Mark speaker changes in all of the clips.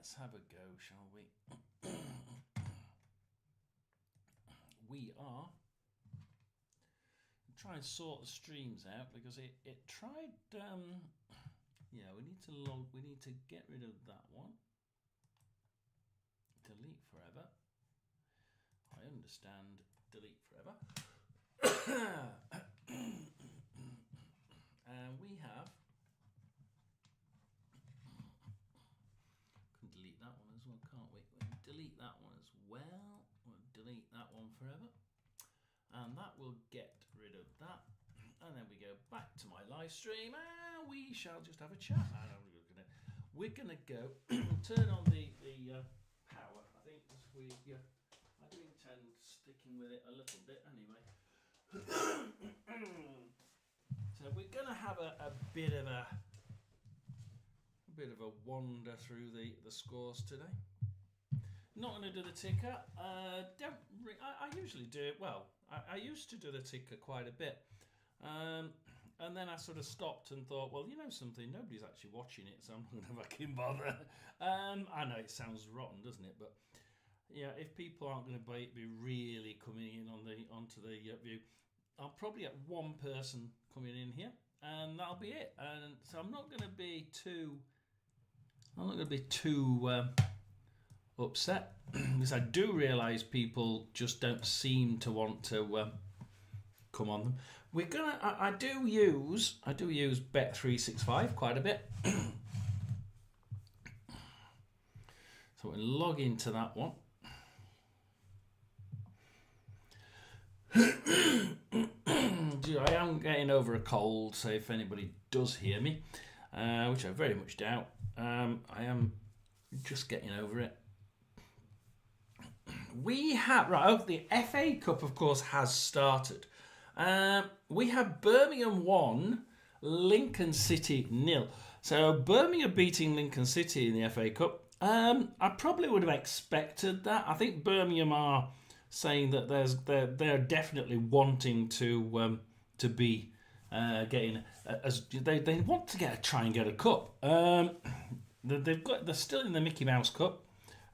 Speaker 1: let's have a go, shall we? We are try and sort the streams out because it tried. Yeah, we need to log. We need to get rid of that one. Delete forever. I understand. Delete forever. And we have. Can delete that one as well, can't we? We'll delete that one as well. We'll delete that one forever. And that will get rid of that. And then we go back to my live stream and we shall just have a chat. We're gonna go turn on the power. I think I do intend sticking with it a little bit anyway. So we're gonna have a bit of a wander through the scores today. Not going to do the ticker. I usually do it well. I used to do the ticker quite a bit. And then I sort of stopped and thought, well, you know something, nobody's actually watching it, so I'm not going to fucking bother. I know it sounds rotten, doesn't it? But yeah, if people aren't going to be really coming in onto the view, I'll probably get one person coming in here, and that'll be it. And so I'm not going to be too upset because I do realise people just don't seem to want to come on them. We're gonna. I do use Bet365 quite a bit, so we'll log into that one. I am getting over a cold, so if anybody does hear me, which I very much doubt, I am just getting over it. We have the FA Cup, of course, has started. We have Birmingham 1, Lincoln City 0. So Birmingham beating Lincoln City in the FA Cup. I probably would have expected that. I think Birmingham are saying that they're definitely wanting to be getting as they want to try and get a cup. They're still in the Mickey Mouse Cup.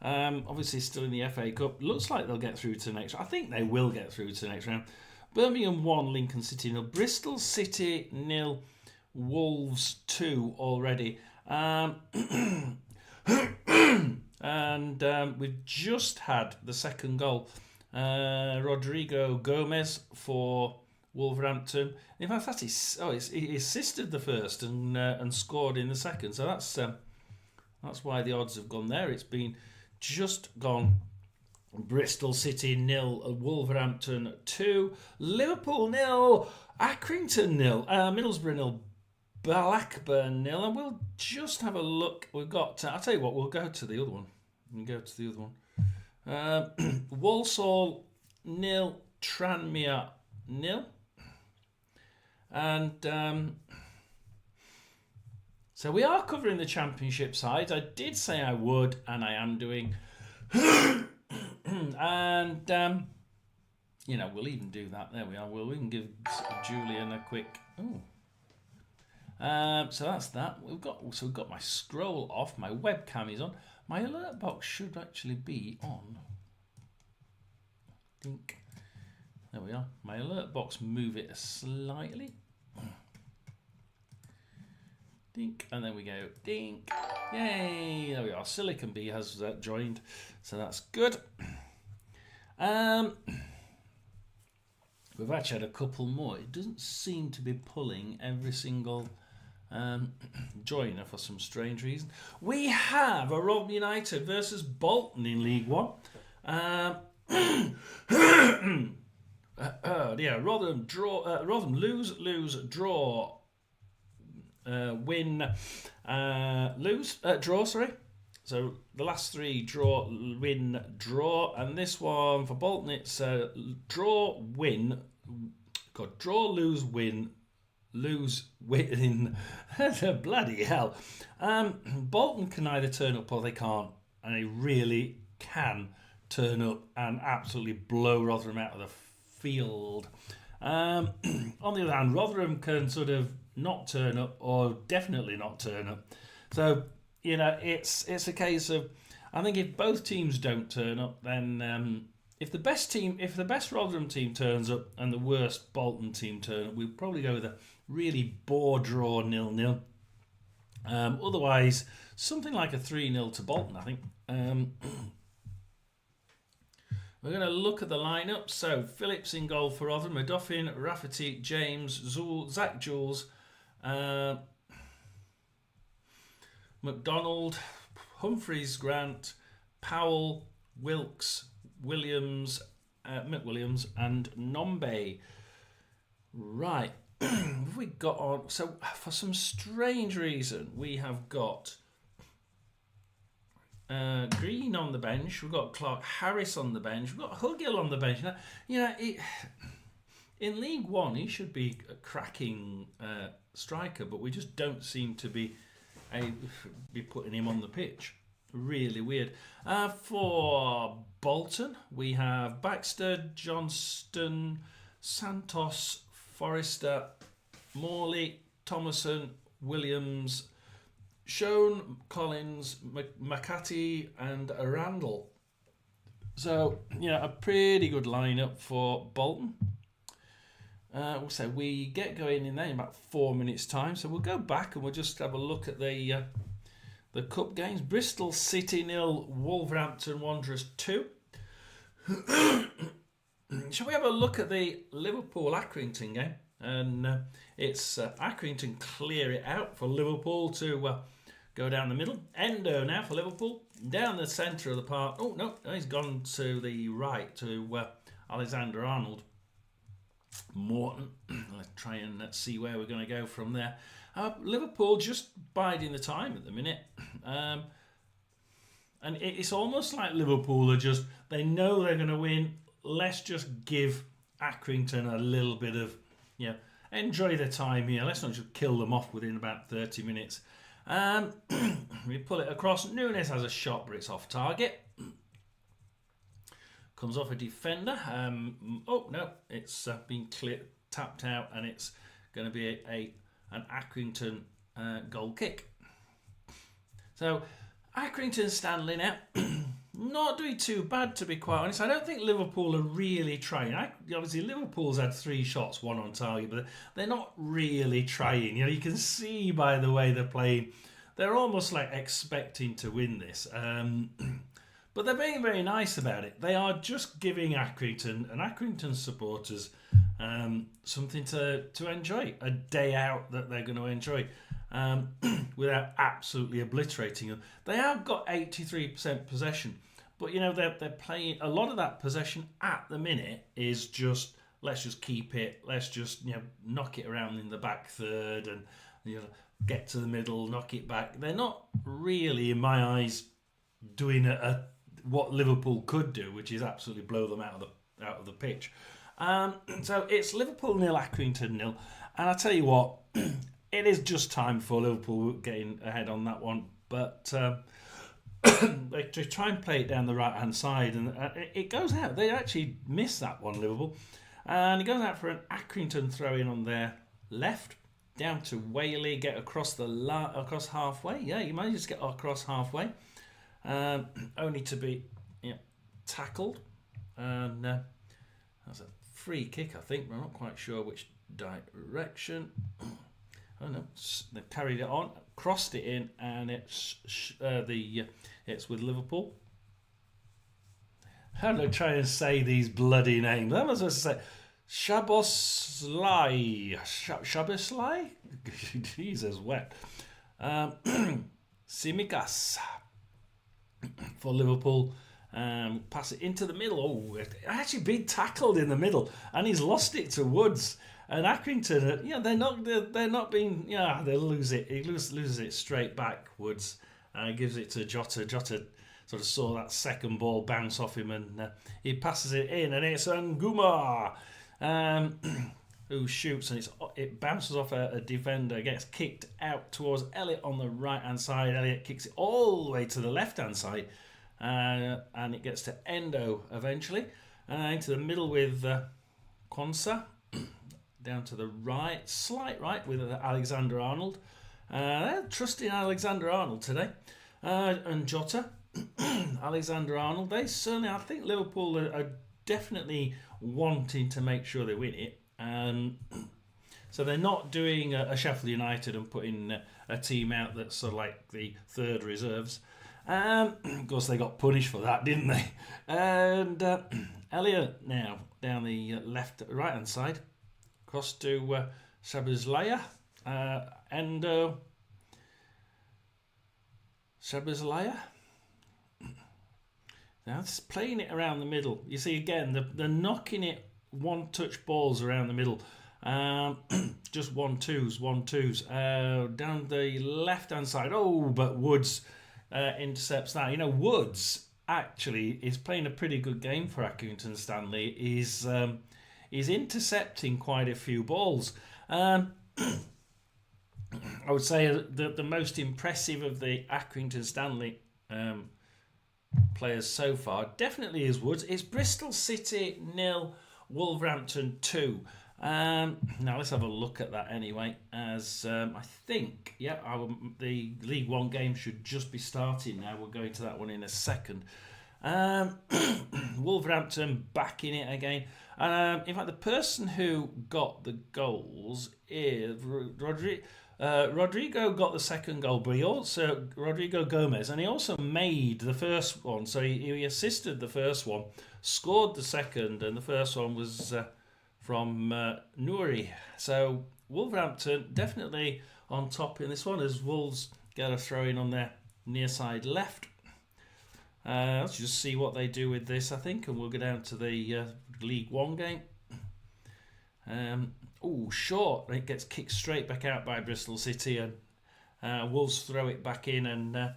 Speaker 1: Obviously still in the FA Cup. Looks like they'll get through to the next round. I think they will get through to the next round. Birmingham 1, Lincoln City 0. Bristol City 0, Wolves 2 already. And we've just had the second goal. Rodrigo Gomez for Wolverhampton. In fact, he assisted the first and scored in the second. So that's why the odds have gone there. It's been just gone. Bristol City 0, Wolverhampton 2, Liverpool 0, Accrington 0, Middlesbrough 0, Blackburn 0, and we'll just have a look. We've got. I'll tell you what. We'll go to the other one. Walsall 0, Tranmere 0, and so we are covering the Championship sides. I did say I would, and I am doing. And we'll even do that. There we are. We can give Julian a quick. So that's that. We've got my scroll off. My webcam is on. My alert box should actually be on. Dink. There we are. My alert box. Move it slightly. Dink, and then we go dink. Yay! There we are. Silicon Bee has joined, so that's good. We've actually had a couple more. It doesn't seem to be pulling every single joiner for some strange reason. We have a Rotherham United versus Bolton in League One. Rotherham draw. Rotherham lose, draw. Win, lose, draw, sorry. So the last three, draw, win, draw. And this one for Bolton, it's draw, win. God, draw, lose, win. Lose, win. Bloody hell. Bolton can either turn up or they can't. And they really can turn up and absolutely blow Rotherham out of the field. On the other hand, Rotherham can sort of not turn up or definitely not turn up. So you know, it's a case of, I think if both teams don't turn up, then if the best Rotherham team turns up and the worst Bolton team turn up, we'll probably go with a really bore draw 0-0. Otherwise, something like a 3-0 to Bolton, I think. We're going to look at the lineup. So Phillips in goal for Rotherham, Madoffin, Rafferty, James, Zool, Zach Jules, McDonald, Humphreys, Grant, Powell, Wilkes, Williams, McWilliams, and Nombe. Right. Have we got on? So for some strange reason, we have got Green on the bench. We've got Clark Harris on the bench. We've got Hugill on the bench. Now, in League One, he should be a cracking striker, but we just don't seem to be putting him on the pitch. Really weird. For Bolton, we have Baxter, Johnston, Santos, Forrester, Morley, Thomason, Williams, Schoen, Collins, McCarthy, and Randall. So, a pretty good lineup for Bolton. So we get going in there in about 4 minutes' time. So we'll go back and we'll just have a look at the cup games. Bristol City 0, Wolverhampton Wanderers 2. Shall we have a look at the Liverpool-Accrington game? And it's Accrington clear it out for Liverpool to go down the middle. Endo now for Liverpool. Down the centre of the park. Oh, no, he's gone to the right to Alexander Arnold. Morton. Let's try and see where we're going to go from there. Liverpool just biding the time at the minute. And it's almost like Liverpool are just, they know they're going to win. Let's just give Accrington a little bit of, enjoy their time here. Let's not just kill them off within about 30 minutes. We pull it across. Nunes has a shot, but it's off target. Comes off a defender. Oh, no, it's been tapped out, and it's going to be an Accrington goal kick. So, Accrington Stanley now. Not doing too bad, to be quite honest. I don't think Liverpool are really trying. Obviously, Liverpool's had 3 shots, 1 on target, but they're not really trying. You can see by the way they're playing, they're almost like expecting to win this. But they're being very nice about it. They are just giving Accrington and Accrington supporters something to enjoy, a day out that they're going to enjoy. Without absolutely obliterating them. They have got 83% possession, but they're playing a lot of that possession at the minute is just, let's just keep it, let's just knock it around in the back third and get to the middle, knock it back. They're not really, in my eyes, doing what Liverpool could do, which is absolutely blow them out of the pitch. So it's Liverpool 0, Accrington 0, and I tell you what. It is just time for Liverpool getting ahead on that one, but they try and play it down the right-hand side, and it goes out. They actually miss that one, Liverpool, and it goes out for an Accrington throw-in on their left, down to Whaley, get across across halfway. Yeah, you might just get across halfway, only to be tackled, and that's a free kick, I think. But I'm not quite sure which direction. Oh no! They've carried it on, crossed it in, and it's with Liverpool. How do I try and say these bloody names? I'm supposed to say Szoboszlai. Szoboszlai? Jesus, wet. Tsimikas for Liverpool. Pass it into the middle. Oh, it actually been tackled in the middle, and he's lost it to Woods. And Accrington, they're not being, they lose it. He loses it straight backwards. Gives it to Jota. Jota sort of saw that second ball bounce off him, and he passes it in, and it's Nguma who shoots, and it bounces off a defender, gets kicked out towards Elliott on the right hand side. Elliott kicks it all the way to the left hand side, and it gets to Endo eventually, into the middle with Konsa. Down to the right, slight right with Alexander Arnold. Trusting Alexander Arnold today. And Jota, Alexander Arnold. They certainly, I think Liverpool are definitely wanting to make sure they win it. So they're not doing a Sheffield United and putting a team out that's sort of like the third reserves. Of course, they got punished for that, didn't they? And Elliott now down the right hand side, across to Szoboszlai. Endo Szoboszlai. Now it's playing it around the middle. You see again, they're knocking it one-touch balls around the middle. Just 1-2s. Down the left-hand side. Oh, but Woods intercepts that. You know, Woods actually is playing a pretty good game for Accrington Stanley. He's intercepting quite a few balls. I would say the most impressive of the Accrington Stanley players so far definitely is Woods. It's Bristol City 0, Wolverhampton 2. Now let's have a look at that anyway, as I think, the League One game should just be starting now. We're going to that one in a second. Wolverhampton back in it again. In fact, the person who got the goals is Rodrigo got the second goal, but he also, Rodrigo Gomez, and he also made the first one. So he assisted the first one, scored the second, and the first one was from Nouri. So Wolverhampton definitely on top in this one as Wolves get a throw in on their near side left. Let's just see what they do with this, I think, and we'll go down to the League One game. Short. It gets kicked straight back out by Bristol City, and Wolves throw it back in, and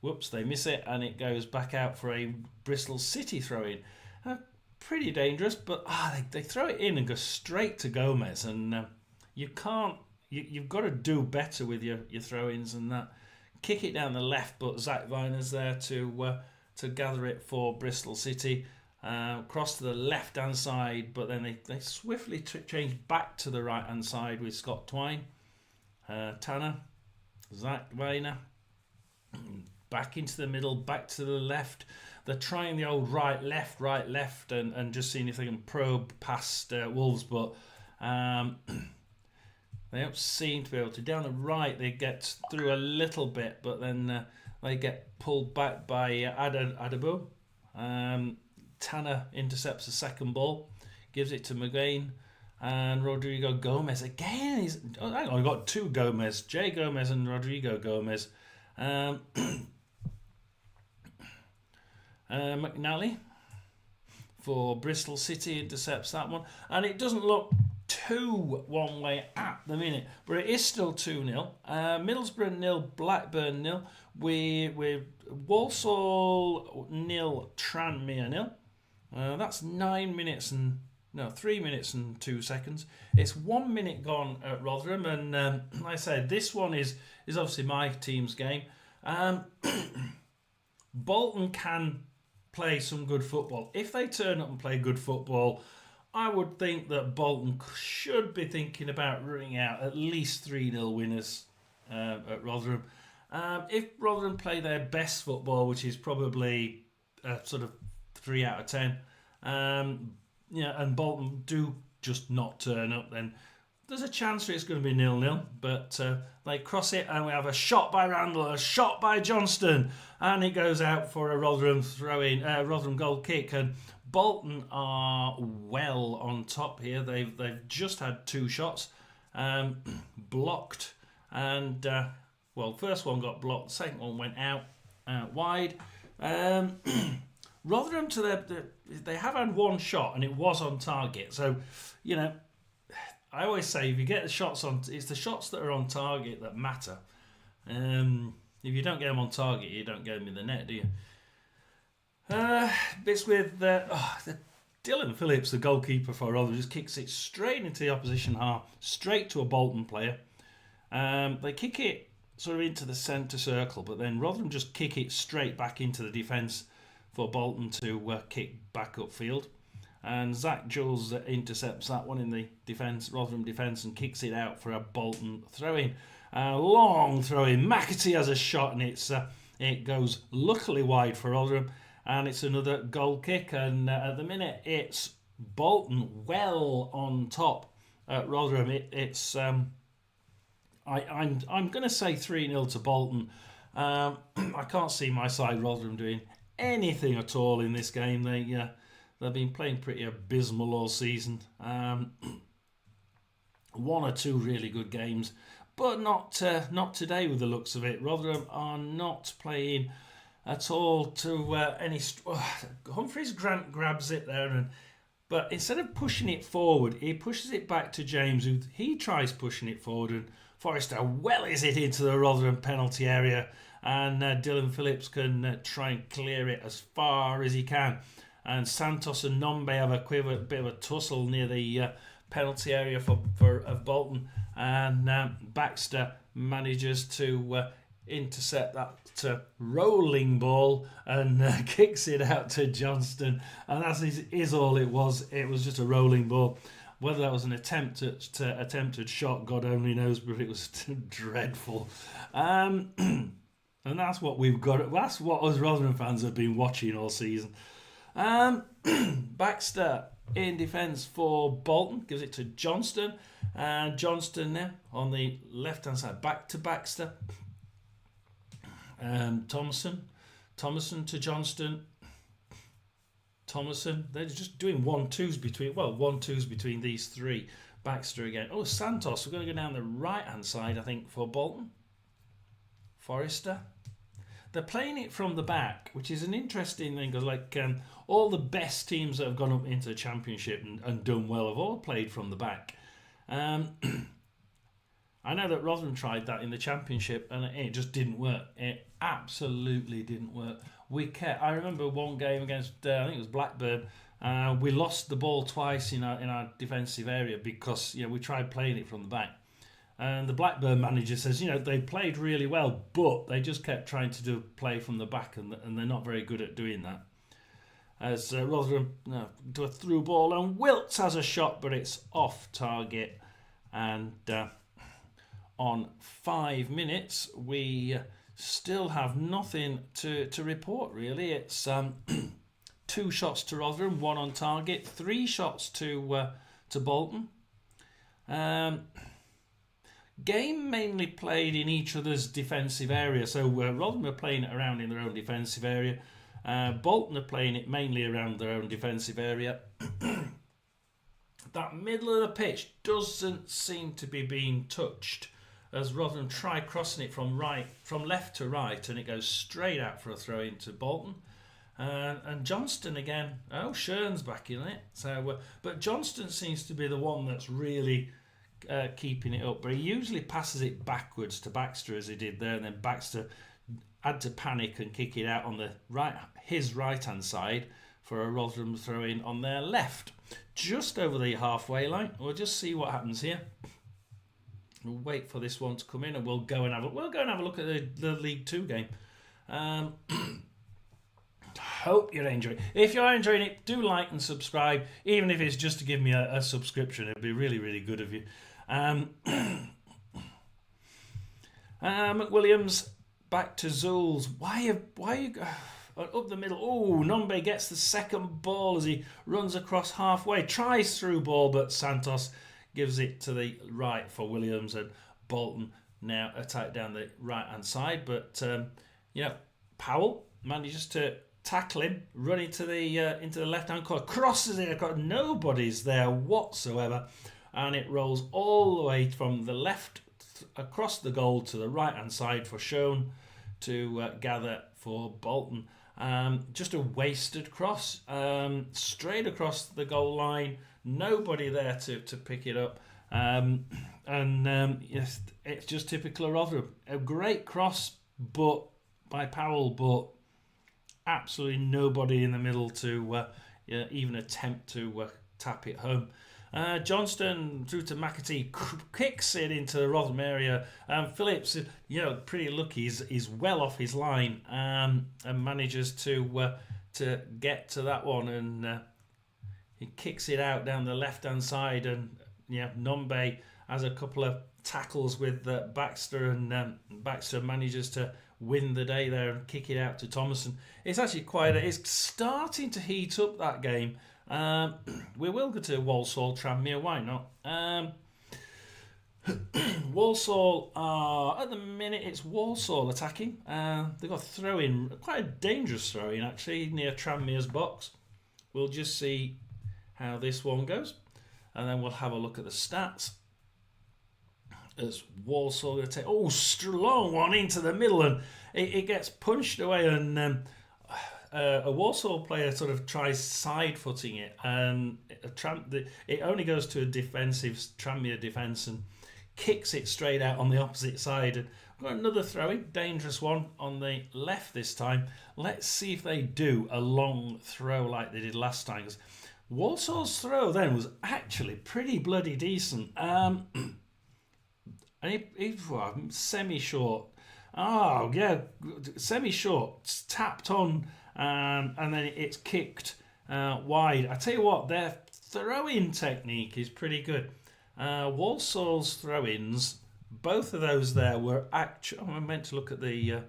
Speaker 1: whoops, they miss it, and it goes back out for a Bristol City throw-in. Pretty dangerous, but they throw it in and go straight to Gomez, and you've got to do better with your throw-ins and that. Kick it down the left, but Zach Viner's there to gather it for Bristol City. Cross to the left-hand side, but then they swiftly change back to the right-hand side with Scott Twine. Tanner, Zach Viner, back into the middle, back to the left. They're trying the old right, left, and just seeing if they can probe past Wolves, but they don't seem to be able to. Down the right, they get through a little bit, but then they get pulled back by Adabo. Tanner intercepts the second ball, gives it to McGain, and Rodrigo Gomez again. We've got two Gomez, Jay Gomez and Rodrigo Gomez. McNally for Bristol City intercepts that one, and it doesn't look too one way at the minute, but it is still 2-0. Middlesbrough 0, Blackburn 0. We're Walsall 0, Tranmere 0. That's 3 minutes and 2 seconds. It's 1 minute gone at Rotherham, and like I said, this one is obviously my team's game. Bolton can play some good football. If they turn up and play good football, I would think that Bolton should be thinking about running out at least 3-0 winners at Rotherham. If Rotherham play their best football, which is probably sort of 3 out of 10, and Bolton do just not turn up, then there's a chance that it's going to be 0-0. But they cross it, and we have a shot by Randall, a shot by Johnston, and it goes out for a Rotherham throw-in, Rotherham goal kick, and Bolton are well on top here. They've just had 2 shots blocked, and first one got blocked, second one went out wide. Rotherham they have had 1 shot, and it was on target. So, I always say if you get the shots on, it's the shots that are on target that matter. If you don't get them on target, you don't get them in the net, do you? Bits with Dylan Phillips, the goalkeeper for Rotherham, just kicks it straight into the opposition half, straight to a Bolton player. They kick it sort of into the centre circle, but then Rotherham just kick it straight back into the defence for Bolton to kick back upfield. And Zach Jules intercepts that one in the defence, Rotherham defence, and kicks it out for a Bolton throw-in. Long throw in. McAtee has a shot, and it goes luckily wide for Rotherham, and it's another goal kick. And at the minute, it's Bolton well on top at Rotherham. I'm going to say 3-0 to Bolton. I can't see my side Rotherham doing anything at all in this game. They've been playing pretty abysmal all season. One or two really good games, but not today with the looks of it. Rotherham are not playing at all to any. Humphreys grabs it there, but instead of pushing it forward, he pushes it back to James, who he tries pushing it forward, and Forrester wellies it into the Rotherham penalty area, and Dylan Phillips can try and clear it as far as he can. And Santos and Nombe have a bit of a tussle near the penalty area of Bolton, and Baxter manages to intercept that rolling ball and kicks it out to Johnston, and that is all it was. It was just a rolling ball. Whether that was an attempted shot, God only knows, but it was dreadful. And that's what we've got. That's what us Rotherham fans have been watching all season. Baxter in defence for Bolton gives it to Johnston, and Johnston now on the left hand side back to Baxter. Thomason to Johnston. Thomason. They're just doing 1-2s between these three. Baxter again. Oh, Santos. We're going to go down the right hand side, I think, for Bolton. Forrester. They're playing it from the back, which is an interesting thing, because all the best teams that have gone up into the Championship and done well have all played from the back. I know that Rotherham tried that in the Championship, and it just didn't work. It absolutely didn't work. I remember one game against, I think it was Blackburn. We lost the ball twice in our defensive area because we tried playing it from the back. And the Blackburn manager says, they played really well, but they just kept trying to play from the back, and they're not very good at doing that. As Rotherham do a through ball, and Wilts has a shot, but it's off target. And on 5 minutes, we still have nothing to report, really. It's 2 shots to Rotherham, 1 on target, 3 shots to Bolton. Game mainly played in each other's defensive area. So Rotherham are playing it around in their own defensive area. Bolton are playing it mainly around their own defensive area. That middle of the pitch doesn't seem to be being touched, as Rotherham try crossing it from left to right, and it goes straight out for a throw into Bolton. And Johnston again. Oh, Schern's back in it. So, but Johnston seems to be the one that's really keeping it up, but he usually passes it backwards to Baxter, as he did there, and then Baxter had to panic and kick it out on his right hand side for a Rotherham throw in on their left, just over the halfway line. We'll just see what happens here. We'll wait for this one to come in, and we'll go and have a look at the League Two game. Hope you're enjoying it. If you are enjoying it, do like and subscribe, even if it's just to give me a subscription. It'd be really, really good of you. McWilliams back to Zules. Why are you up the middle? Oh, Nombe gets the second ball as he runs across halfway. Tries through ball, but Santos gives it to the right for Williams, and Bolton now attack down the right hand side. But Powell manages to tackle him, run into the left hand corner, crosses it across. Nobody's there whatsoever, and it rolls all the way from the left across the goal to the right hand side for Schoen to gather for Bolton. Just a wasted cross, straight across the goal line. Nobody there to pick it up. Yes, it's just typical of Rotherham. A great cross, but by Powell, but absolutely nobody in the middle to even attempt to tap it home. Johnston through to McAtee, kicks it into the Rotherham area. Phillips, pretty lucky, he's well off his line, and manages to get to that one, and he kicks it out down the left hand side, and Nombe has a couple of tackles with Baxter, and Baxter manages to win the day there and kick it out to Thomason. It's actually it's starting to heat up, that game. We will go to Walsall Tranmere, why not? Walsall at the minute, it's Walsall attacking. They've got a throw-in, quite a dangerous throw-in actually, near Tranmere's box. We'll just see how this one goes, and then we'll have a look at the stats. As Walsall going to take, long one into the middle, and it gets punched away, and a Walsall player sort of tries side-footing it, and it only goes to a defensive Tranmere defence and kicks it straight out on the opposite side. And we've got another throw-in, dangerous one on the left this time. Let's see if they do a long throw like they did last time. Walsall's throw then was actually pretty bloody decent. And semi-short. Oh, yeah, semi-short. Tapped on, and then it's kicked wide. I tell you what, their throw-in technique is pretty good. Walsall's throw-ins, both of those there were actually... I meant to look at the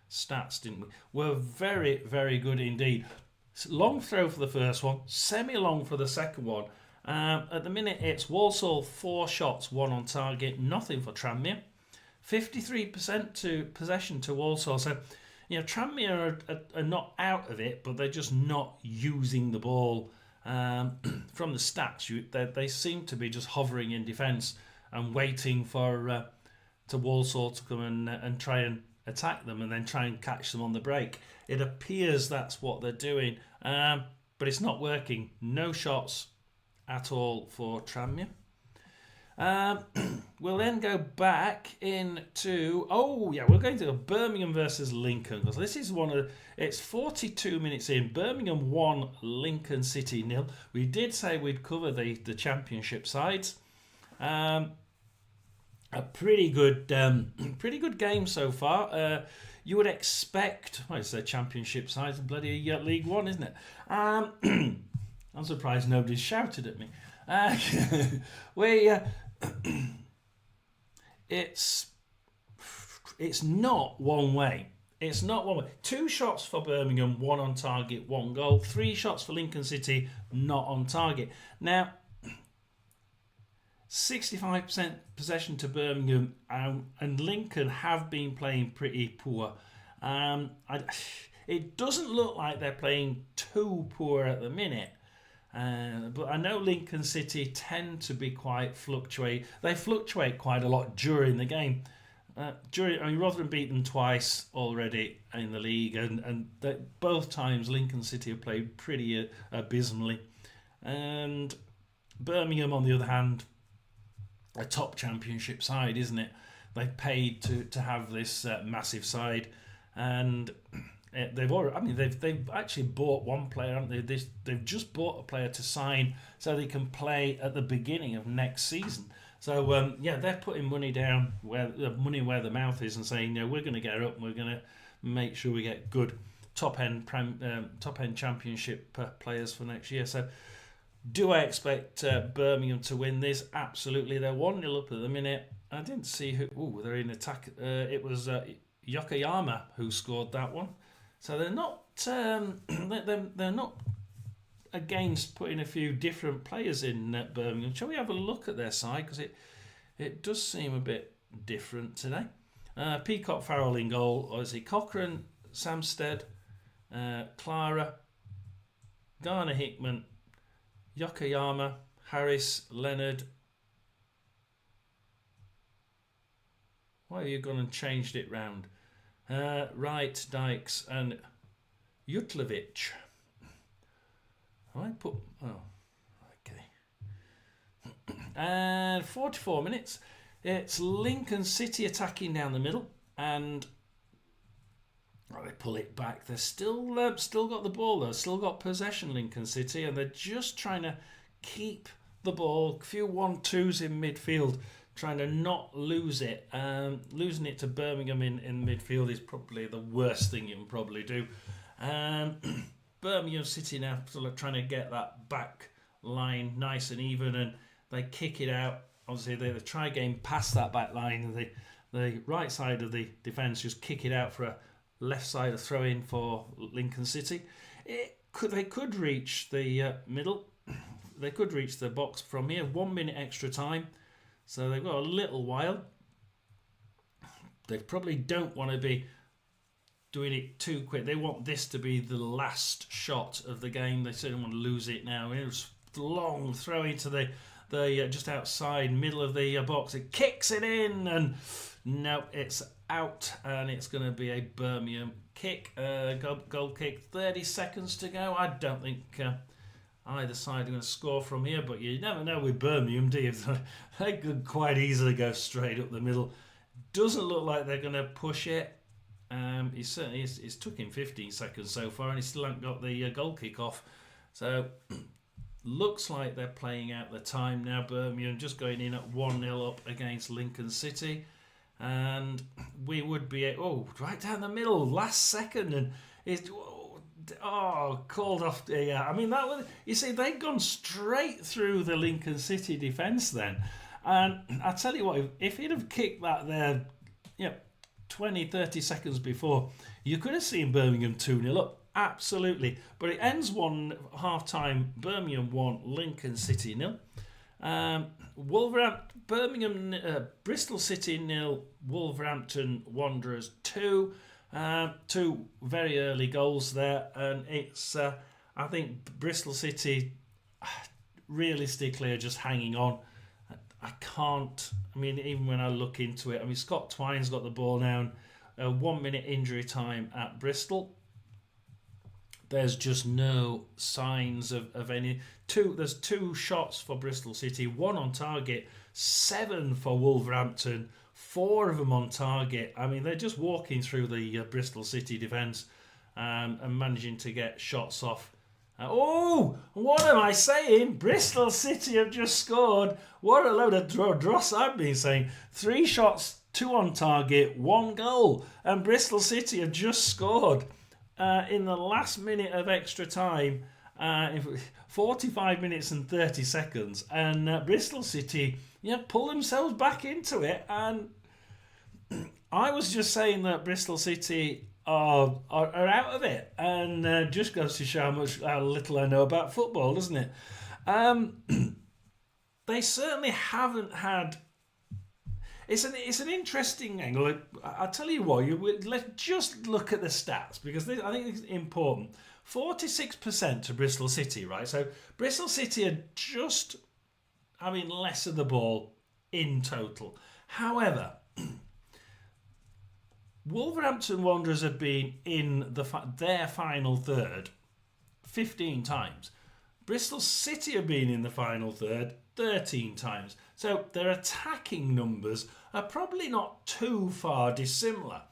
Speaker 1: stats, didn't we? Were very, very good indeed. Long throw for the first one, semi-long for the second one. At the minute, it's Walsall 4 shots, 1 on target, nothing for Tranmere. 53% to possession to Walsall. So, Tranmere are not out of it, but they're just not using the ball. From the stats, they seem to be just hovering in defence and waiting for to Walsall to come and try and attack them, and then try and catch them on the break. It appears that's what they're doing, but it's not working. No shots at all for Tranmere. We'll then go back into... we're going to go Birmingham versus Lincoln. Because this is it's 42 minutes in. Birmingham 1, Lincoln City 0. We did say we'd cover the championship sides. A pretty good game so far. You would expect... it's the championship sides, bloody League One, isn't it? I'm surprised nobody's shouted at me. It's not one way. It's not one way. 2 shots for Birmingham, 1 on target, 1 goal. 3 shots for Lincoln City, not on target. Now, 65% possession to Birmingham, and Lincoln have been playing pretty poor. It doesn't look like they're playing too poor at the minute. But I know Lincoln City tend to be quite fluctuate. They fluctuate quite a lot during the game. Rotherham beat them twice already in the league, and both times Lincoln City have played pretty abysmally. And Birmingham, on the other hand, a top championship side, isn't it? They've paid to have this massive side, and they've actually bought one player, haven't they? They've just bought a player to sign so they can play at the beginning of next season. So they're putting money down where the mouth is, and saying, we're going to get up and we're going to make sure we get good top end championship players for next year. So do I expect Birmingham to win this? Absolutely. They're 1-0 up at the minute. I didn't see who. They're in attack. It was Yokoyama who scored that one. So they're not they're not against putting a few different players in Birmingham. Shall we have a look at their side, because it does seem a bit different today. Peacock, Farrell in goal. Obviously Cochrane, Samstead, Clara, Garner, Hickman, Yokoyama, Harris, Leonard. Why have you gone and changed it round? Wright, Dykes, and Jutlovic. Okay. And 44 minutes. It's Lincoln City attacking down the middle, and they pull it back. They're still got the ball though. Still got possession, Lincoln City, and they're just trying to keep the ball. A few 1-2s in midfield, trying to not lose it. Losing it to Birmingham in midfield is probably the worst thing you can probably do. Birmingham City now sort of trying to get that back line nice and even, and they kick it out obviously they try getting past that back line, and the right side of the defence just kick it out for a left side of throw in for Lincoln City. They could reach the middle. They could reach the box from here. 1 minute extra time, so they've got a little while. They probably don't want to be doing it too quick. They want this to be the last shot of the game. They certainly want to lose it now. It was long throw into the just outside middle of the box. It kicks it in, and no, it's out, and it's going to be a Birmingham kick, goal kick. 30 seconds to go. I don't think either side are going to score from here, but you never know with Birmingham, do you? They could quite easily go straight up the middle. Doesn't look like they're going to push it. It's took him 15 seconds so far, and he still hasn't got the goal kick off. So looks like they're playing out the time now. Birmingham just going in at 1-0 up against Lincoln City, and we would be right down the middle, last second, and it's called off. I mean, that was, you see, they'd gone straight through the Lincoln City defence then, and I tell you what, if he'd have kicked that there, 20, 30 seconds before, you could have seen Birmingham 2-0 up. Absolutely. But it ends half-time, Birmingham 1, Lincoln City 0. Bristol City 0, Wolverhampton Wanderers 2. Two very early goals there. And it's, I think, Bristol City realistically are just hanging on. Even when I look into it, Scott Twine's got the ball now. 1 minute injury time at Bristol. There's just no signs of any. There's 2 shots for Bristol City, 1 on target, 7 for Wolverhampton, 4 of them on target. They're just walking through the Bristol City defence and managing to get shots off. What am I saying? Bristol City have just scored. What a load of dross I've been saying. 3 shots, 2 on target, 1 goal. And Bristol City have just scored in the last minute of extra time. 45 minutes and 30 seconds. And Bristol City pull themselves back into it. And I was just saying that Bristol City are out of it, and just goes to show how little I know about football, doesn't it? They certainly haven't had. It's an interesting angle. I'll tell you what. Let's just look at the stats, because I think it's important. 46% to Bristol City, right? So Bristol City are just having less of the ball in total. However, Wolverhampton Wanderers have been in their final third 15 times. Bristol City have been in the final third 13 times. So their attacking numbers are probably not too far dissimilar.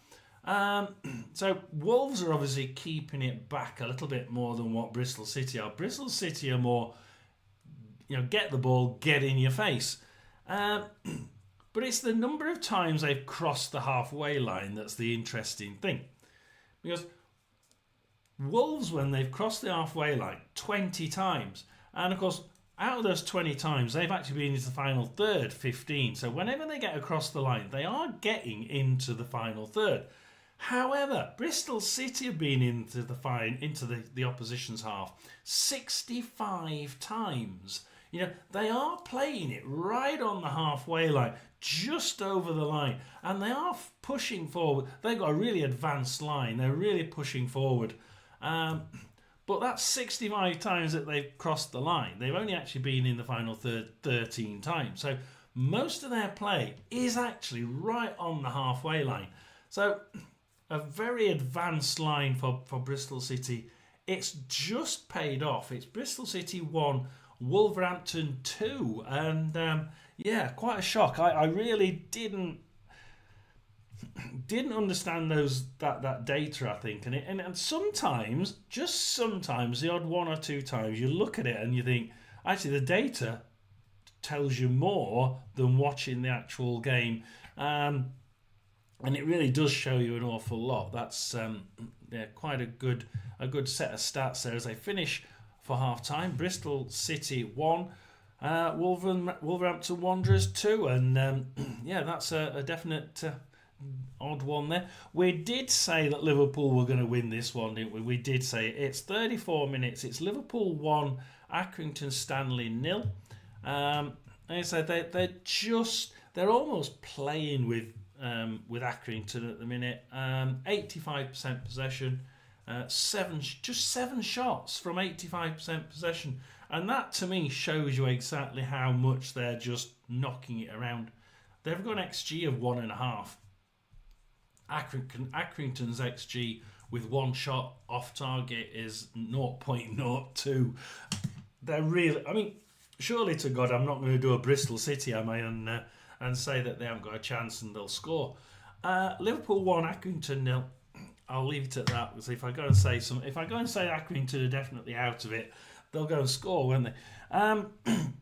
Speaker 1: So Wolves are obviously keeping it back a little bit more than what Bristol City are. Bristol City are more, get the ball, get in your face. But it's the number of times they've crossed the halfway line that's the interesting thing. Because Wolves, when they've crossed the halfway line, 20 times. And of course, out of those 20 times, they've actually been into the final third, 15. So whenever they get across the line, they are getting into the final third. However, Bristol City have been into the opposition's half 65 times. They are playing it right on the halfway line, just over the line, and they are pushing forward. They've got a really advanced line. They're really pushing forward. But that's 65 times that they've crossed the line. They've only actually been in the final third 13 times. So most of their play is actually right on the halfway line. So a very advanced line for Bristol City. It's just paid off. It's Bristol City 1, Wolverhampton 2, and quite a shock. I really didn't understand that data, I think, and sometimes, just sometimes, the odd 1 or 2 times you look at it and you think, actually the data tells you more than watching the actual game, and it really does show you an awful lot. That's quite a good set of stats there as they finish for half time. Bristol City 1, Wolverhampton Wanderers 2, and yeah, that's a definite odd one there. We did say that Liverpool were going to win this one, didn't we? We did say it. It's 34 minutes. It's Liverpool 1, Accrington Stanley 0. And so they're almost playing with Accrington at the minute. 85% possession, just seven shots from 85% possession, and that to me shows you exactly how much they're just knocking it around. They've got an XG of 1.5. Accrington's XG with one shot off target is 0.02. They're really, I mean, surely to God, I'm not going to do a Bristol City, am I, and say that they haven't got a chance and they'll score. Liverpool 1, Accrington 0. I'll leave it at that, because if I go and say Accrington are definitely out of it, they'll go and score, won't they?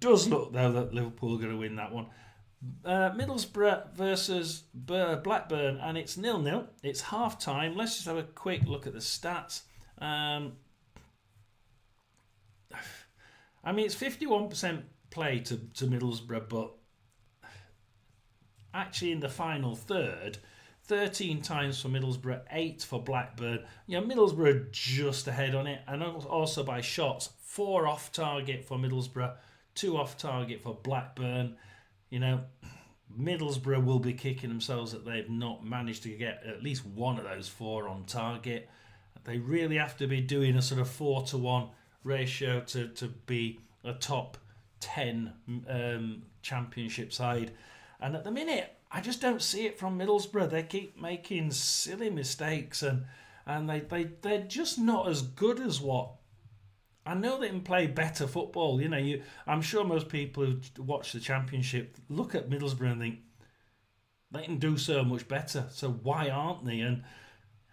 Speaker 1: Does look though that Liverpool are going to win that one. Middlesbrough versus Blackburn, and it's 0-0. It's half time. Let's just have a quick look at the stats. I mean, it's 51% play to Middlesbrough, but actually in the final third, 13 times for Middlesbrough, 8 for Blackburn. You know, Middlesbrough just ahead on it, and also by shots. 4 off target for Middlesbrough, 2 off target for Blackburn. You know, Middlesbrough will be kicking themselves that they've not managed to get at least one of those 4 on target. They really have to be doing a sort of 4-to-1 ratio to be a top 10 championship side. And at the minute, I just don't see it from Middlesbrough. They keep making silly mistakes, and they're just not as good as what. I know they can play better football. You know, I'm sure most people who watch the Championship look at Middlesbrough and think they can do so much better. So why aren't they? And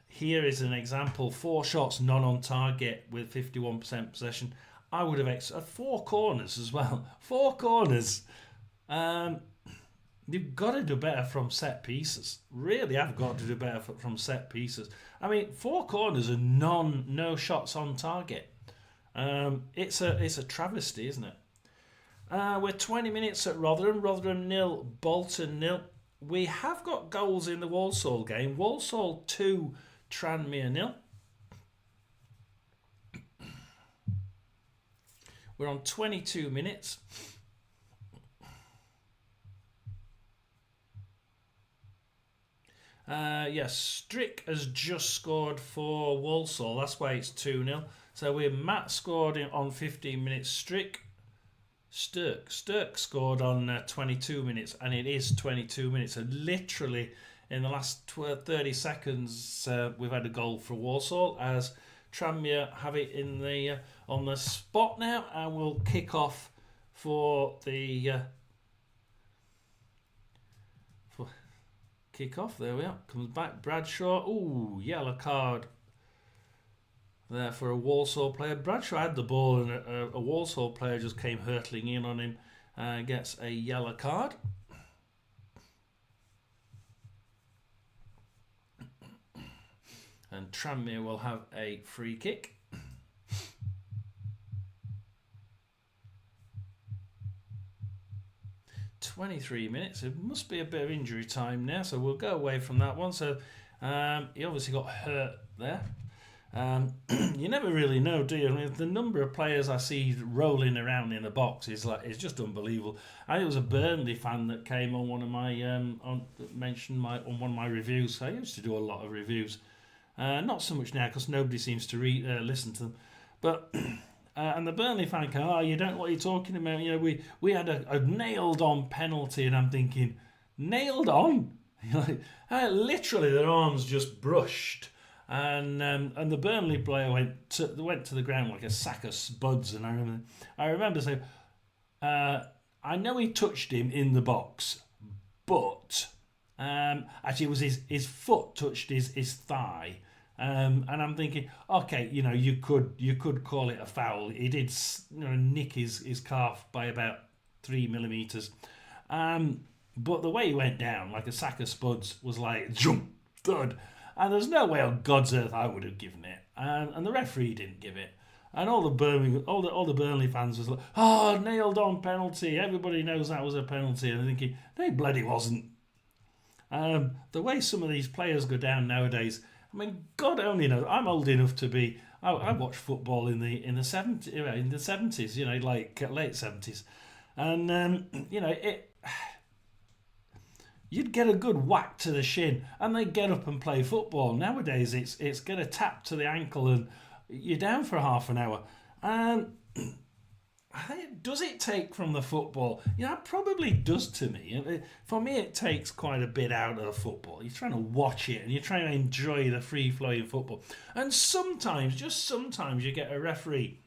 Speaker 1: here is an example: 4 shots, none on target with 51% possession. I would have 4 corners as well. 4 corners. You've got to do better from set pieces. Really, I've got to do better from set pieces. I mean, 4 corners and no shots on target. It's a travesty, isn't it? We're 20 minutes at Rotherham. Rotherham 0, Bolton 0. We have got goals in the Walsall game. Walsall 2, Tranmere 0. We're on 22 minutes. Yes, Strick has just scored for Walsall. That's why it's 2-0. So Matt scored on 15 minutes. Sturck scored on 22 minutes, and it is 22 minutes. And literally in the last 30 seconds, we've had a goal for Walsall as Tranmere have it in the on the spot now, and we'll kick off for the kick off. There we are. Comes back Bradshaw. Ooh, yellow card there for a Walsall player. Bradshaw had the ball, and a Walsall player just came hurtling in on him. Gets a yellow card. And Tranmere will have a free kick. $23 minutes. It must be a bit of injury time now, so we'll go away from that one. So he obviously got hurt there. You never really know, do you? I mean, the number of players I see rolling around in the box is just unbelievable. I think it was a Burnley fan that came on one of my on one of my reviews. I used to do a lot of reviews, not so much now because nobody seems to listen to them. But and the Burnley fan came, "Oh, you don't know what you're talking about. You know, we had a nailed on penalty," and I'm thinking, nailed on? Literally, their arms just brushed. And the Burnley player went to the ground like a sack of spuds, and I remember saying, I know he touched him in the box, but actually it was his foot touched his thigh, and I'm thinking, okay, you know, you could call it a foul. He did nick his calf by about 3 millimeters, but the way he went down like a sack of spuds was like jump thud. And there's no way on God's earth I would have given it. And the referee didn't give it. And all the Birmingham, all the Burnley fans was like, "Oh, nailed on penalty! Everybody knows that was a penalty." And I'm thinking, "No, it bloody wasn't." The way some of these players go down nowadays, I mean, God only knows. I'm old enough to be. I watched football in the 70s, you know, like late 70s, and you know it. You'd get a good whack to the shin, and they get up and play football. Nowadays, it's get a tap to the ankle, and you're down for half an hour. And does it take from the football? Yeah, it probably does to me. For me, it takes quite a bit out of the football. You're trying to watch it, and you're trying to enjoy the free-flowing football. And sometimes, just sometimes, you get a referee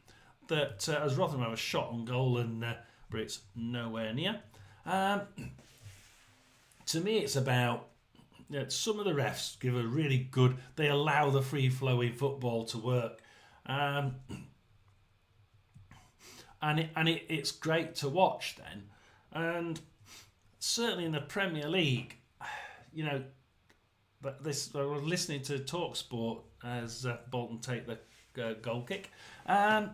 Speaker 1: that, as Rotherham have a shot on goal, and but it's nowhere near. To me, it's about some of the refs give a really good. They allow the free-flowing football to work, and it's great to watch then. And certainly in the Premier League, you know, but this I was listening to TalkSport as Bolton take the goal kick, and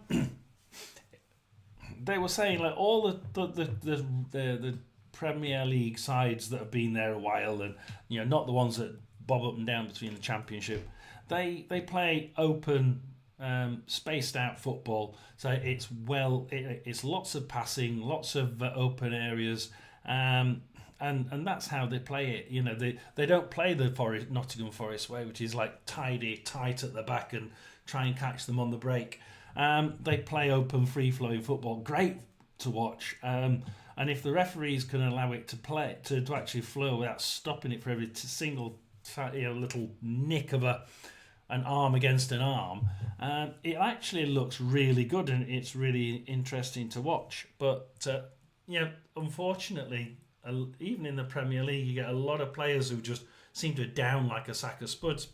Speaker 1: they were saying like all the Premier League sides that have been there a while, and you know, not the ones that bob up and down between the Championship, they play open, spaced out football. So it's lots of passing, lots of open areas, and that's how they play it. You know, they don't play the Nottingham Forest way, which is like tidy, tight at the back, and try and catch them on the break. They play open, free flowing football. Great to watch. And if the referees can allow it to play to actually flow without stopping it for every single little nick of an arm against an arm, it actually looks really good, and it's really interesting to watch. But unfortunately, even in the Premier League, you get a lot of players who just seem to down like a sack of spuds.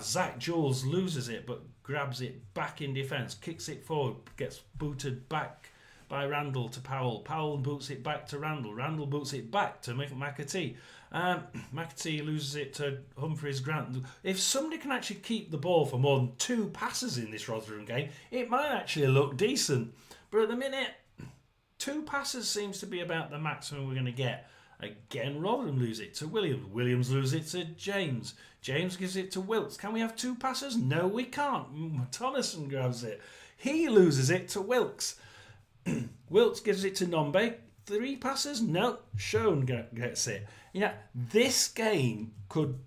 Speaker 1: Zach Jules loses it, but grabs it back in defence, kicks it forward, gets booted back by Randall to Powell. Powell boots it back to Randall. Randall boots it back to McAtee. McAtee loses it to Humphreys Grant. If somebody can actually keep the ball for more than 2 passes in this Rotherham game, it might actually look decent. But at the minute, 2 passes seems to be about the maximum we're going to get. Again, Rotherham lose it to Williams. Williams loses it to James. James gives it to Wilkes. Can we have 2 passes? No, we can't. Tonneson grabs it. He loses it to Wilkes. Wilkes gives it to Nombe. 3 passes? No. Schoen gets it. This game could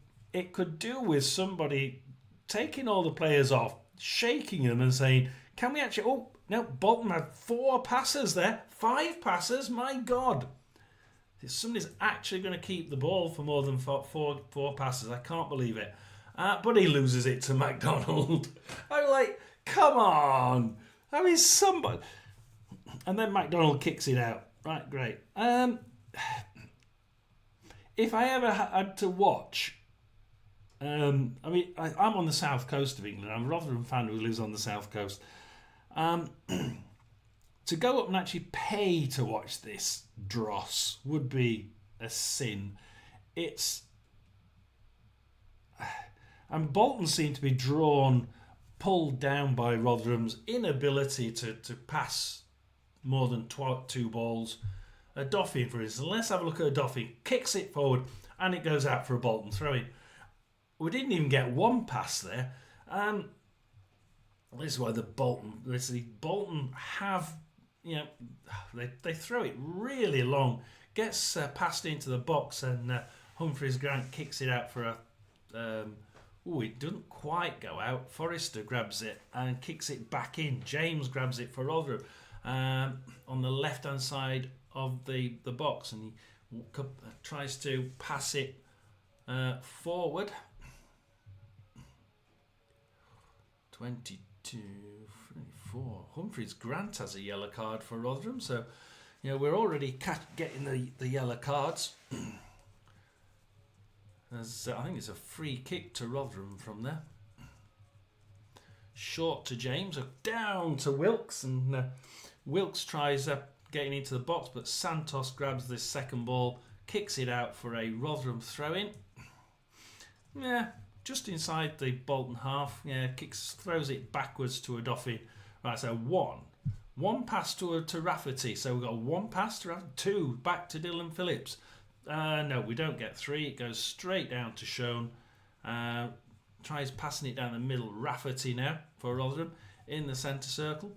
Speaker 1: do with somebody taking all the players off, shaking them and saying, can we actually... Oh, no, Bolton had 4 passes there. 5 passes? My God. If somebody's actually going to keep the ball for more than four passes, I can't believe it. But he loses it to McDonald. I'm like, come on. I mean, somebody... And then McDonald kicks it out. Right, great. If I ever had to watch... I'm on the south coast of England. I'm a Rotherham fan who lives on the south coast. To go up and actually pay to watch this dross would be a sin. And Bolton seem to be pulled down by Rotherham's inability to pass more than 2 balls. A Doffin, for instance. Let's have a look at a Doffin. Kicks it forward, and it goes out for a Bolton throw-in. We didn't even get 1 pass there. This is why Bolton have, they throw it really long, gets passed into the box, and Humphreys Grant kicks it out for a... it doesn't quite go out. Forrester grabs it and kicks it back in. James grabs it for Rotherham on the left-hand side of the box, and he tries to pass it forward. 22, 24. Humphreys Grant has a yellow card for Rotherham, so we're already getting the yellow cards. I think it's a free kick to Rotherham from there. Short to James, down to Wilkes, and Wilkes tries getting into the box, but Santos grabs this second ball, kicks it out for a Rotherham throw-in. Just inside the Bolton half. Throws it backwards to a Doffin. Right, so one pass to Rafferty. So we've got one pass to Rafferty, two back to Dylan Phillips. No, we don't get three. It goes straight down to Sean. Tries passing it down the middle. Rafferty now for Rotherham in the centre circle.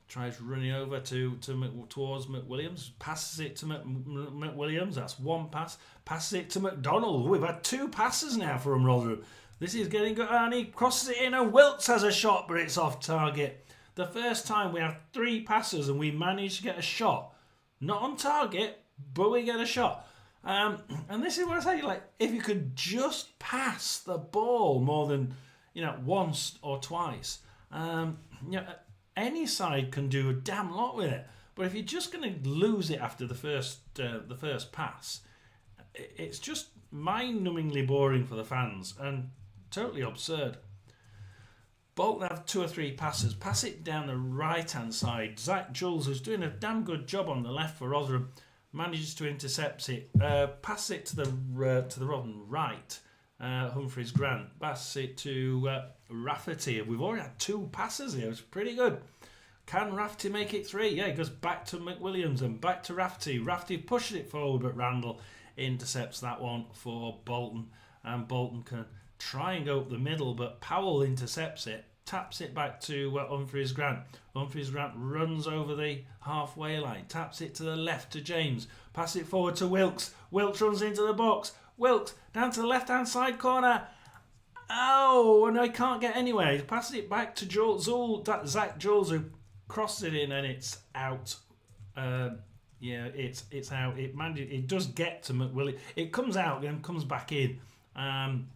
Speaker 1: Tries running over towards McWilliams. Passes it to McWilliams. That's one pass. Passes it to McDonald. We've had two passes now from Rotherham. This is getting good. And he crosses it in, and Wilkes has a shot, but it's off target. The first time we have three passes and we manage to get a shot. Not on target, but we get a shot. And this is what I say, like, if you could just pass the ball more than, once or twice, any side can do a damn lot with it. But if you're just going to lose it after the first pass, it's just mind-numbingly boring for the fans and totally absurd. Bolton have two or three passes. Pass it down the right-hand side. Zach Jules, who's doing a damn good job on the left for Rotherham, manages to intercept it. Pass it to the Rotherham right. Humphreys Grant. Pass it to Rafferty. We've already had two passes here. It's pretty good. Can Rafferty make it three? Yeah, it goes back to McWilliams and back to Rafferty. Rafferty pushes it forward, but Randall intercepts that one for Bolton. And Bolton can try and go up the middle, but Powell intercepts it. Taps it back to Humphreys Grant. Humphreys Grant runs over the halfway line. Taps it to the left to James. Pass it forward to Wilkes. Wilkes runs into the box. Wilkes down to the left-hand side corner. Oh, and I can't get anywhere. He passes it back to Zach Jules, who crosses it in, and it's out. It's out. It does get to McWilliams. It comes out and comes back in. And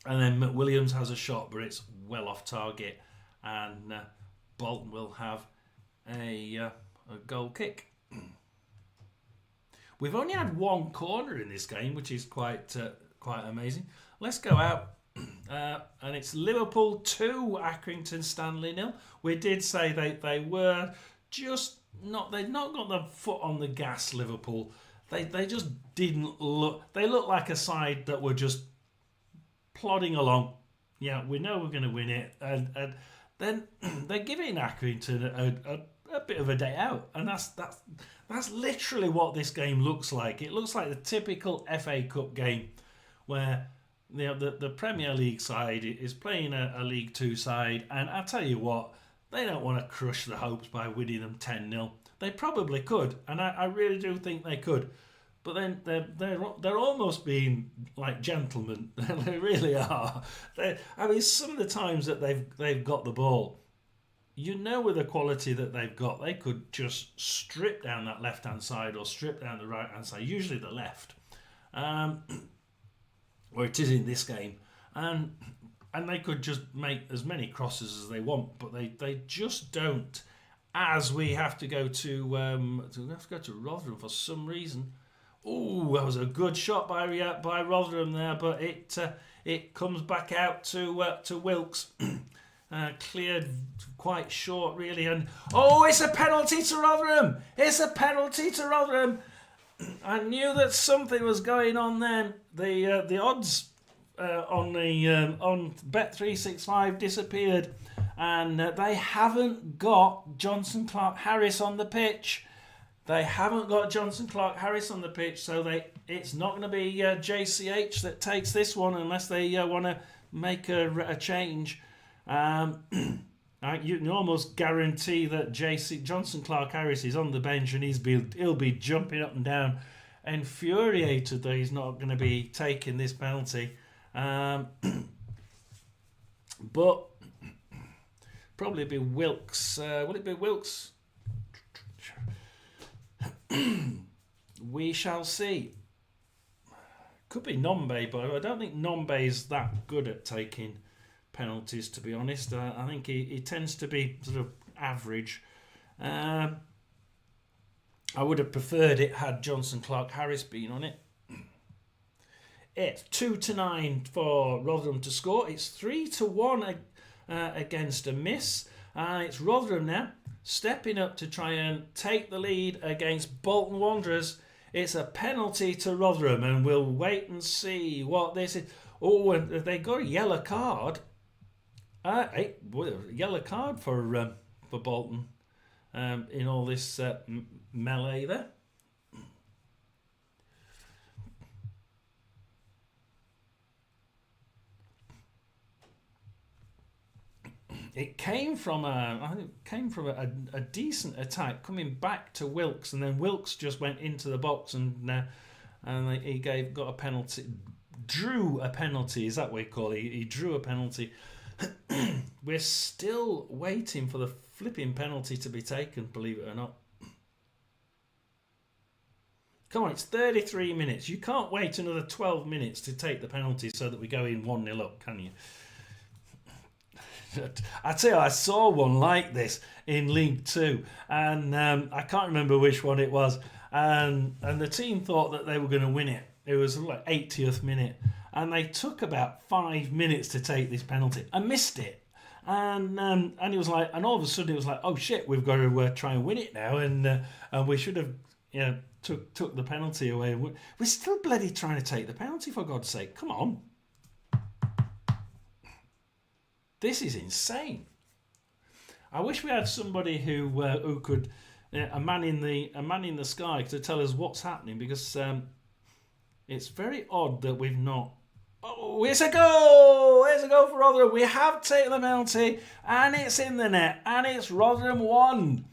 Speaker 1: then McWilliams has a shot, but it's well off target, and Bolton will have a goal kick. We've only had one corner in this game, which is quite amazing. Let's go out, and it's Liverpool 2, Accrington Stanley 0. We did say they were just not. They'd not got the foot on the gas. Liverpool. They just didn't look. They looked like a side that were just plodding along. Yeah, we know we're going to win it, and then they're giving Accrington a bit of a day out, and that's literally what this game looks like. It looks like the typical FA Cup game where the Premier League side is playing a League Two side, and I tell you what, they don't want to crush the hopes by winning them 10-0. They probably could, and I really do think they could. But then they're almost being like gentlemen. They really are. Some of the times that they've got the ball, with the quality that they've got, they could just strip down that left-hand side or strip down the right-hand side, usually the left, where it is in this game. And they could just make as many crosses as they want, but they just don't. As we have to go to Rotherham for some reason. Oh, that was a good shot by Rotherham there, but it comes back out to Wilkes. Cleared quite short, really, and it's a penalty to Rotherham. It's a penalty to Rotherham. I knew that something was going on then. The odds on Bet365 disappeared, and they haven't got Jonson Clarke-Harris on the pitch. They haven't got Jonson Clarke-Harris on the pitch, so it's not going to be JCH that takes this one unless they want to make a change. You can almost guarantee that Jonson Clarke-Harris is on the bench, and he'll be jumping up and down, infuriated that he's not going to be taking this penalty. But probably be Wilkes. Will it be Wilkes? We shall see. Could be Nombe, but I don't think Nombe is that good at taking penalties, to be honest. I think he tends to be sort of average. I would have preferred it had Jonson Clarke-Harris been on it. It's 2-9 for Rotherham to score. It's 3-1 against a miss. It's Rotherham now stepping up to try and take the lead against Bolton Wanderers. It's a penalty to Rotherham, and we'll wait and see what this is. Oh, and they got a yellow card. Yellow card for Bolton in all this melee there. It came from a decent attack coming back to Wilkes, and then Wilkes just went into the box and he got a penalty, drew a penalty. Is that what you call it? He drew a penalty. We're still waiting for the flipping penalty to be taken, believe it or not. Come on, it's 33 minutes. You can't wait another 12 minutes to take the penalty so that we go in 1-0 up, can you? I tell you, I saw one like this in League Two, and I can't remember which one it was. And the team thought that they were going to win it. It was like 80th minute, and they took about 5 minutes to take this penalty. I missed it, and it was like, and all of a sudden it was like, oh shit, we've got to try and win it now, and we should have took the penalty away. We're still bloody trying to take the penalty, for God's sake! Come on. This is insane. I wish we had somebody who could, a man in the sky, to tell us what's happening, because it's very odd that we've not. Oh, it's a goal! It's a goal for Rotherham. We have taken the penalty, and it's in the net, and it's Rotherham 1,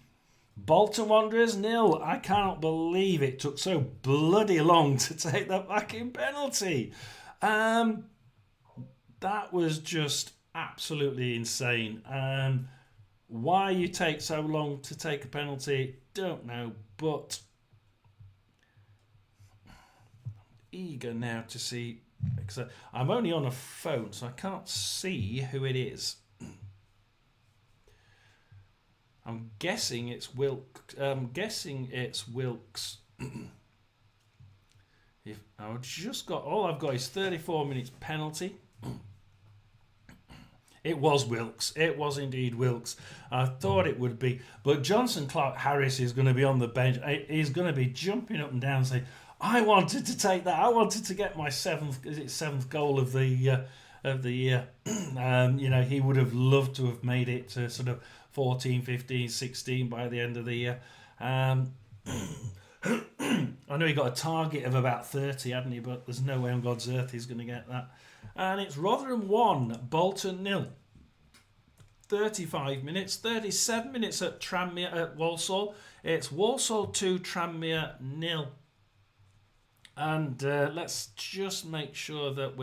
Speaker 1: Bolton Wanderers 0. I can't believe it took so bloody long to take that fucking penalty. That was just absolutely insane. Why you take so long to take a penalty, don't know, but eager now to see, because I'm only on a phone, so I can't see who it is. I'm guessing it's Wilkes. All I've got is 34 minutes penalty. It was Wilkes. It was indeed Wilkes. I thought it would be. But Johnson Clark-Harris is going to be on the bench. He's going to be jumping up and down saying, I wanted to take that. I wanted to get my seventh goal of the year. He would have loved to have made it to sort of 14, 15, 16 by the end of the year. I know he got a target of about 30, hadn't he? But there's no way on God's earth he's going to get that. And it's Rotherham 1, Bolton 0. 35 minutes, 37 minutes at Tranmere at Walsall. It's Walsall 2, Tranmere 0. And let's just make sure that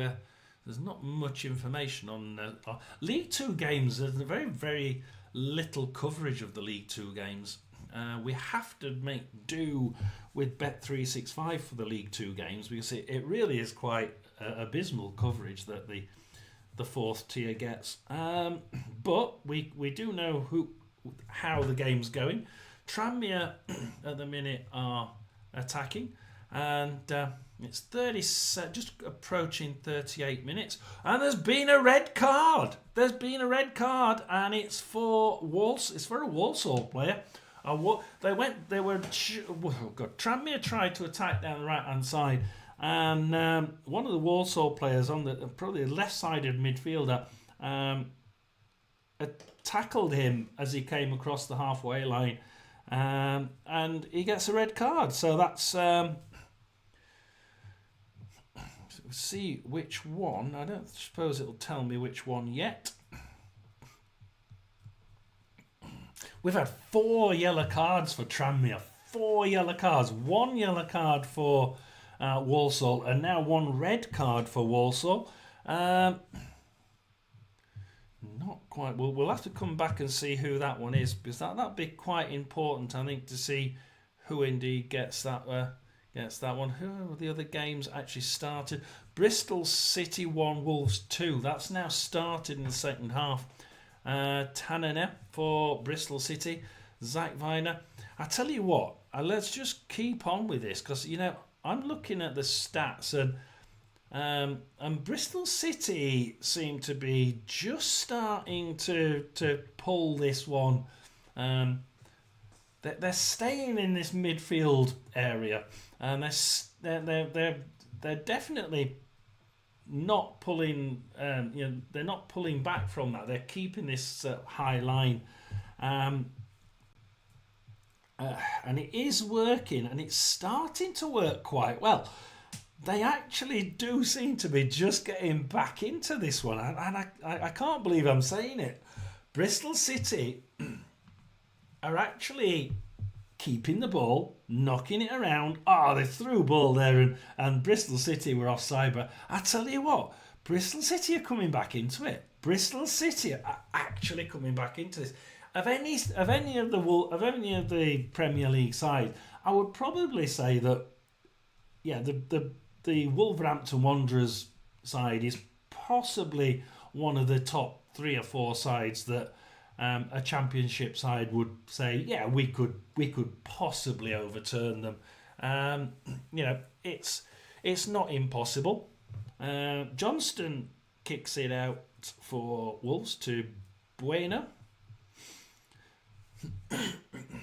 Speaker 1: there's not much information on League 2 games. There's very, very little coverage of the League 2 games. We have to make do with Bet365 for the League 2 games, because it really is quite abysmal coverage that the fourth tier gets. But we do know how the game's going. Tranmere at the minute are attacking, and it's just approaching 38 minutes, and there's been a red card. And it's for a Walsall player. Tranmere tried to attack down the right hand side, and one of the Walsall players on probably the left-sided midfielder tackled him as he came across the halfway line, and he gets a red card. So that's see which one. I don't suppose it'll tell me which one yet. We've had 4 yellow cards for Tranmere. 4 yellow cards. 1 yellow card for Walsall, and now 1 red card for Walsall. Not quite. We'll have to come back and see who that one is, because that'd be quite important, I think, to see who indeed gets that one. Who are the other games actually started? Bristol City 1, Wolves 2. That's now started in the second half. Tanner for Bristol City, Zach Viner. I tell you what, let's just keep on with this, because I'm looking at the stats, and Bristol City seem to be just starting to pull this one. They're staying in this midfield area, and they're definitely not pulling, they're not pulling back from that. They're keeping this high line. And it is working, and it's starting to work quite well. They actually do seem to be just getting back into this one, and I can't believe I'm saying it. Bristol City are actually keeping the ball, knocking it around. Oh, they threw a ball there, and Bristol City were offside. But I tell you what, Bristol City are coming back into it. Bristol City are actually coming back into this. Of any of the Premier League side, I would probably say that, yeah, the Wolverhampton Wanderers side is possibly one of the top 3 or 4 sides that a Championship side would say, yeah, we could possibly overturn them. It's not impossible. Johnston kicks it out for Wolves to Bueno.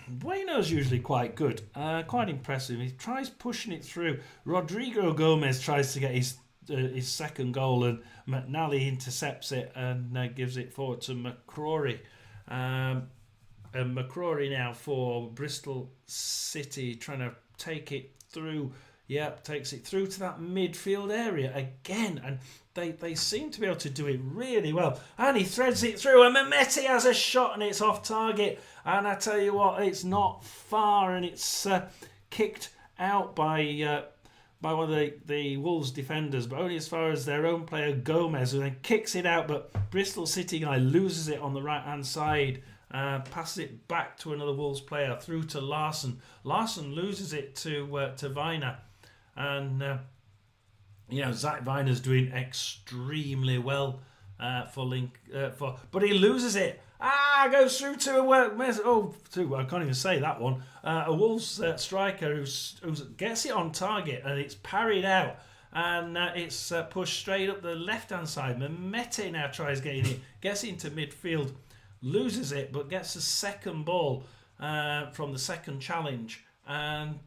Speaker 1: Bueno's usually quite good, quite impressive. He tries pushing it through. Rodrigo Gomez tries to get his second goal, and McNally intercepts it and gives it forward to McCrory. And McCrory now for Bristol City, trying to take it through. Yep, takes it through to that midfield area again, and they seem to be able to do it really well. And he threads it through, and Mehmeti has a shot, and it's off target. And I tell you what, it's not far, and it's kicked out by one of the Wolves defenders, but only as far as their own player Gomez, who then kicks it out. But Bristol City guy loses it on the right-hand side. Passes it back to another Wolves player through to Larson. Larson loses it to Viner. And Zach Viner's doing extremely well but he loses it. Goes through to I can't even say that one. A Wolves striker who gets it on target, and it's parried out, and it's pushed straight up the left-hand side. Mehmeti now tries getting it, gets into midfield, loses it, but gets a second ball from the second challenge, and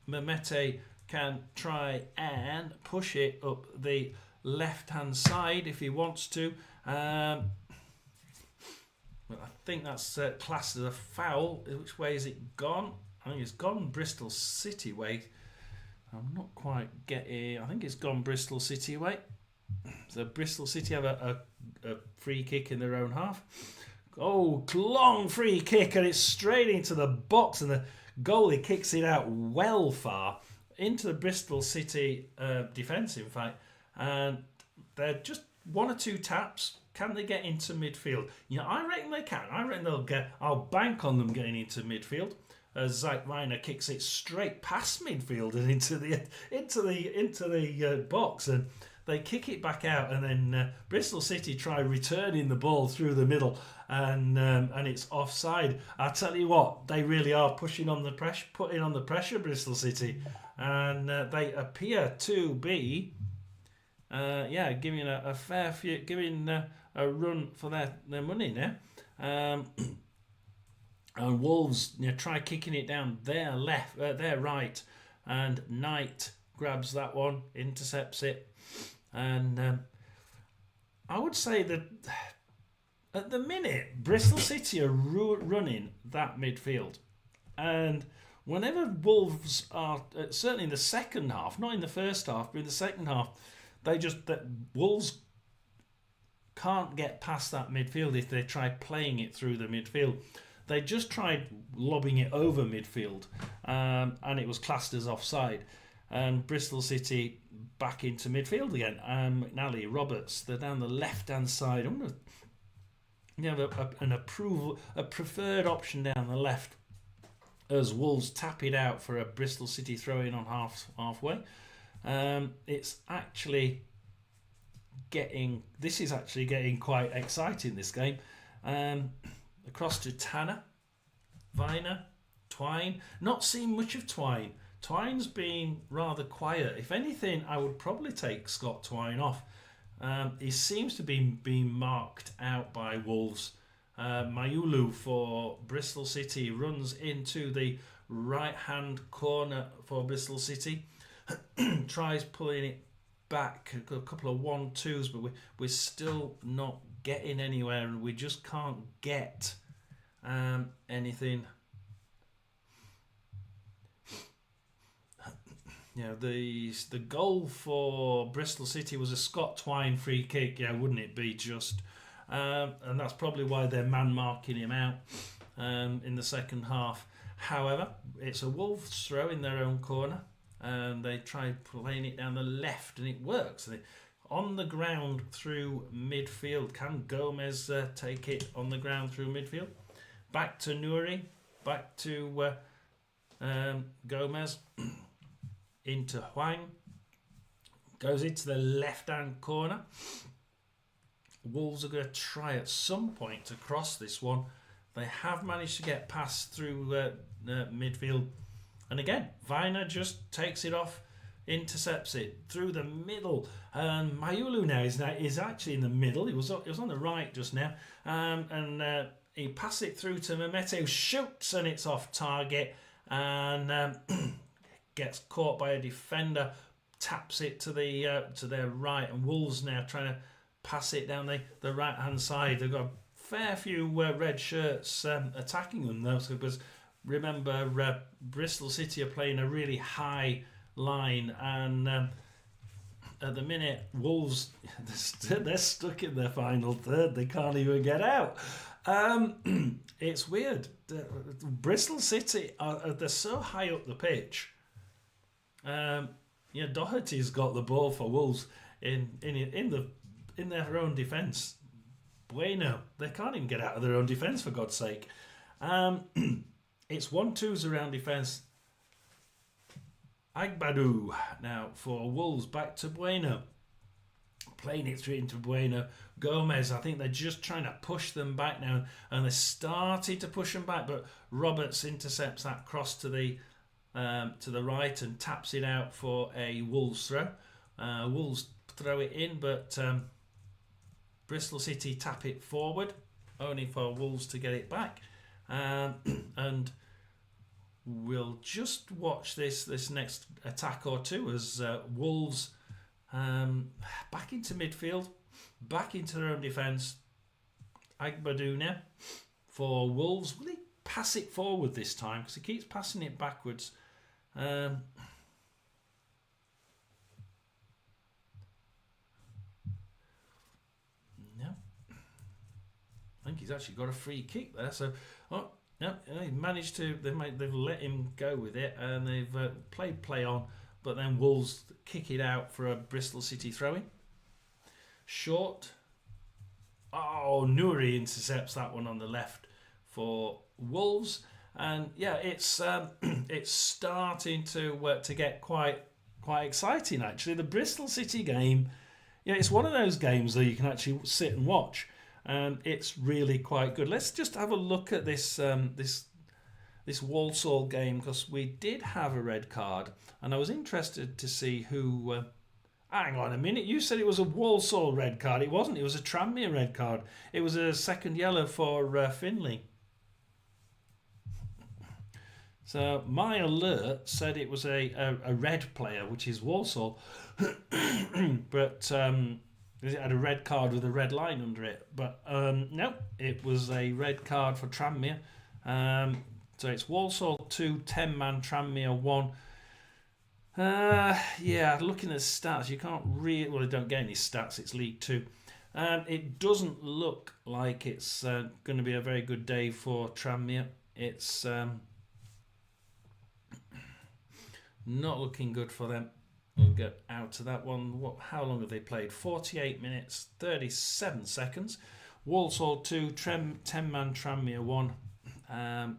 Speaker 1: Mehmeti can try and push it up the left-hand side if he wants to. Well, I think that's classed as a foul. Which way has it gone? I think it's gone Bristol City way. I'm not quite getting... I think it's gone Bristol City way. So Bristol City have a free kick in their own half. Oh, long free kick, and it's straight into the box, and the goalie kicks it out well far into the Bristol City defence, in fact. And they're just 1 or 2 taps. Can they get into midfield? I reckon they can. I reckon they'll get... I'll bank on them getting into midfield. As Zach Viner kicks it straight past midfield and into the box, and they kick it back out, and then Bristol City try returning the ball through the middle, and it's offside. I tell you what, they really are putting on the pressure, Bristol City, and they appear to be, giving a fair few, giving a run for their money now. And Wolves try kicking it down their right, and Knight grabs that one, intercepts it, and I would say that at the minute Bristol City are running that midfield, and whenever Wolves are certainly in the second half, not in the first half, but in the second half, Wolves can't get past that midfield if they try playing it through the midfield. They just tried lobbing it over midfield, and it was classed as offside. And Bristol City back into midfield again. McNally, Roberts, they're down the left-hand side. I'm going to have a preferred option down the left as Wolves tap it out for a Bristol City throw-in on halfway. This is actually getting quite exciting, this game. Across to Tanner, Viner, Twine. Not seen much of Twine. Twine's been rather quiet. If anything, I would probably take Scott Twine off. He seems to be being marked out by Wolves. Mayulu for Bristol City runs into the right-hand corner for Bristol City. Tries pulling it back, a couple of 1-2s, but we're still not getting anywhere, and we just can't get anything. You know, the goal for Bristol City was a Scott Twine free kick. Yeah, wouldn't it be just? And that's probably why they're man marking him out in the second half. However, it's a Wolves throw in their own corner, and they try playing it down the left, and it works. On the ground through midfield, can Gomez take it on the ground through midfield? Back to Nouri, back to Gomez, into Hwang, goes into the left-hand corner. Wolves are going to try at some point to cross this one. They have managed to get past through midfield. And again, Viner just takes it off, intercepts it through the middle. And Mayulu now is actually in the middle. He was on the right just now. And he passes it through to Mehmete, who shoots, and it's off target. And gets caught by a defender, taps it to their right. And Wolves now trying to pass it down the right-hand side. They've got a fair few red shirts attacking them, though. So because remember, Bristol City are playing a really high line, and at the minute, Wolves, they're stuck in their final third. They can't even get out. It's weird. Bristol City, they're so high up the pitch. Doherty's got the ball for Wolves in their own defence. Bueno, they can't even get out of their own defence, for God's sake. It's 1-2s around defence. Agbadu now for Wolves, back to Bueno. Playing it through into Bueno. Gomez, I think they're just trying to push them back now, and they started to push them back, but Roberts intercepts that cross to the right and taps it out for a Wolves throw. Wolves throw it in, but Bristol City tap it forward, only for Wolves to get it back. And we'll just watch this next attack or two as Wolves back into midfield, back into their own defence. Agbadu now for Wolves. Will he pass it forward this time? Because he keeps passing it backwards. No. I think he's actually got a free kick there. So, no, he managed to. They've let him go with it, and they've played play on. But then Wolves kick it out for a Bristol City throw-in. Short. Oh, Nouri intercepts that one on the left for Wolves. And yeah, it's starting to get quite exciting, actually. The Bristol City game, it's one of those games that you can actually sit and watch. It's really quite good. Let's just have a look at this Walsall game, because we did have a red card, and I was interested to see who. Hang on a minute, you said it was a Walsall red card. It wasn't. It was a Tranmere red card. It was a second yellow for Finley. So my alert said it was a red player, which is Walsall, but it had a red card with a red line under it. But no, it was a red card for Tranmere. So it's Walsall 2, 10-man Tranmere 1. Looking at stats, you can't really. Well, I don't get any stats. It's League 2. It doesn't look like it's going to be a very good day for Tranmere. It's not looking good for them. We'll get out to that one. How long have they played? 48 minutes, 37 seconds. Walsall 2, 10-man Tranmere 1. We're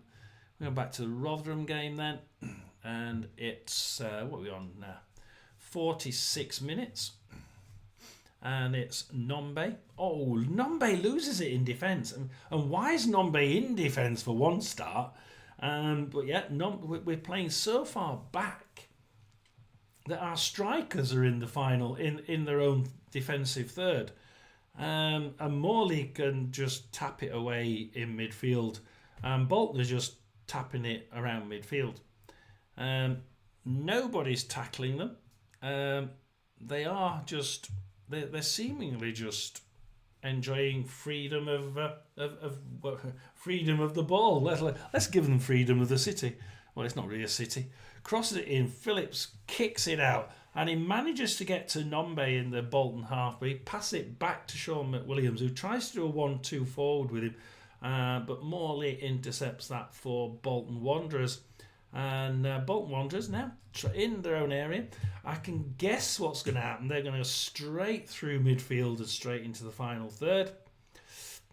Speaker 1: going back to the Rotherham game then. And it's, what are we on now? 46 minutes. And it's Nombe. Oh, Nombe loses it in defence. And why is Nombe in defence for one start? But yeah, we're playing so far back that our strikers are in the final, in their own defensive third. And Morley can just tap it away in midfield. And Bolton's just tapping it around midfield. Nobody's tackling them. they are just they're seemingly just enjoying freedom freedom of the ball. Let's give them freedom of the city. Well, it's not really a city. Crosses it in. Phillips kicks it out, and he manages to get to Nombe in the Bolton half, but he passes it back to Sean McWilliams, who tries to do a 1-2 forward with him, but Morley intercepts that for Bolton Wanderers. And Bolton Wanderers now in their own area. I can guess what's going to happen. They're going to go straight through midfield and straight into the final third.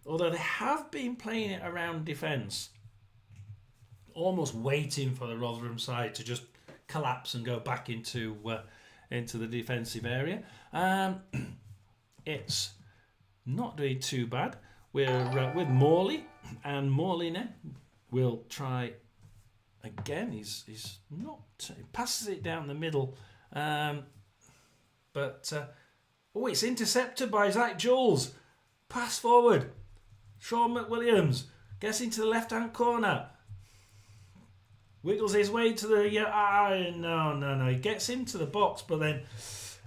Speaker 1: Although they have been playing it around defence, almost waiting for the Rotherham side to just collapse and go back into the defensive area. It's not doing too bad. We're with Morley, and Morley now will try. Again, he's not. He passes it down the middle, but it's intercepted by Zach Jules. Pass forward. Sean McWilliams gets into the left-hand corner. Wiggles his way to the no. He gets into the box, but then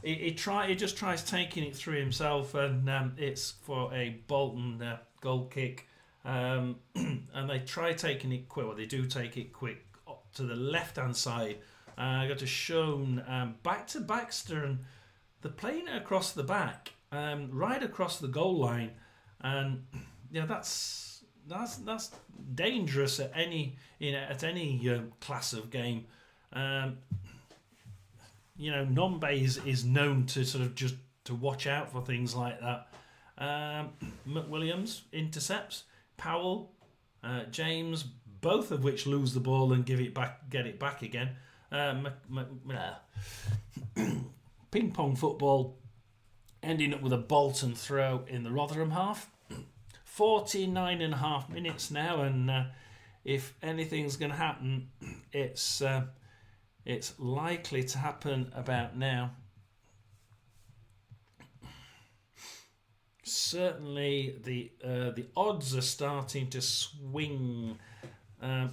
Speaker 1: he just tries taking it through himself, and it's for a Bolton goal kick. And they try taking it quick. Well, they do take it quick up to the left-hand side. Got to Schoen back to Baxter, and they're playing it across the back, right across the goal line, and that's dangerous at any class of game. Nombe is known to sort of just to watch out for things like that. McWilliams intercepts. Powell, James, both of which lose the ball and get it back again. Ping pong football ending up with a Bolton throw in the Rotherham half. 49.5 minutes now, and if anything's going to happen, it's likely to happen about now. Certainly, the odds are starting to swing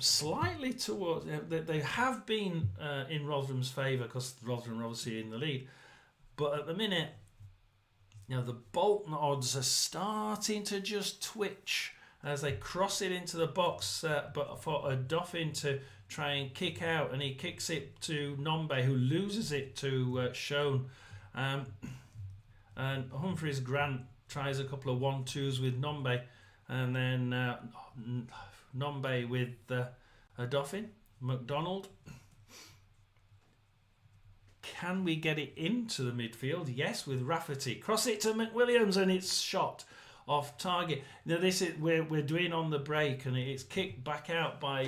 Speaker 1: slightly towards. They have been in Rotherham's favour because Rotherham are obviously in the lead, but at the minute, the Bolton odds are starting to just twitch as they cross it into the box, but for a Dauphin to try and kick out, and he kicks it to Nombe, who loses it to Schoen, and Humphreys Grant tries a couple of 1-2s with Nombe, and then Nombe with a Dauphin. McDonald. Can we get it into the midfield? Yes, with Rafferty. Cross it to McWilliams, and it's shot off target. Now this is we're doing on the break, and it's kicked back out by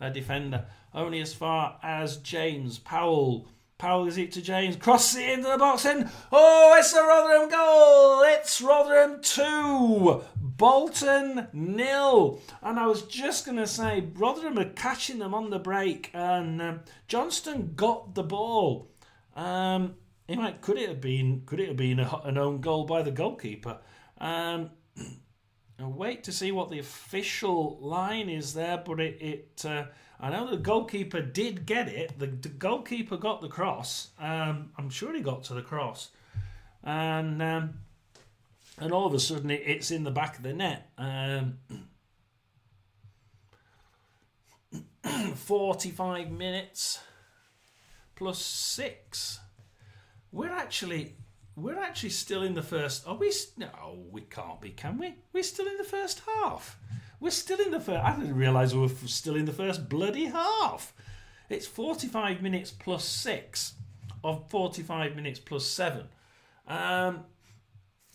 Speaker 1: a defender, only as far as James Powell. Powell is it to James, crosses it into the box, and it's a Rotherham goal! It's Rotherham 2, Bolton 0. And I was just going to say, Rotherham are catching them on the break, and Johnston got the ball. Could it have been an own goal by the goalkeeper? I'll wait to see what the official line is there, but I know the goalkeeper did get it. The goalkeeper got the cross. I'm sure he got to the cross, and all of a sudden it's in the back of the net. 45 minutes plus 6. We're actually still in the first. Are we? No, we can't be, can we? We're still in the first half. We're still in the first. I didn't realise we were still in the first bloody half. It's 45 minutes plus 6 of 45 minutes plus 7.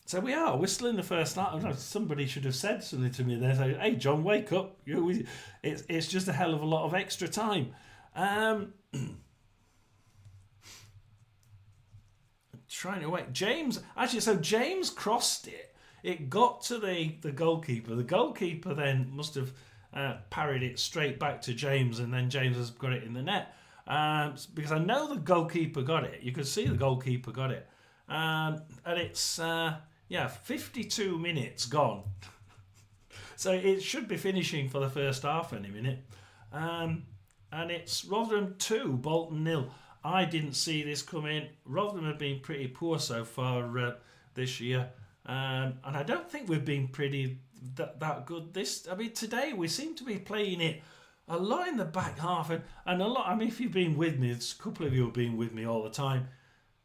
Speaker 1: So we are. We're still in the first half. Somebody should have said something to me there. Say, hey, John, wake up. It's just a hell of a lot of extra time. Trying to wait. James crossed it. It got to the goalkeeper. The goalkeeper then must have parried it straight back to James, and then James has got it in the net. Because I know the goalkeeper got it. You could see the goalkeeper got it. And it's 52 minutes gone. So it should be finishing for the first half any minute. And it's Rotherham 2, Bolton 0. I didn't see this coming. Rotherham have been pretty poor so far this year. And I don't think we've been pretty that good. Today we seem to be playing it a lot in the back half and a lot. I mean, if you've been with me, there's a couple of you have been with me all the time.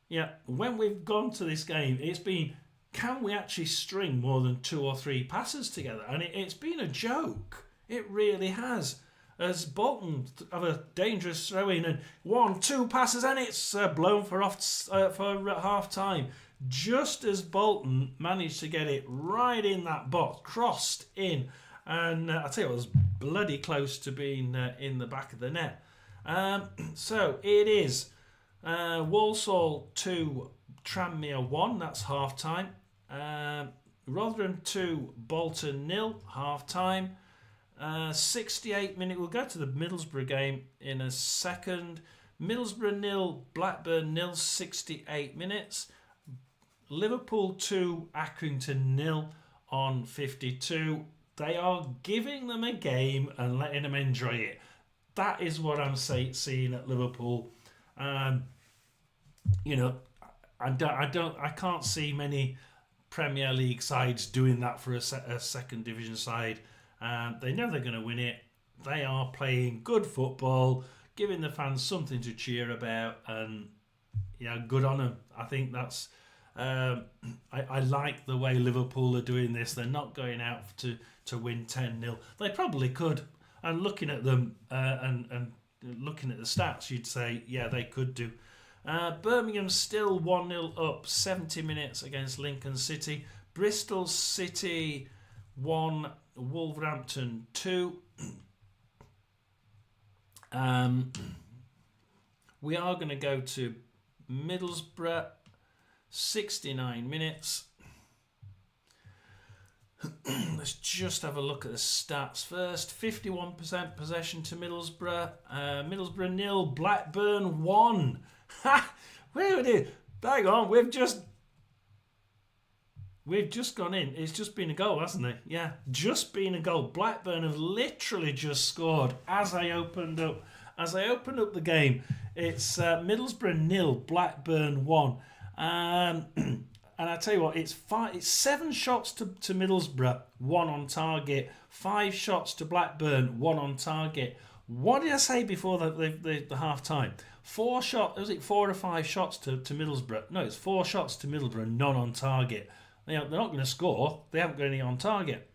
Speaker 1: Yeah, when we've gone to this game, it's been, can we actually string more than 2 or 3 passes together? And it's been a joke. It really has. As Bolton have a dangerous throw-in and 1, 2 passes and it's blown for half time. Just as Bolton managed to get it right in that box, crossed in, and I tell you, it was bloody close to being in the back of the net. So it is Walsall 2, Tranmere 1. That's half time. Rotherham 2, Bolton 0, half time. 68 minute. We'll go to the Middlesbrough game in a second. Middlesbrough 0, Blackburn 0, 68 minutes. Liverpool 2, Accrington 0 on 52. They are giving them a game and letting them enjoy it. That is what I'm seeing at Liverpool. You know, I can't see many Premier League sides doing that for a second division side. They know they're going to win it. They are playing good football, giving the fans something to cheer about, and yeah, good on them. I think that's. I like the way Liverpool are doing this. They're not going out to win 10-0. They probably could. And looking at them and looking at the stats, you'd say, yeah, they could do. Birmingham still 1-0 up, 70 minutes against Lincoln City. Bristol City 1, Wolverhampton 2. We are going to go to Middlesbrough, 69 minutes. Let's just have a look at the stats first. 51% possession to Middlesbrough. Middlesbrough 0, Blackburn 1. Ha! Where would it? Hang on, we've just gone in. It's just been a goal, hasn't it? Yeah, just been a goal. Blackburn have literally just scored as I opened up the game. It's Middlesbrough 0, Blackburn 1. And I tell you what, it's 7 shots to Middlesbrough, 1 on target. 5 shots to Blackburn, 1 on target. What did I say before the half time? 4 shots. Was it 4 or 5 shots to Middlesbrough? No, it's 4 shots to Middlesbrough, none on target. They're not going to score. They haven't got any on target.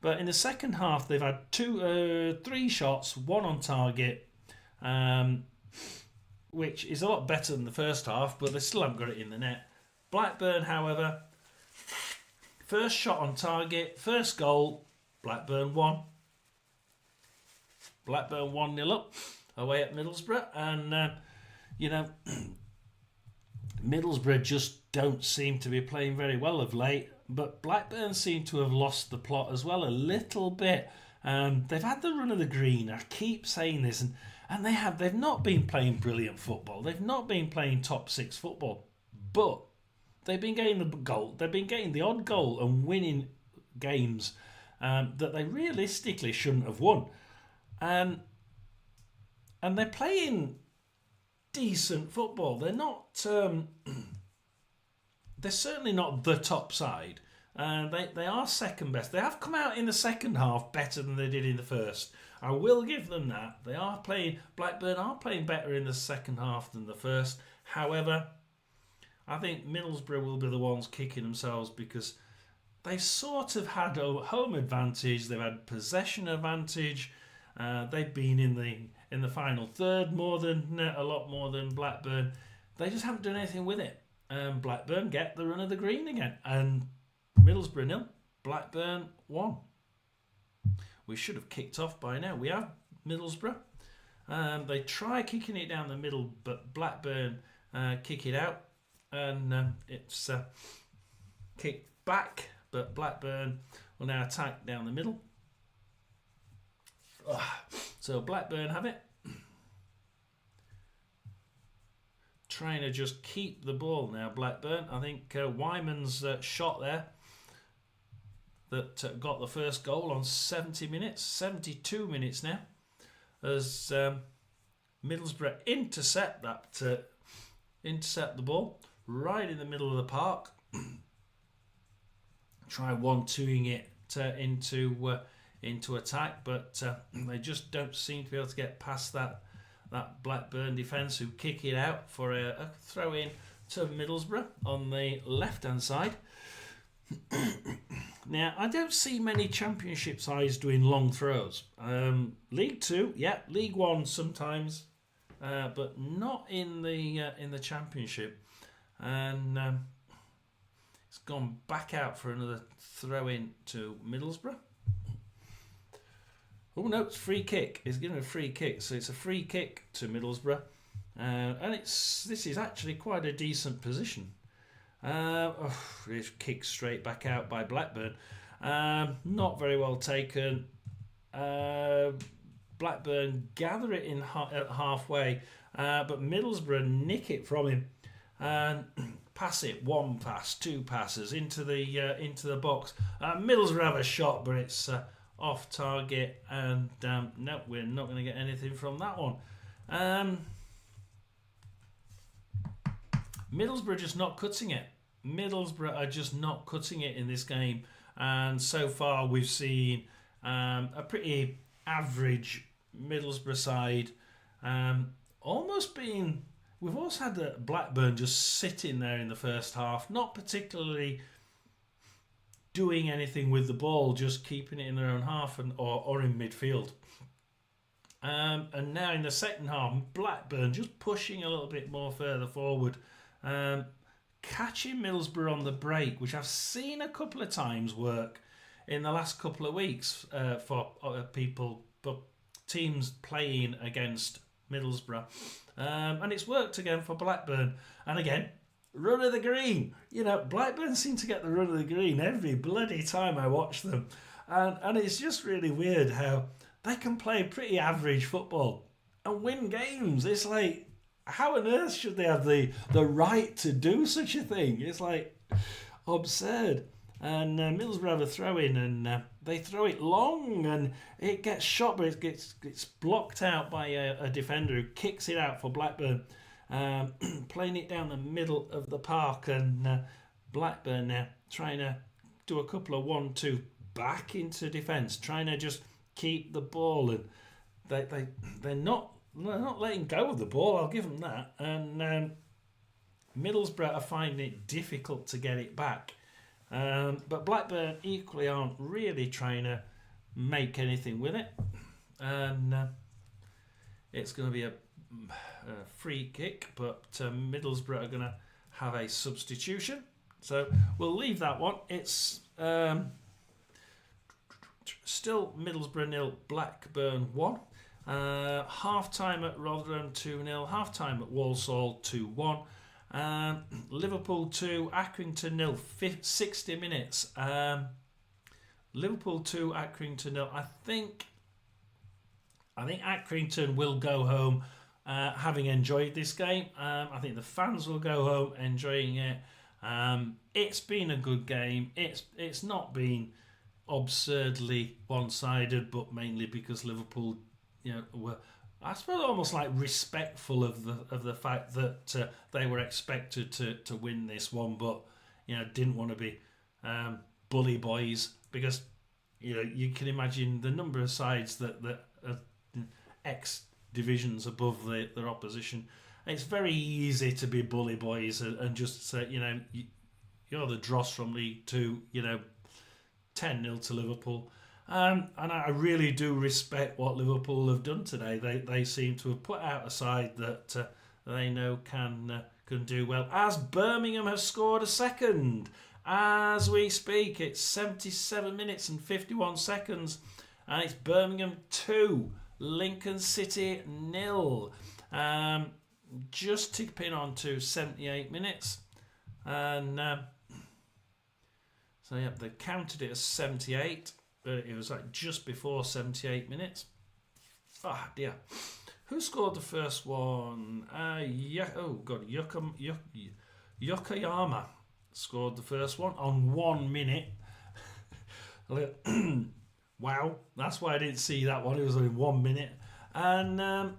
Speaker 1: But in the second half, they've had 3 shots, 1 on target, which is a lot better than the first half, but they still haven't got it in the net. Blackburn, however, first shot on target, first goal, Blackburn 1. Blackburn 1-0 up away at Middlesbrough. And, Middlesbrough just don't seem to be playing very well of late. But Blackburn seem to have lost the plot as well a little bit. They've had the run of the green. I keep saying this. And they've not been playing brilliant football. They've not been playing top 6 football. But they've been getting the goal. They've been getting the odd goal and winning games that they realistically shouldn't have won. And they're playing decent football. They're not. They're certainly not the top side. They are second best. They have come out in the second half better than they did in the first. I will give them that. Blackburn are playing better in the second half than the first. However, I think Middlesbrough will be the ones kicking themselves because they've sort of had a home advantage. They've had possession advantage. They've been in the final third a lot more than Blackburn. They just haven't done anything with it. Blackburn get the run of the green again, and Middlesbrough 0, Blackburn 1. We should have kicked off by now. We have Middlesbrough. They try kicking it down the middle, but Blackburn kick it out, and it's kicked back. But Blackburn will now attack down the middle. So Blackburn have it. Trying to just keep the ball now, Blackburn. I think Wyman's shot there that got the first goal on 70 minutes, 72 minutes now, as Middlesbrough intercept the ball right in the middle of the park. Try 1-2ing it into attack, but they just don't seem to be able to get past that Blackburn defence, who kick it out for a throw in to Middlesbrough on the left hand side. Now, I don't see many Championship sides doing long throws. League Two, yeah, League One sometimes, but not in the Championship. And it's gone back out for another throw in to Middlesbrough. Oh no, it's free kick. He's given a free kick, so it's a free kick to Middlesbrough, and this is actually quite a decent position. It's kicked straight back out by Blackburn. Not very well taken. Blackburn gather it in at halfway, but Middlesbrough nick it from him and pass it. One pass, two passes into the box. Middlesbrough have a shot, but it's off target, and no, we're not going to get anything from that one. Middlesbrough just not cutting it. Middlesbrough are just not cutting it in this game, and so far we've seen a pretty average Middlesbrough side. We've also had the Blackburn just sitting there in the first half, not particularly doing anything with the ball, just keeping it in their own half or in midfield. And now in the second half, Blackburn just pushing a little bit more further forward, catching Middlesbrough on the break, which I've seen a couple of times work in the last couple of weeks for teams playing against Middlesbrough. And it's worked again for Blackburn. And again, run of the green. Blackburn seem to get the run of the green every bloody time I watch them. And it's just really weird how they can play pretty average football and win games. It's like, how on earth should they have the right to do such a thing? It's like absurd. And Middlesbrough have a throw in, and they throw it long, and it gets shot, but it gets blocked out by a defender who kicks it out for Blackburn, playing it down the middle of the park. And Blackburn now trying to do a couple of 1-2 back into defence, trying to just keep the ball, and they're not letting go of the ball. I'll give them that. And Middlesbrough are finding it difficult to get it back. But Blackburn equally aren't really trying to make anything with it. And it's going to be a free kick, but Middlesbrough are going to have a substitution. So we'll leave that one. It's still Middlesbrough 0, Blackburn 1. Half-time at Rotherham 2-0. Half-time at Walsall 2-1. Liverpool 2, Accrington 0, 60 minutes. Liverpool 2, Accrington 0. I think Accrington will go home having enjoyed this game. I think the fans will go home enjoying it. It's been a good game. It's not been absurdly one-sided, but mainly because Liverpool, were, I suppose, almost like respectful of the fact that they were expected to win this one, but didn't want to be bully boys, because you can imagine the number of sides that are X divisions above their opposition. It's very easy to be bully boys and just say you're the dross from League Two, 10-0 to Liverpool. And I really do respect what Liverpool have done today. They seem to have put out a side that they know can do well. As Birmingham has scored a second as we speak. It's 77 minutes and 51 seconds, and it's Birmingham 2, Lincoln City 0. Just tipping on to 78 minutes, and so yeah, they counted it as 78. But it was like just before 78 minutes. Ah, dear. Who scored the first one? Yokoyama scored the first one on 1 minute. Wow, that's why I didn't see that one. It was only 1 minute. And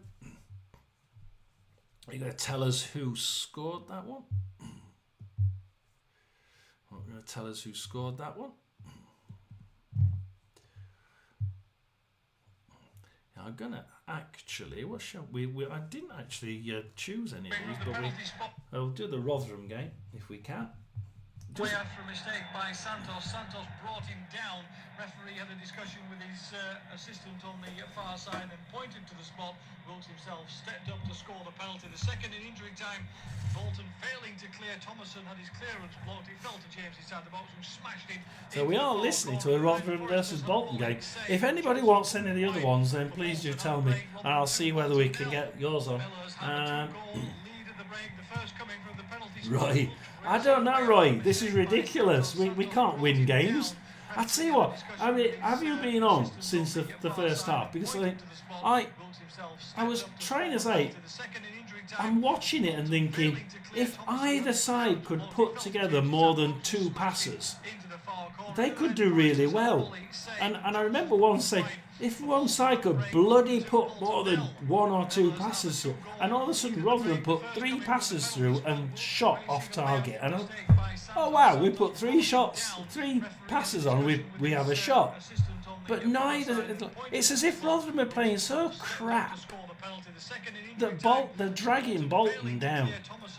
Speaker 1: Are you going to tell us who scored that one? Are you going to tell us who scored that one? I'm gonna actually. What shall we? I didn't actually choose any of these, but we'll do the Rotherham game if we can.
Speaker 2: Way after a mistake by Santos. Santos brought him down. Referee had a discussion with his assistant on the far side and pointed to the spot. Wilkes himself stepped up to score the penalty. The second in injury time. Bolton failing to clear. Thomason had his clearance blocked. He fell to James inside the box and smashed it.
Speaker 1: So we are listening to a Rotherham versus Bolton game. If anybody wants any of the other ones, then please do tell me, and I'll see whether we can get yours on. Roy, I don't know, Roy. This is ridiculous. We can't win games. I tell you what. I mean, have you been on since the first half? Because I was trying to say, I'm watching it and thinking, if either side could put together more than 2 passes, they could do really well. And I remember one saying, if one side could bloody put more than 1 or 2 passes through, and all of a sudden Rotherham put 3 passes through and shot off target, and oh wow, we put 3 passes on, we have a shot. But neither, it's as if Rotherham are playing so crap that they're dragging Bolton down,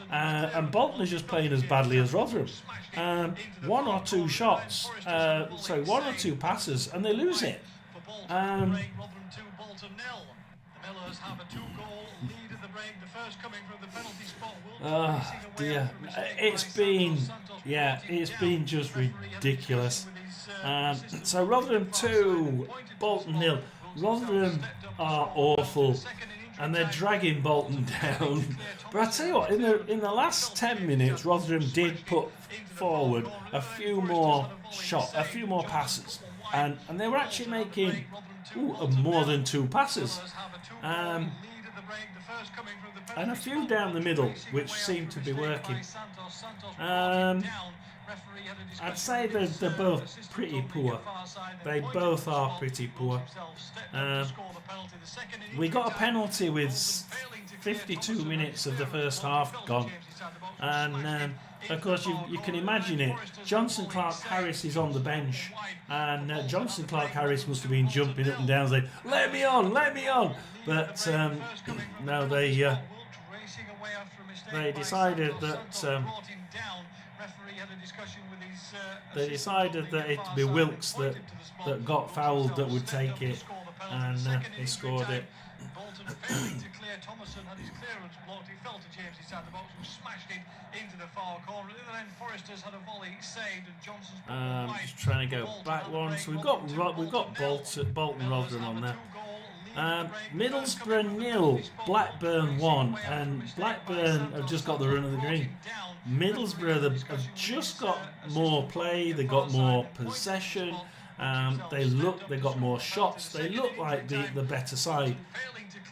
Speaker 1: and Bolton is just playing as badly as Rotherham. 1 or 2 shots, 1 or 2 passes, and they lose it. Oh dear, it's been just ridiculous. So Rotherham 2, Bolton 0. Rotherham are awful, and they're dragging Bolton down. But I tell you what, in the last 10 minutes, Rotherham did put forward a few more passes. And they were actually making more than 2 passes. And a few down the middle, which seemed to be working. I'd say they're both pretty poor. They both are pretty poor. We got a penalty with 52 minutes of the first half gone. And of course, you can imagine it. Jonson Clarke-Harris is on the bench, and Jonson Clarke-Harris must have been jumping up and down saying, let me on! But no, they decided that it'd be Wilkes that got fouled that would take it, and he scored it. Thomason had his clearance blocked. He fell to James inside the box and smashed it into the far corner. At the other end, Forrester's had a volley saved, and Johnson's just trying to go back one. So we've got Bolton Rotherham on there. Middlesbrough 0, Blackburn 1, and Blackburn have just got the run of the green. Middlesbrough have just got more play. They got more possession. They got more shots. They look like the better side.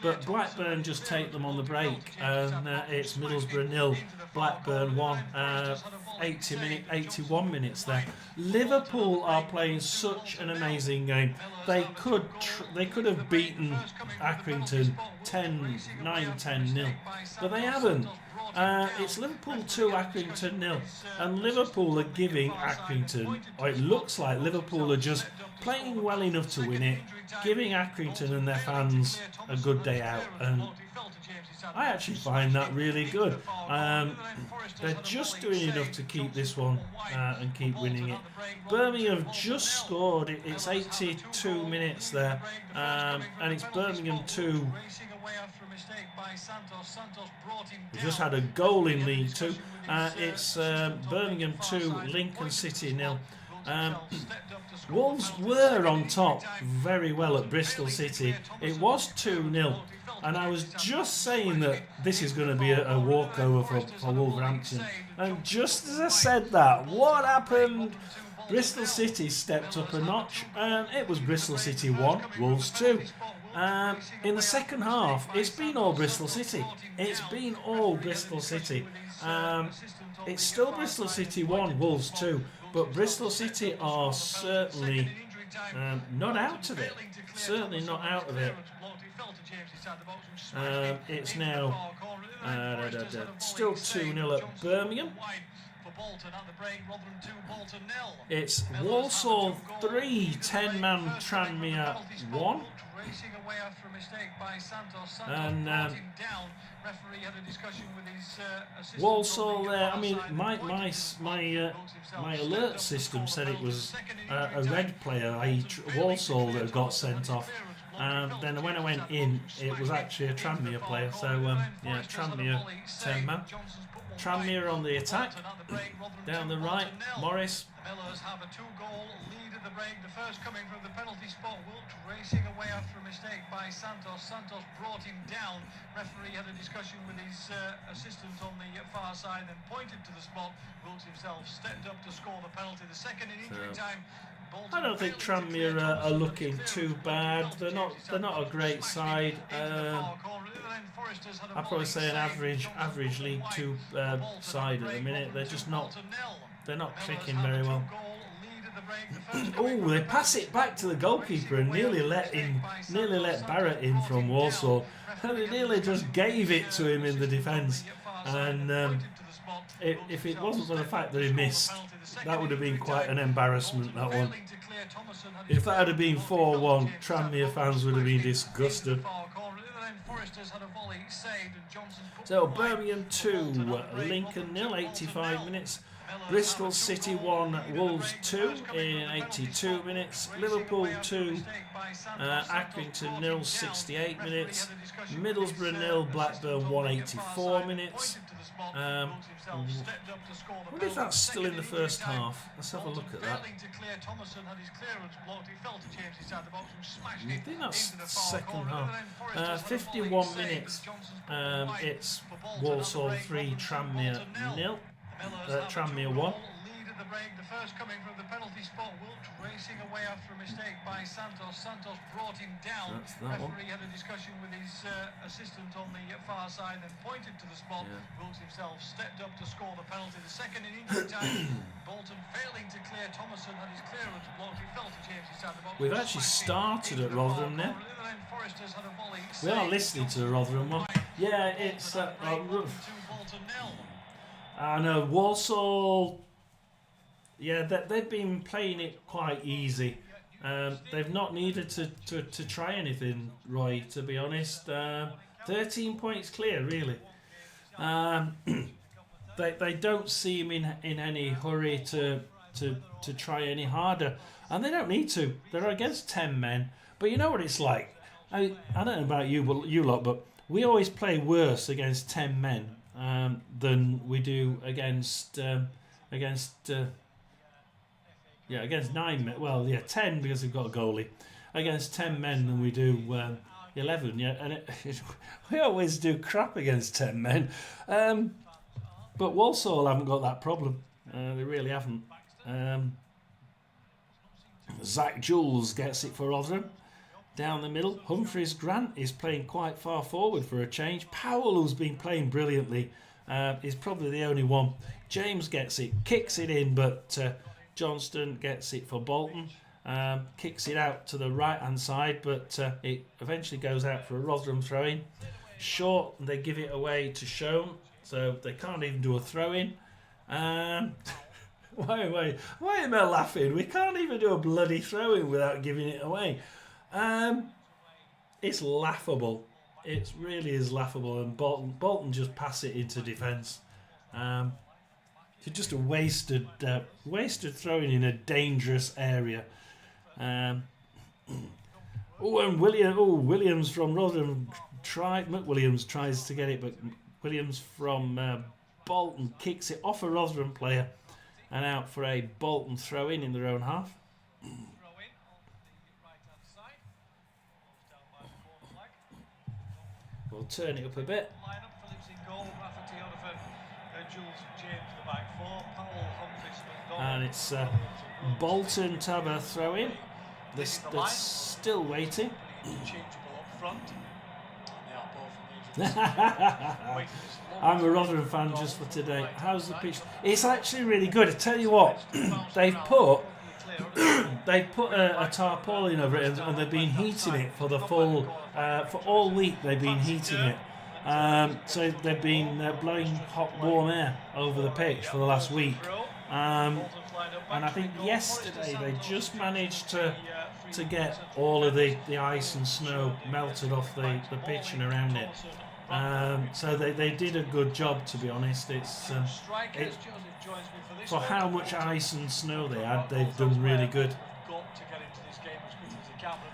Speaker 1: But Blackburn just take them on the break, and it's Middlesbrough 0, Blackburn 1. 81 minutes there. Liverpool are playing such an amazing game. They could have beaten Accrington 9-10-0, but they haven't. It's Liverpool 2, Accrington 0, and Liverpool are giving Accrington, or it looks like Liverpool are just playing well enough to win it, giving Accrington and their fans a good day out, and I actually find that really good. They're just doing enough to keep this one and keep winning it. Birmingham have just scored. It's 82 minutes there, and it's Birmingham 2. We just had a goal in League 2. It's Birmingham 2, Lincoln City 0. Wolves were on top very well at Bristol City. It was 2-0. And I was just saying that this is going to be a walkover for Wolverhampton. And just as I said that, what happened? Bristol City stepped up a notch. It was Bristol City 1, Wolves 2. In the second half, it's been all Bristol City. It's still Bristol City 1, Wolves 2. But Bristol City are certainly Not out of it. Certainly not out of it. It's now still 2-0 at Birmingham. It's Walsall 3, 10-man Tranmere 1. And Walsall there, I mean, my alert system said it was a red player, i.e. Walsall, that got sent off. And then when I went in, it was actually a Tranmere player. So, yeah, Tranmere 10-man. Tranmere on the attack. Down the right, Morris.
Speaker 2: Millers have a 2-goal lead at the break. The first coming from the penalty spot. Wilt racing away after a mistake by Santos. Santos brought him down. Referee had a discussion with his assistant on the far side and pointed to the spot. Wilt himself stepped up to score the penalty. The second in injury time.
Speaker 1: I don't think Tranmere are looking too bad. They're not a great side. I'd probably say an average League Two side at the minute. They're just not. They're not clicking very well. Oh, they pass it back to the goalkeeper and nearly let Barrett in from Walsall. And they nearly just gave it to him in the defence. And if it wasn't for the fact that he missed, that would have been quite an embarrassment, that one. If that had been 4-1, Tranmere fans would have been disgusted. So Birmingham 2, Lincoln 0, 85 minutes. Bristol City 1, Wolves 2 in 82 minutes. Liverpool 2, Accrington 0, 68 minutes. Middlesbrough 0, Blackburn 1, 84 minutes. I wonder if that's still in the first half. Let's have a look at that. I think that's second half. 51 minutes. It's Walsall 3, Tranmere 0. Tranmere 1. The first coming from the penalty spot. Wilt racing away after a mistake by Santos. Santos brought him down. Referee had a discussion with his assistant on the far side and pointed to the spot. Wilt himself stepped up to score the penalty. The second in injury time. Bolton failing to clear. Thomason had his clearance blocked. He fell to James inside the box. We've actually started at Rotherham now. We are listening to the Rotherham one. Yeah, it's I know Walsall. Yeah, they've been playing it quite easy. They've not needed to try anything, Roy, to be honest. 13 points clear, really. They don't seem in any hurry to try any harder, and they don't need to. They're against 10 men, but you know what it's like. I don't know about you lot, but we always play worse against 10 men than we do against 9 men. Well, yeah, 10 because we've got a goalie. Against 10 men than we do 11. Yeah, and we always do crap against 10 men. But Walsall haven't got that problem. They really haven't. Zach Jules gets it for Rotherham. Down the middle, Humphreys Grant is playing quite far forward for a change. Powell, who's been playing brilliantly, is probably the only one. James gets it, kicks it in, but Johnston gets it for Bolton. Kicks it out to the right-hand side, but it eventually goes out for a Rotherham throw-in. Short, they give it away to Schoen, so they can't even do a throw-in. Why am I laughing? We can't even do a bloody throw-in without giving it away. It's laughable. It really is laughable, and Bolton just pass it into defence. It's just a wasted throwing in a dangerous area. And Williams from Rotherham McWilliams tries to get it, but Williams from Bolton kicks it off a Rotherham player and out for a Bolton throw in their own half. We'll turn it up a bit. And it's Bolton to have a throw in. They're still waiting. I'm a Rotherham fan just for today. How's the pitch? It's actually really good. I tell you what, they've put they put a tarpaulin over it, and they've been heating it for the full for all week. They've been heating it, so they've been blowing hot, warm air over the pitch for the last week. And I think yesterday they just managed to get all of the ice and snow melted off the pitch and around it. So they did a good job, to be honest. It's for how much ice and snow they had, they've done really good.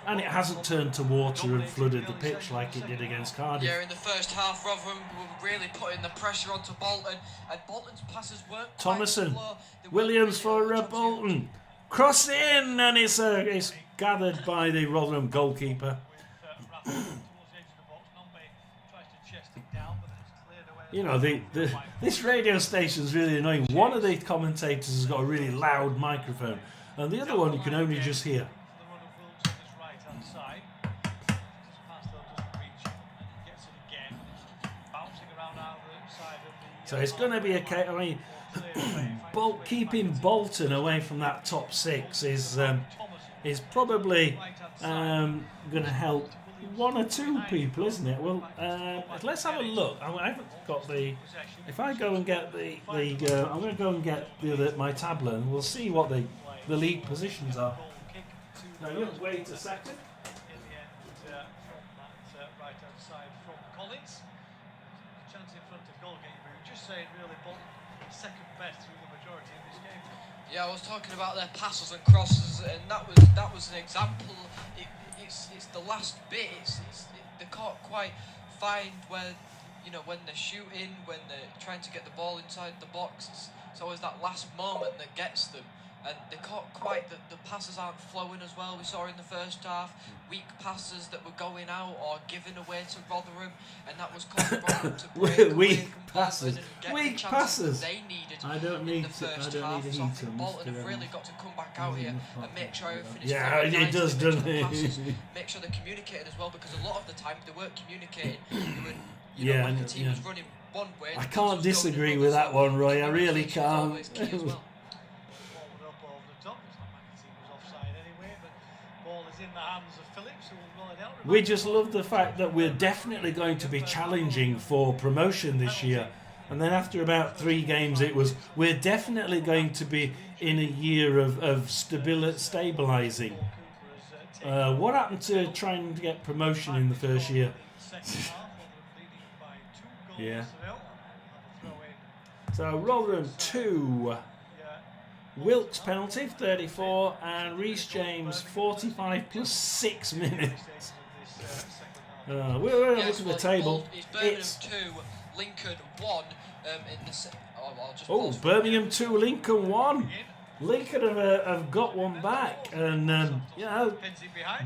Speaker 1: And it hasn't turned to water and flooded the pitch like it did against Cardiff.
Speaker 3: Yeah, in the first half, Rotherham were really putting the pressure onto Bolton, and Bolton's passes weren't
Speaker 1: Thomason, Williams for Bolton, cross in, and it's gathered by the Rotherham goalkeeper. You know, this radio station's really annoying. One of the commentators has got a really loud microphone, and the other one you can only just hear. So it's going to be a case. I mean, keeping Bolton away from that top six is probably going to help one or two people, isn't it? Well, let's have a look. I haven't got the. If I go and get I'm going to go and get my tablet, and we'll see what the league positions are. Now, just wait a second.
Speaker 2: Right outside from Collins. Chance in front of goalkeeper. We were just saying, really, Bolton second best through the majority of this game.
Speaker 3: Yeah, I was talking about their passes and crosses, and that was an example. It's the last bit. They can't quite find where, when they're shooting, when they're trying to get the ball inside the box. It's always that last moment that gets them. And they can't quite, the passes aren't flowing as well. We saw in the first half, weak passes that were going out or given away to Rotherham, and that was causing Rotherham to break
Speaker 1: weak passes. Weak passes.
Speaker 3: They needed
Speaker 1: I don't need
Speaker 3: in the first
Speaker 1: to. I
Speaker 3: half.
Speaker 1: don't need
Speaker 3: So I
Speaker 1: to
Speaker 3: think Bolton have really got to come back out here and make sure everything is
Speaker 1: yeah,
Speaker 3: flowing
Speaker 1: it does,
Speaker 3: nicely,
Speaker 1: doesn't it?
Speaker 3: make sure they're communicating as well, because a lot of the time they weren't communicating. They were,
Speaker 1: Yeah,
Speaker 3: when the team was running one way,
Speaker 1: I can't disagree with that one, Roy. I really can't. We just love the fact that we're definitely going to be challenging for promotion this year. And then after about 3 games, it was, we're definitely going to be in a year of stabilising. What happened to trying to get promotion in the first year? Yeah. So Rotherham 2. Wilkes penalty 34 and Reece James 45 plus 6 minutes. We're looking at the table.
Speaker 3: It's Birmingham 2, Lincoln 1.
Speaker 1: Birmingham 2, Lincoln 1. Lincoln have got one back, and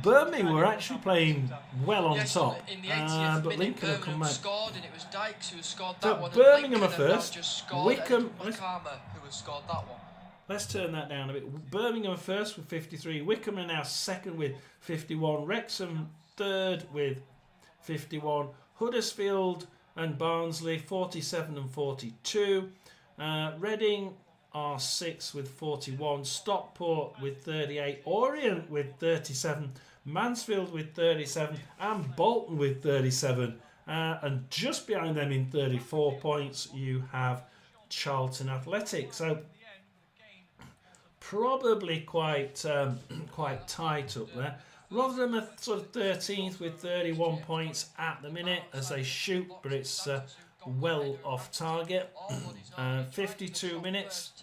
Speaker 1: Birmingham were actually playing well on top,
Speaker 3: in the 80th
Speaker 1: but Lincoln have come back.
Speaker 3: Scored, and it was Dykes who scored that one.
Speaker 1: Birmingham are first.
Speaker 3: Wickham, Makama, who has scored that one.
Speaker 1: Let's turn that down a bit. Birmingham are first with 53. Wickham are now second with 51. Wrexham third with 51. Huddersfield and Barnsley 47 and 42. Reading are 6 with 41. Stockport with 38. Orient with 37. Mansfield with 37. And Bolton with 37. And just behind them in 34 points, you have Charlton Athletic. So probably quite tight up there. Rotherham are sort of 13th with 31 points at the minute as they shoot, but it's well off target. 52 minutes.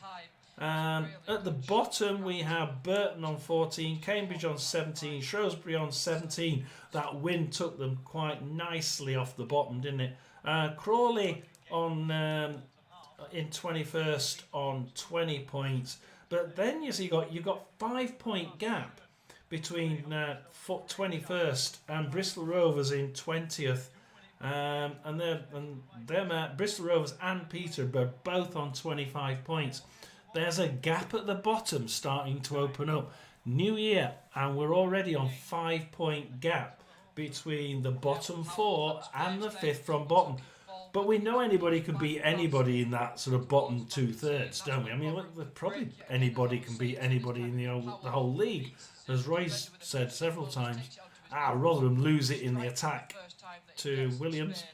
Speaker 1: At the bottom we have Burton on 14, Cambridge on 17, Shrewsbury on 17. That win took them quite nicely off the bottom, didn't it? Crawley on in 21st on 20 points. But then you see you've got 5 point gap between 21st and Bristol Rovers in 20th, and Bristol Rovers and Peterborough both on 25 points. There's a gap at the bottom starting to open up. New year, and we're already on 5 point gap between the bottom 4 and the 5th from bottom. But we know anybody can beat anybody in that sort of bottom 2/3, don't we? I mean, probably anybody can beat anybody in the whole league. As Roy's said several times, Rotherham lose it in the attack to Williams.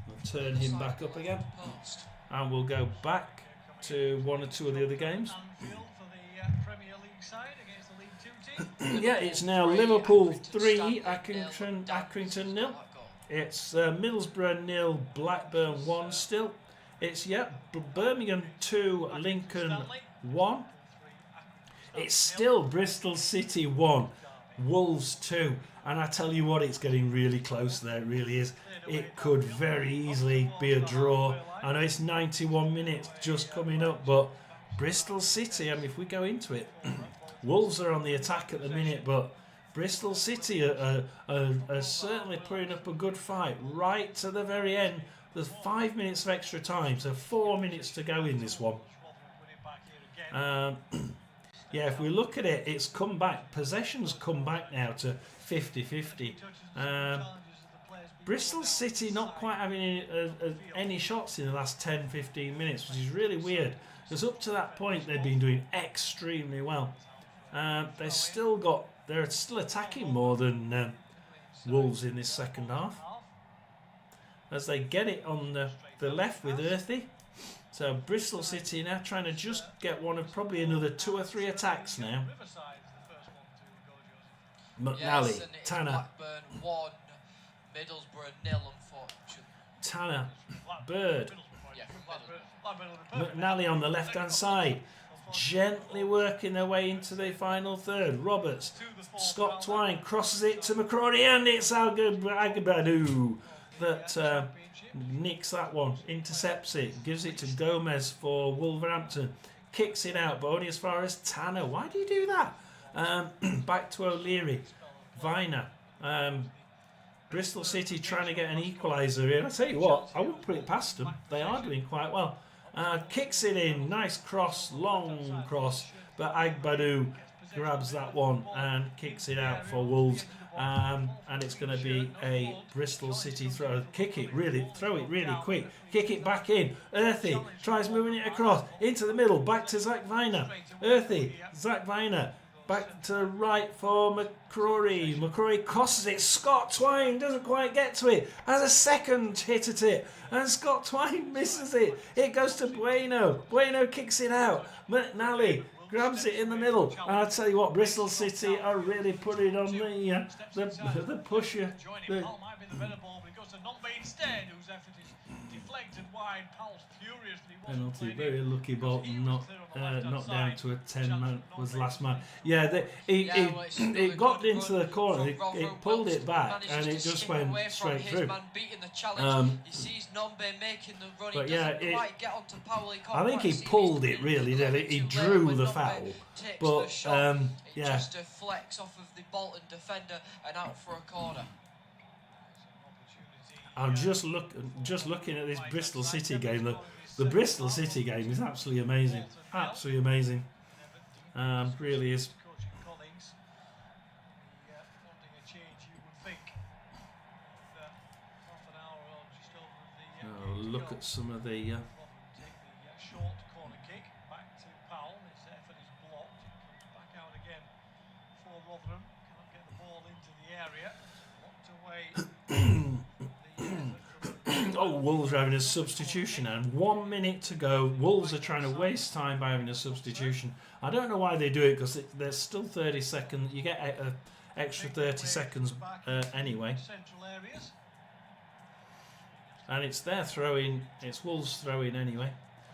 Speaker 1: We'll turn him back up again. And we'll go back to one or two of the other games. Yeah, it's now Liverpool 3, Accrington 0. It's Middlesbrough 0, Blackburn 1 still. It's, Birmingham 2, Lincoln 1. It's still Bristol City 1, Wolves 2. And I tell you what, it's getting really close there, it really is. It could very easily be a draw. I know it's 91 minutes just coming up, but Bristol City, I mean, if we go into it, Wolves are on the attack at the minute, but Bristol City are certainly putting up a good fight right to the very end. There's 5 minutes of extra time, so 4 minutes to go in this one. If we look at it, it's come back. Possession's come back now to 50-50. Bristol City not quite having any shots in the last 10-15 minutes, which is really weird. Because up to that point, they've been doing extremely well. They're still attacking more than Wolves in this second half. As they get it on the left with Earthy. So Bristol City now trying to just get one of probably another 2 or 3 attacks now. McNally, Tanner.
Speaker 3: Blackburn 1, Middlesbrough 0, unfortunately.
Speaker 1: Tanner, Bird. McNally on the left hand side. Gently working their way into the final third. Roberts, Scott Twine crosses it to McCrory, and it's Agabadu that nicks that one, intercepts it, gives it to Gomez for Wolverhampton, kicks it out, but only as far as Tanner. Why do you do that? Back to O'Leary, Viner. Bristol City trying to get an equaliser here. I tell you what, I wouldn't put it past them. They are doing quite well. Kicks it in, nice cross, long cross, but Agbadu grabs that one and kicks it out for Wolves. And it's going to be a Bristol City throw. Throw it really quick. Kick it back in. Earthy tries moving it across into the middle. Back to Zach Viner. Earthy, Zach Viner. Back to right for McCrory. McCrory crosses it. Scott Twine doesn't quite get to it. Has a second hit at it. And Scott Twine misses it. It goes to Bueno. Bueno kicks it out. McNally grabs it in the middle. And I'll tell you what, Bristol City are really putting on the pusher. Penalty, very lucky Bolton, not down to a 10-man, was last man. Yeah, it got into the corner, it pulled it back, and it just went straight through. But yeah, I think he pulled it really, did it? He drew the foul. But
Speaker 3: just a flex off of the Bolton defender and out for a corner.
Speaker 1: I'm just looking at this Bristol City game. The Bristol City game is absolutely amazing. Absolutely amazing. Really is. Oh, look at some of the.
Speaker 2: Short corner kick back to Powell. His effort is blocked. Comes back out again for Rotherham. Cannot get the ball into the area. Locked away.
Speaker 1: Oh, Wolves are having a substitution, and 1 minute to go. Wolves are trying to waste time by having a substitution. I don't know why they do it, because there's still 30 seconds. You get an extra 30 seconds anyway. And it's their throw-in. It's Wolves throw-in anyway.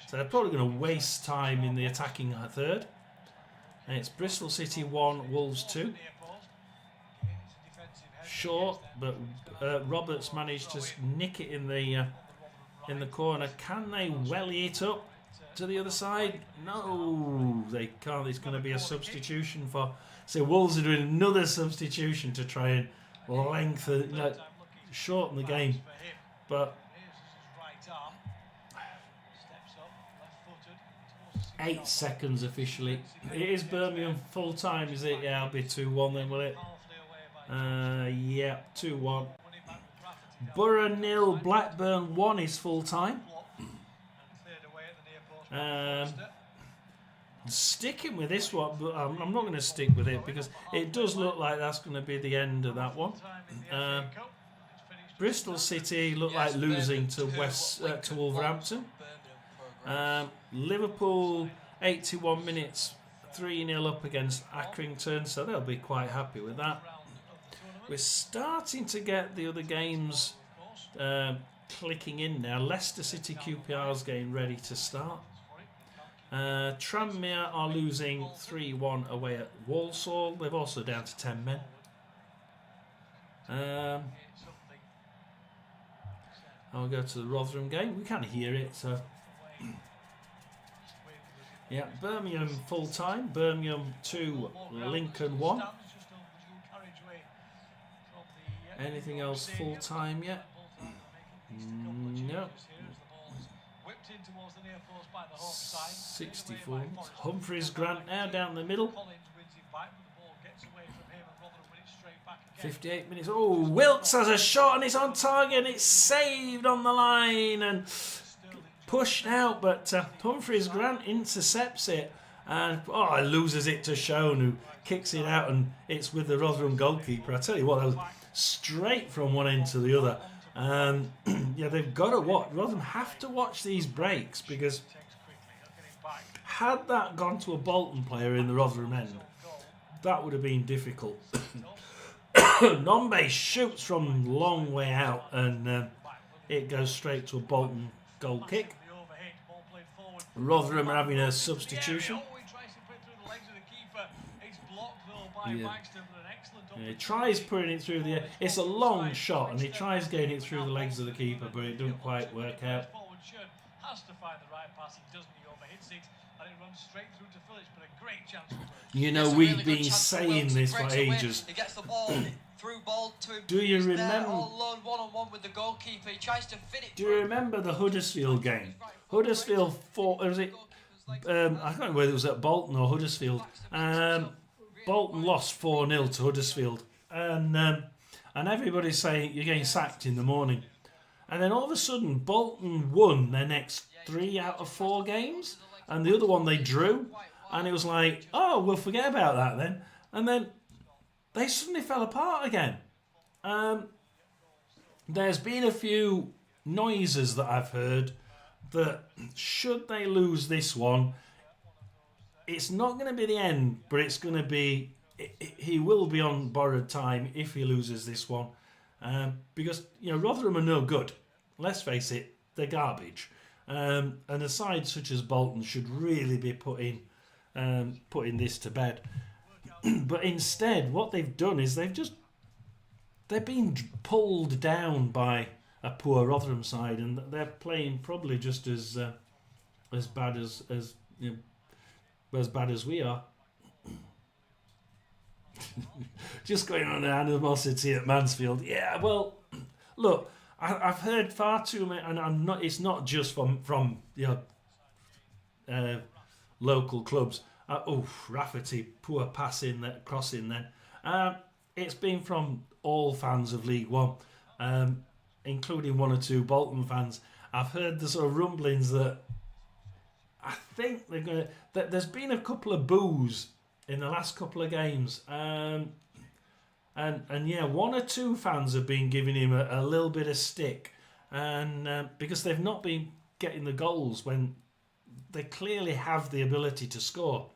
Speaker 1: So they're probably going to waste time in the attacking third. And it's Bristol City 1, Wolves 2. Short, but Roberts managed to nick it in the corner. Can they welly it up to the other side? No, they can't. It's going to be a substitution for. So Wolves are doing another substitution to try and shorten the game. But 8 seconds officially. It is Birmingham full time, is it? Yeah, it'll be 2-1 then, will it? Yeah, 2-1. Borough 0, Blackburn 1 is full time. Sticking with this one, but I'm not going to stick with it because it does look like that's going to be the end of that one. Bristol City look like losing to to Wolverhampton. Liverpool 81 minutes, 3-0 up against Accrington, so they'll be quite happy with that. We're starting to get the other games clicking in now. Leicester City QPR is getting ready to start. Tranmere are losing 3-1 away at Walsall. They're also down to 10 men. I'll go to the Rotherham game. We can't hear it, so... Yeah, Birmingham full time. Birmingham 2, Lincoln 1. Anything else full time yet? No. 64. Humphreys Grant now down the middle. 58 minutes. Oh, Wilkes has a shot and it's on target and it's saved on the line and pushed out, but Humphreys Grant intercepts it and loses it to Schoen, who kicks it out, and it's with the Rotherham goalkeeper. I tell you what, that was straight from one end to the other. Yeah, they've got to watch. Rotherham have to watch these breaks, because had that gone to a Bolton player in the Rotherham end, that would have been difficult. Nombe shoots from long way out, and it goes straight to a Bolton goal kick. Rotherham are having a substitution. Yeah. He tries putting it through the... It's a long shot, and he tries getting it through the legs of the keeper, but it doesn't quite work out. You know, we've been saying this for ages.
Speaker 3: He gets the ball, through ball to him.
Speaker 1: Do you remember?
Speaker 3: All alone, one-on-one with the goalkeeper. He tries to fit it.
Speaker 1: Do you remember the Huddersfield game? Huddersfield fought. Was it? I can't remember whether it was at Bolton or Huddersfield. Bolton lost 4-0 to Huddersfield, and everybody's saying you're getting sacked in the morning, and then all of a sudden Bolton won their next 3 out of 4 games, and the other one they drew, and it was like, oh, we'll forget about that then, and then they suddenly fell apart again. There's been a few noises that I've heard that should they lose this one, it's not going to be the end, but it's going to be... He will be on borrowed time if he loses this one. Because, Rotherham are no good. Let's face it, they're garbage. And a side such as Bolton should really be putting this to bed. But instead, what they've done is they've been pulled down by a poor Rotherham side, and they're playing probably just as bad as we are. Just going on an animosity at Mansfield. Yeah, well, look, I've heard far too many, and I'm not. It's not just from local clubs. Rafferty, poor passing, that crossing. Then it's been from all fans of League One, including 1 or 2 Bolton fans. I've heard the sort of rumblings that I think they're going to... There's been a couple of boos in the last couple of games. And 1 or 2 fans have been giving him a little bit of stick. And because they've not been getting the goals when they clearly have the ability to score.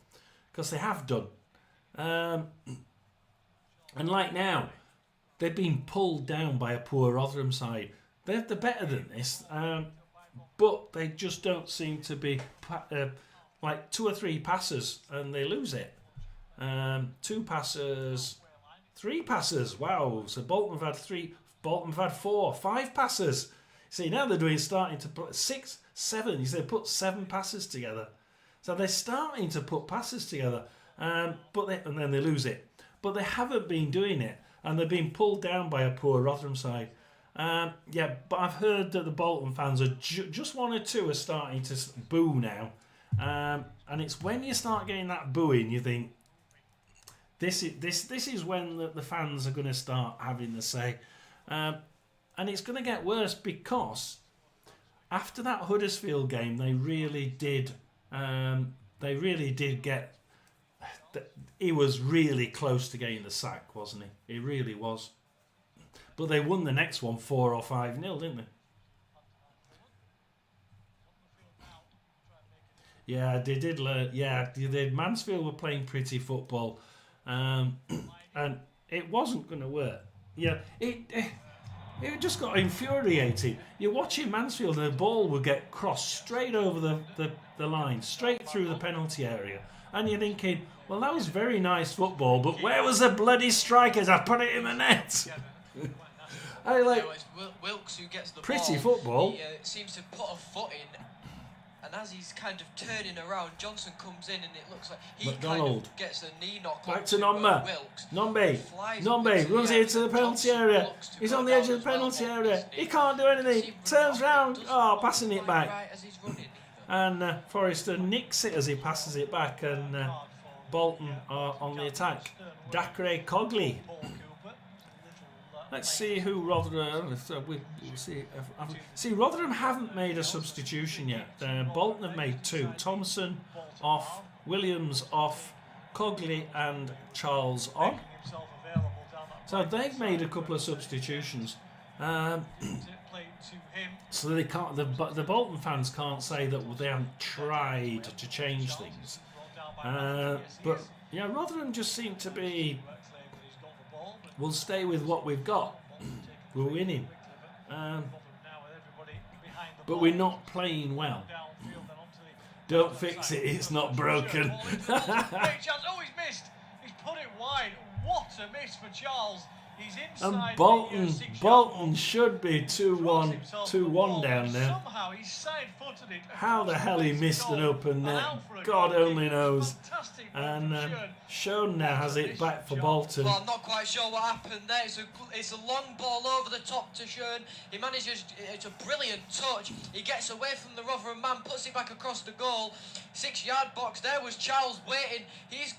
Speaker 1: Because they have done. And like now, they've been pulled down by a poor Rotherham side. They're better than this. But they just don't seem to be like 2 or 3 passes and they lose it. 2 passes, 3 passes. Wow! So Bolton have had 3. Bolton have had 4, 5 passes. See, now they're starting to put 6, 7. You say put 7 passes together. So they're starting to put passes together, and then they lose it. But they haven't been doing it, and they've been pulled down by a poor Rotherham side. But I've heard that the Bolton fans are just 1 or 2 are starting to boo now, and it's when you start getting that booing, you think this is when the fans are going to start having the say, and and it's going to get worse because after that Huddersfield game, they really did get. He was really close to getting the sack, wasn't he? He really was. But they won the next one 4 or 5-0, didn't they? Yeah, they did learn. Yeah, they did. Mansfield were playing pretty football, and it wasn't going to work. Yeah, it just got infuriating. You're watching Mansfield, and the ball would get crossed straight over the line, straight through the penalty area, and you're thinking, well, that was very nice football, but where was the bloody strikers? I put it in the net. I like.
Speaker 3: It's Wilkes who gets the
Speaker 1: pretty
Speaker 3: ball.
Speaker 1: Football.
Speaker 3: He seems to put a foot in. And as he's kind of turning around, Johnson comes in and it looks like he
Speaker 1: McDonald.
Speaker 3: kind of gets a knee knock
Speaker 1: Back
Speaker 3: onto
Speaker 1: to Nomba.
Speaker 3: Wilkes.
Speaker 1: Nombe runs into the penalty area. He's on the edge of the penalty area. He can't do anything. Turns round. Oh, passing it back.
Speaker 3: Right as he's running.
Speaker 1: And Forrester nicks it as he passes it back. And Bolton are on the attack. Dacre Cogley. Let's see who Rotherham. We'll see. See, Rotherham haven't made a substitution yet. Bolton have made 2. Thompson off, Williams off, Cogley and Charles on. So they've made a couple of substitutions. So they can't. The Bolton fans can't say that they haven't tried to change things. But yeah, Rotherham just seem to be. We'll stay with what we've got. We're winning. But we're not playing well. Don't fix it, it's not broken.
Speaker 2: Oh, he's missed. He's put it wide. What a miss for Charles. He's inside.
Speaker 1: And Bolton should be 2-1 down there.
Speaker 2: Somehow he's side-footed it.
Speaker 1: How the hell he missed an open net, God only knows. And Sean now has it back for Bolton.
Speaker 3: Well, I'm not quite sure what happened there. It's a long ball over the top to Schön. He manages, it's a brilliant touch. He gets away from the Rotherham man, puts it back across the goal. 6-yard box. There was Charles waiting. He's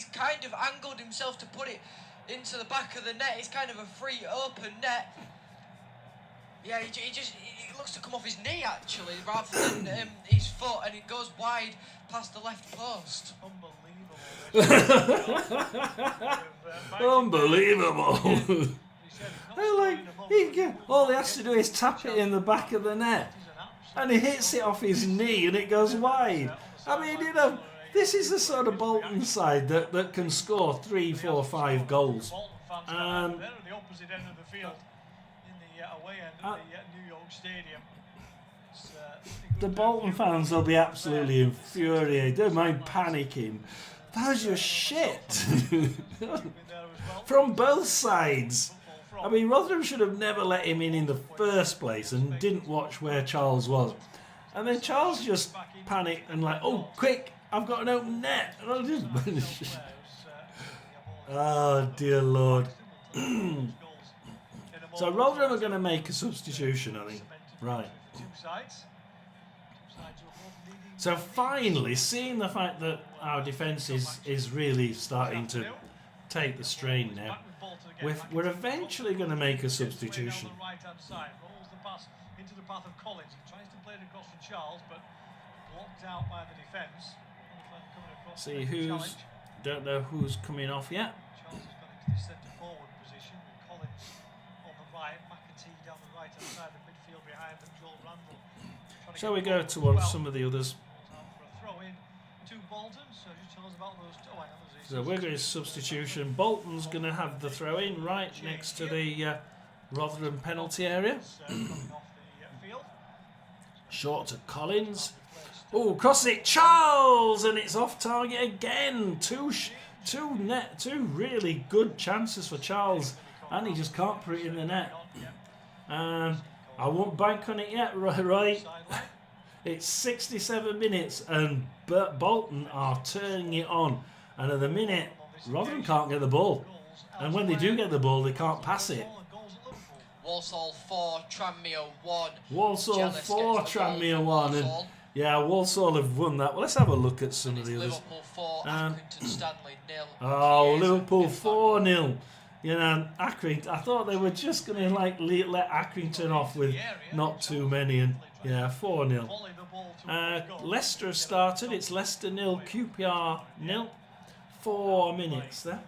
Speaker 3: kind of angled himself to put it into the back of the net. It's kind of a free open net. Yeah, he looks to come off his knee actually, rather than his foot, and it goes wide past the left post.
Speaker 1: Unbelievable. All he has to do is tap it in the back of the net, and he hits it off his knee, and it goes wide. I mean, this is the sort of Bolton side that can score 3, 4, 5 goals.
Speaker 2: They're at the opposite end of the field, in the away end of the New York Stadium.
Speaker 1: The Bolton fans will be absolutely infuriated. They might panicking. That was just shit. From both sides. I mean, Rotherham should have never let him in the first place and didn't watch where Charles was. And then Charles just panicked and like, oh, quick, I've got an open net. And I just... Oh, dear Lord. So Rotherham are going to make a substitution, I think. Right. So finally, seeing the fact that our defence is really starting to take the strain now, we're eventually going to make a substitution.
Speaker 2: Into the path of Collins. He tries to play it across to Charles, but blocked out by the defence.
Speaker 1: See who's... Don't know who's coming off yet.
Speaker 2: Charles has gone into the centre forward position with Collins on the right, McAtee down the right hand side, the midfield behind them, Joel Randall.
Speaker 1: Shall we go to some of the others?
Speaker 2: Throw in to Bolton, so just tell us about those.
Speaker 1: So we're going to substitution. Bolton's going to have the throw in right next to the Rotherham penalty area. Short to Collins. Oh, cross it, Charles, and it's off target again. Two really good chances for Charles, and he just can't put it in the net. I won't bank on it yet, right? It's 67 minutes, and Bolton are turning it on. And at the minute, Rotherham can't get the ball, and when they do get the ball, they can't pass it.
Speaker 3: Walsall 4, Tranmere 1.
Speaker 1: Walsall 4, Tranmere 1. And yeah, Walsall have won that. Well, let's have a look at some of the others.
Speaker 3: Liverpool 4, Accrington Stanley 0.
Speaker 1: Oh, Liverpool 4-0. You know, Accrington, I thought they were just going to like let Accrington off with not too many, and yeah, 4-0. Leicester have started. It's Leicester 0, QPR 0. 4 minutes there.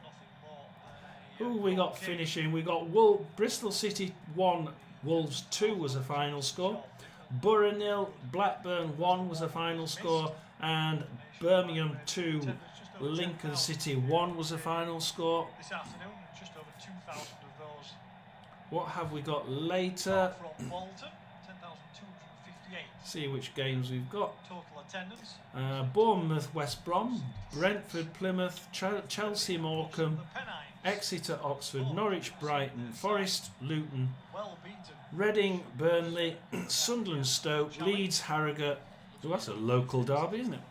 Speaker 1: Who we got finishing? We got Bristol City 1, Wolves 2 was the final score. Borough 0, Blackburn 1 was the final score, and Birmingham 2, Lincoln City 1 was the final score.
Speaker 2: This afternoon, just over 2,000 of those.
Speaker 1: What have we got later?
Speaker 2: From Bolton, 10,258.
Speaker 1: See which games we've got.
Speaker 2: Total attendance.
Speaker 1: Bournemouth, West Brom, Brentford, Plymouth, Chelsea, Morecambe,
Speaker 2: The Pennines.
Speaker 1: Exeter, Oxford, Norwich, Brighton, Forest, Luton,
Speaker 2: Well beaten.
Speaker 1: Reading, Burnley, Sunderland, Stoke, Leeds, Harrogate. Oh, that's a local derby, isn't it?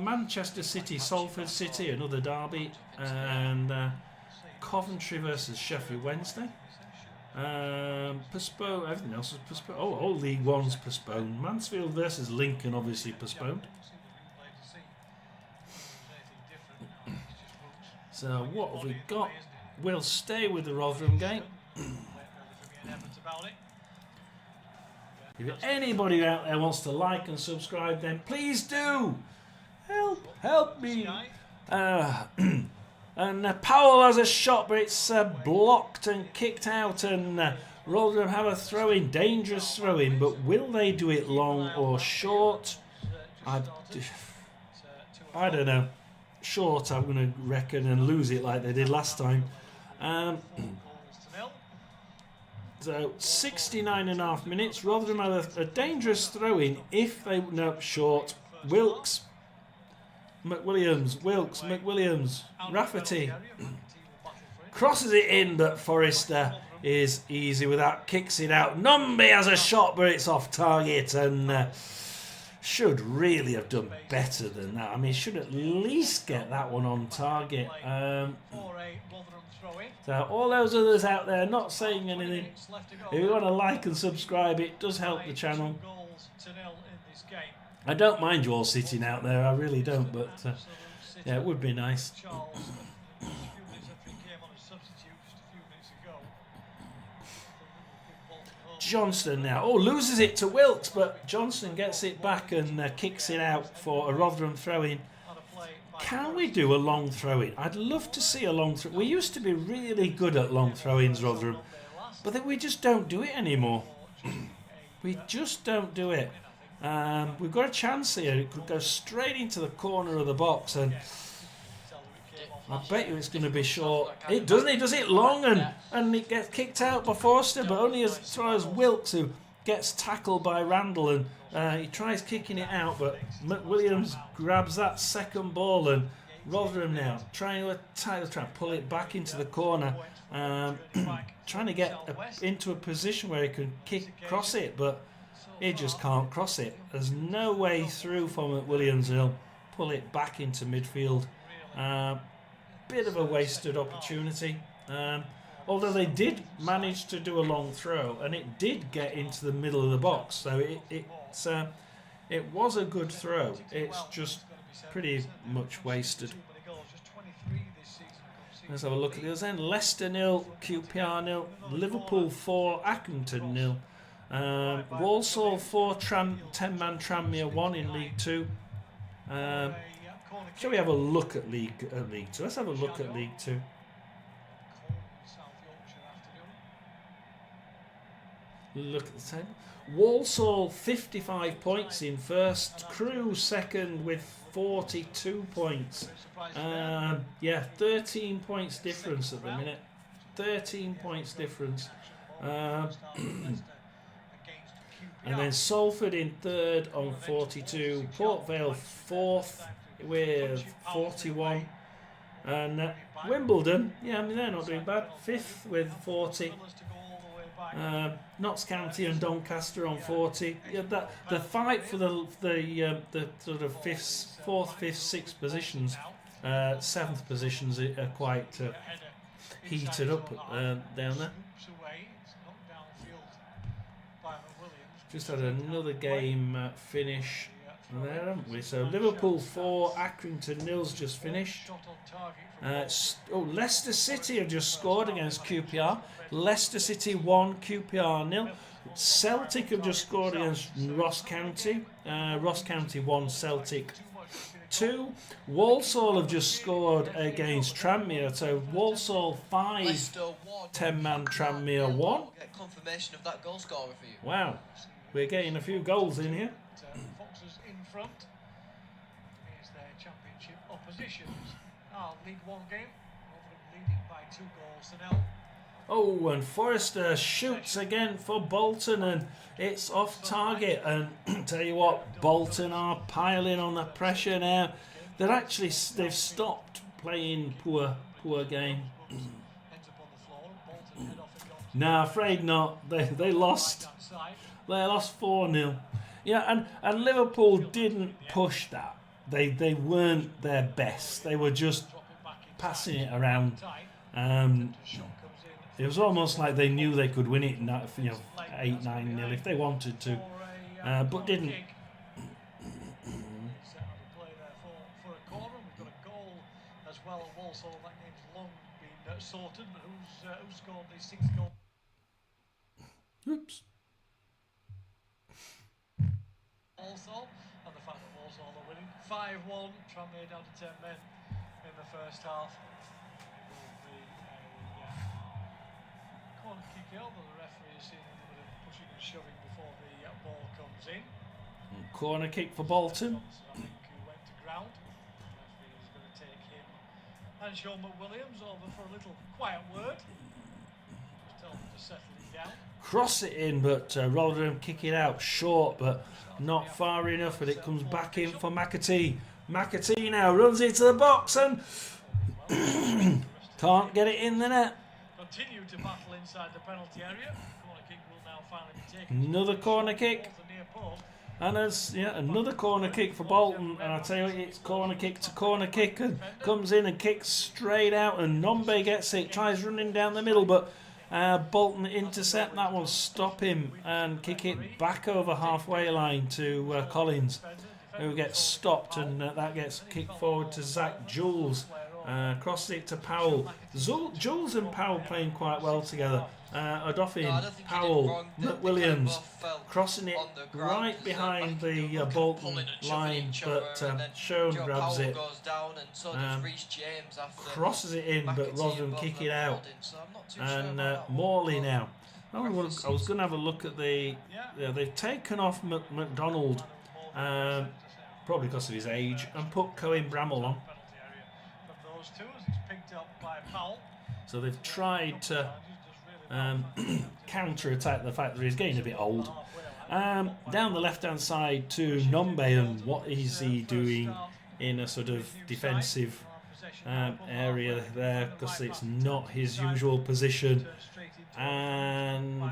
Speaker 1: Manchester City, Salford City, another derby, and Coventry versus Sheffield Wednesday. Postponed. Everything else is postponed. Oh, all League One's postponed. Mansfield versus Lincoln, obviously postponed. So what have we got? We'll stay with the Rotherham game. If anybody out there wants to like and subscribe, then please do. Help me. And Powell has a shot, but it's blocked and kicked out, and Rotherham have a throw-in, dangerous throw-in, but will they do it long or short? I don't know. Short, I'm going to reckon, and lose it like they did last time. So 69.5 minutes. Rotherham have a dangerous throw-in if they... No, short. Wilkes. McWilliams. Rafferty. Crosses it in, but Forrester is easy with that. Kicks it out. Numby has a shot, but it's off target, and should really have done better than that. I mean, should at least get that one on target. So all those others out there not saying anything, if you want to like and subscribe, it does help the channel. I don't mind you all sitting out there, I really don't, but yeah, it would be nice. Johnston now. Oh, loses it to Wilkes, but Johnston gets it back and kicks it out for a Rotherham throw-in. Can we do a long throw-in? I'd love to see a long throw. We used to be really good at long throw-ins, Rotherham, but then we just don't do it anymore. We just don't do it. We've got a chance here. It could go straight into the corner of the box, and I bet you it's going to be short. It doesn't. It does it long, and it gets kicked out by Forster, but only as far as Wilkes, who gets tackled by Randall, and he tries kicking it out, but McWilliams grabs that second ball, and Rotherham now trying to pull it back into the corner, trying to get into a position where he can cross it, but he just can't cross it. There's no way through for McWilliams, and he'll pull it back into midfield. Bit of a wasted opportunity. Although they did manage to do a long throw, and it did get into the middle of the box, so it was a good throw. It's just pretty much wasted. Let's have a look at the other end. Leicester 0, QPR 0, Liverpool 4, Accrington 0, Walsall 4, 10-man Tranmere 1 in League 2. Shall we have a look at League 2? Let's have a look at League 2. Look at the table. Walsall 55 points in first. Crewe second with 42 points. Yeah, 13 points difference at the minute. 13 points difference. And then Salford in third on 42. Port Vale fourth with 41. And Wimbledon, yeah, I mean, they're not doing bad. Fifth with 40. Notts County and Doncaster on 40. Yeah, the fight for the sort of fourth, fifth, sixth positions, seventh positions are quite heated up down there. Just had another game finish. there, haven't we? So Liverpool 4, Accrington nil's just finished. Leicester City have just scored against QPR. Leicester City 1, QPR 0. Celtic have just scored against Ross County. Ross County 1, Celtic 2. Walsall have just scored against Tranmere. So Walsall 5, 10-man Tranmere 1.
Speaker 3: Get confirmation of that goal scorer for you.
Speaker 1: Wow, we're getting a few goals in here.
Speaker 2: Foxes in front. Here's their championship oppositions. League One game. Rotherham leading by 2 goals to 0.
Speaker 1: Oh, and Forrester shoots again for Bolton, and it's off target. And tell you what, Bolton are piling on the pressure now. They've stopped playing poor game.
Speaker 2: Ends up on the floor. Bolton head off again.
Speaker 1: No, afraid not. They lost. They lost 4-0. Yeah, and Liverpool didn't push that. They weren't their best. They were just passing it around. It was almost like they knew they could win it, 8-9-0 if they wanted to, but didn't.
Speaker 2: For a corner, we've got a goal as well at Walsall. That game's long been sorted. But who scored the 6th goal?
Speaker 1: Oops.
Speaker 2: Walsall, and the fact that Walsall are winning 5-1. Tranmere down to 10 men in the first half. It will be a corner kick out, but the referee has seen a little bit of pushing and shoving before the ball comes in.
Speaker 1: Corner kick for Bolton.
Speaker 2: I think who went to ground. The referee is going to take him and Sean McWilliams over for a little quiet word. Just tell them to settle it down.
Speaker 1: Cross it in, but Rotherham kick it out short, but not far enough, and it comes back in for McAtee. McAtee now runs into the box and can't get it in the net.
Speaker 2: Continue to battle inside the penalty area. Corner kick will now finally be taken.
Speaker 1: Another corner kick.
Speaker 2: Near post.
Speaker 1: And there's another corner kick for Bolton, and I tell you what, it's corner kick to corner kick, and comes in and kicks straight out, and Nombe gets it, tries running down the middle, but Bolton intercept that one, stop him, and kick it back over halfway line to Collins, who gets stopped, and that gets kicked forward to Zach Jules. Crosses it to Powell. Jules and Powell playing quite well together. Odoffin, Powell, McWilliams crossing it right behind the Bolton line, but Schoen grabs it. Crosses it in, but Rotherham kick it out. And Morley now. I was going to have a look at the. They've taken off McDonald, probably because of his age, and put Cohen Bramall on. So they've tried to counter-attack the fact that he's getting a bit old. Down the left-hand side to Nombe, and what is he doing in a sort of defensive area there, because it's not his usual position. And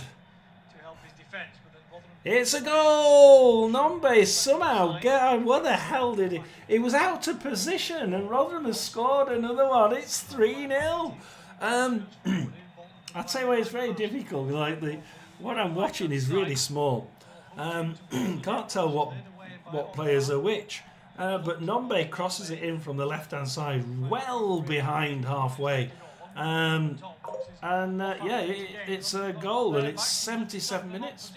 Speaker 1: it's a goal! Nombe somehow what the hell did he? He was out of position, and Rotherham has scored another one. It's 3-0. I'd say it's very difficult. What I'm watching is really small. Can't tell what players are which. But Nombe crosses it in from the left-hand side, well behind halfway. It's a goal, and it's 77 minutes.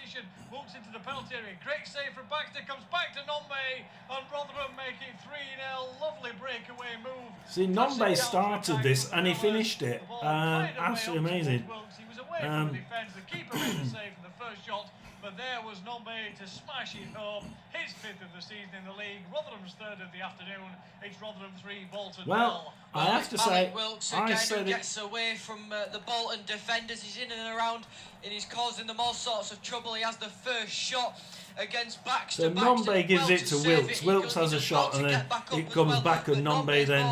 Speaker 2: Walks into the penalty area. Great save from Baxter. Comes back to Nombe, and Rotherham make it 3-0. Lovely breakaway move.
Speaker 1: See, Nombe started this and he finished it. Absolutely amazing.
Speaker 2: He was away from the defence. The keeper made the save for the first shot, but there was Nombe to smash it home. His 5th of the season in the league. Rotherham's 3rd of the afternoon. It's Rotherham 3, Bolton 0.
Speaker 1: I have to say,
Speaker 3: Wilkes again gets away from the Bolton defenders. He's in and around, and he's causing them all sorts of trouble. He has the first shot against Baxter.
Speaker 1: So Nombe gives it to Wilkes. Wilkes has a shot, and then it comes back, and Nombe then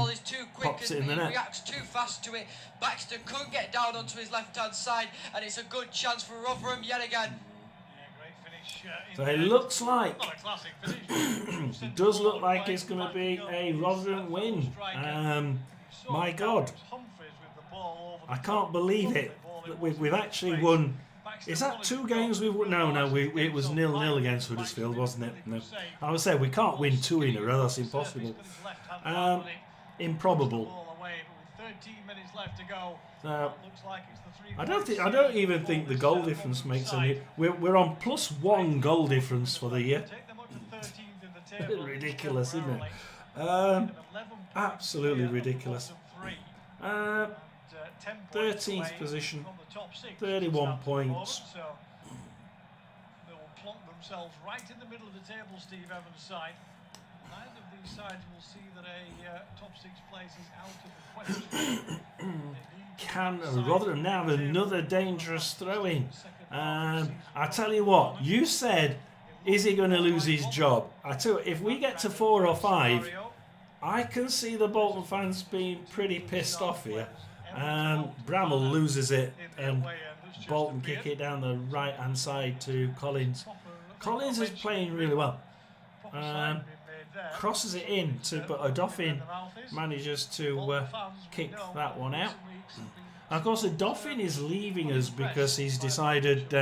Speaker 1: pops it in the net.
Speaker 3: He reacts too fast to it. Baxter couldn't get down onto his left-hand side, and it's a good chance for Rotherham yet again.
Speaker 1: So it looks like it does look like it's going to be a Rotherham win. My God, I can't believe it. We've actually won Is that 2 games we've won? No, it was 0-0 against Huddersfield, wasn't it? No. I would say we can't win 2 in a row. That's impossible. Improbable. I don't even think the goal difference makes any. We're on +1 goal difference for the year. Ridiculous, isn't it? Absolutely ridiculous. 13th position, 31 points.
Speaker 2: They will plonk themselves right in the middle of the table, Steve Evans' side. Neither of these sides will see that a top 6 place is out of the question.
Speaker 1: Can Rotherham now have another dangerous throw-in? I tell you what, you said, is he going to lose his job? I tell you, if we get to 4 or 5, I can see the Bolton fans being pretty pissed off here. Bramall loses it and Bolton kick it down the right hand side to Collins. Collins is playing really well. Crosses it in but Odoffin manages to kick that one out. Of course, Odoffin is leaving us because he's decided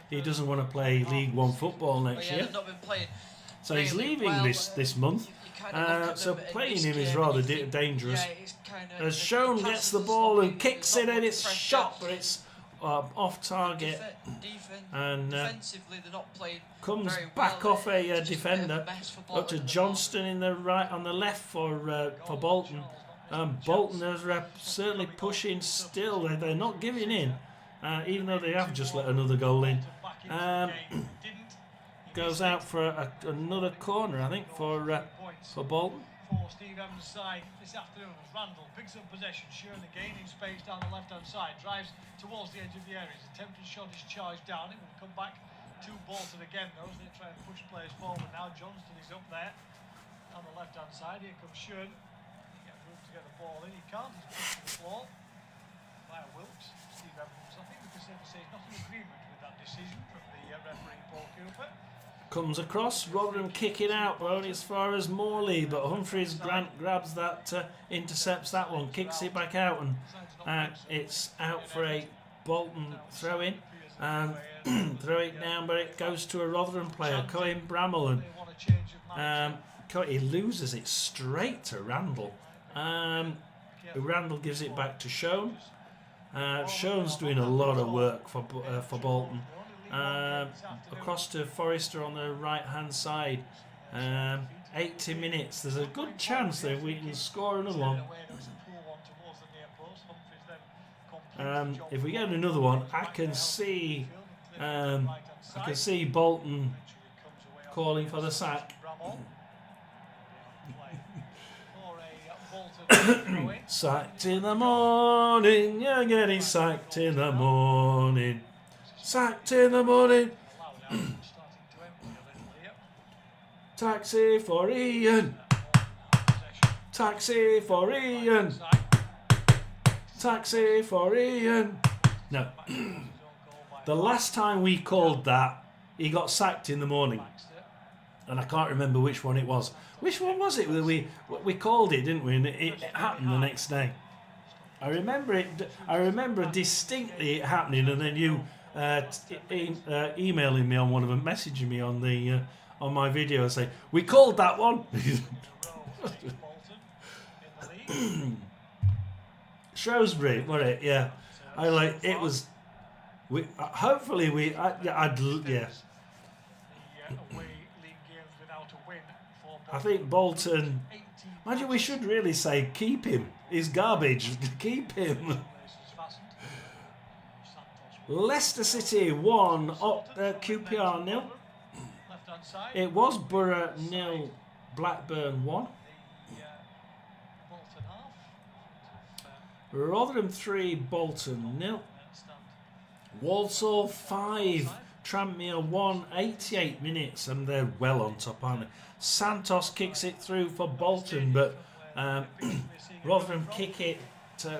Speaker 1: he doesn't want to play League One football next year. So he's leaving this month. So playing him is rather dangerous. As Schoen gets the ball and kicks it and it's shot, but it's off target and comes back off a defender up to Johnston in the right on the left for Bolton. Bolton are certainly pushing still. They're not giving in, even though they have just let another goal in. Goes out for another corner, I think, for Bolton.
Speaker 2: For Steve Evans' side this afternoon as Randall picks up possession, Shearn gaining space down the left-hand side, drives towards the edge of the area. His attempted shot is charged down. It will come back to Bolton again, though, as they try and push players forward. Now Johnston is up there on the left-hand side. Here comes Shearn. He gets room to get the ball in. He can't. He's pushed to the floor by Wilkes. Steve Evans, I think we can safely say, he's not in agreement with that decision from the referee Paul Cooper.
Speaker 1: Comes across, Rotherham kick it out, but only as far as Morley, but Humphreys grabs that, intercepts that one, kicks it back out, and it's out for a Bolton throw-in. Throw it down, but it goes to a Rotherham player, Cohen Bramall, and he loses it straight to Randall. Randall gives it back to Schoen. Schoen's doing a lot of work for Bolton. Across to Forrester on the right hand side. 80 minutes. There's a good chance that we can score another one. If we get another one, I can see Bolton calling for the sack. Sacked in the morning, you're getting sacked in the morning. Sacked in the morning. Taxi for Ian. Taxi for Ian. Taxi for Ian. No. The last time we called that, he got sacked in the morning. And I can't remember which one it was. Which one was it that we called it, didn't we? And it happened the next day. I remember it. I remember distinctly it happening, and then you emailing me on one of them, messaging me on the on my video and say we called that one. Shrewsbury, wasn't it? Yeah, I like it was. We hopefully we. Yeah. I think Bolton. Imagine we should really say keep him. He's garbage. Keep him. Leicester City 1, QPR 0. It was Borough 0, Blackburn 1. Rotherham 3, Bolton 0. Walsall 5, Tranmere 1, 88 minutes, and they're well on top, aren't they? Santos kicks it through for Bolton, but Rotherham kick it.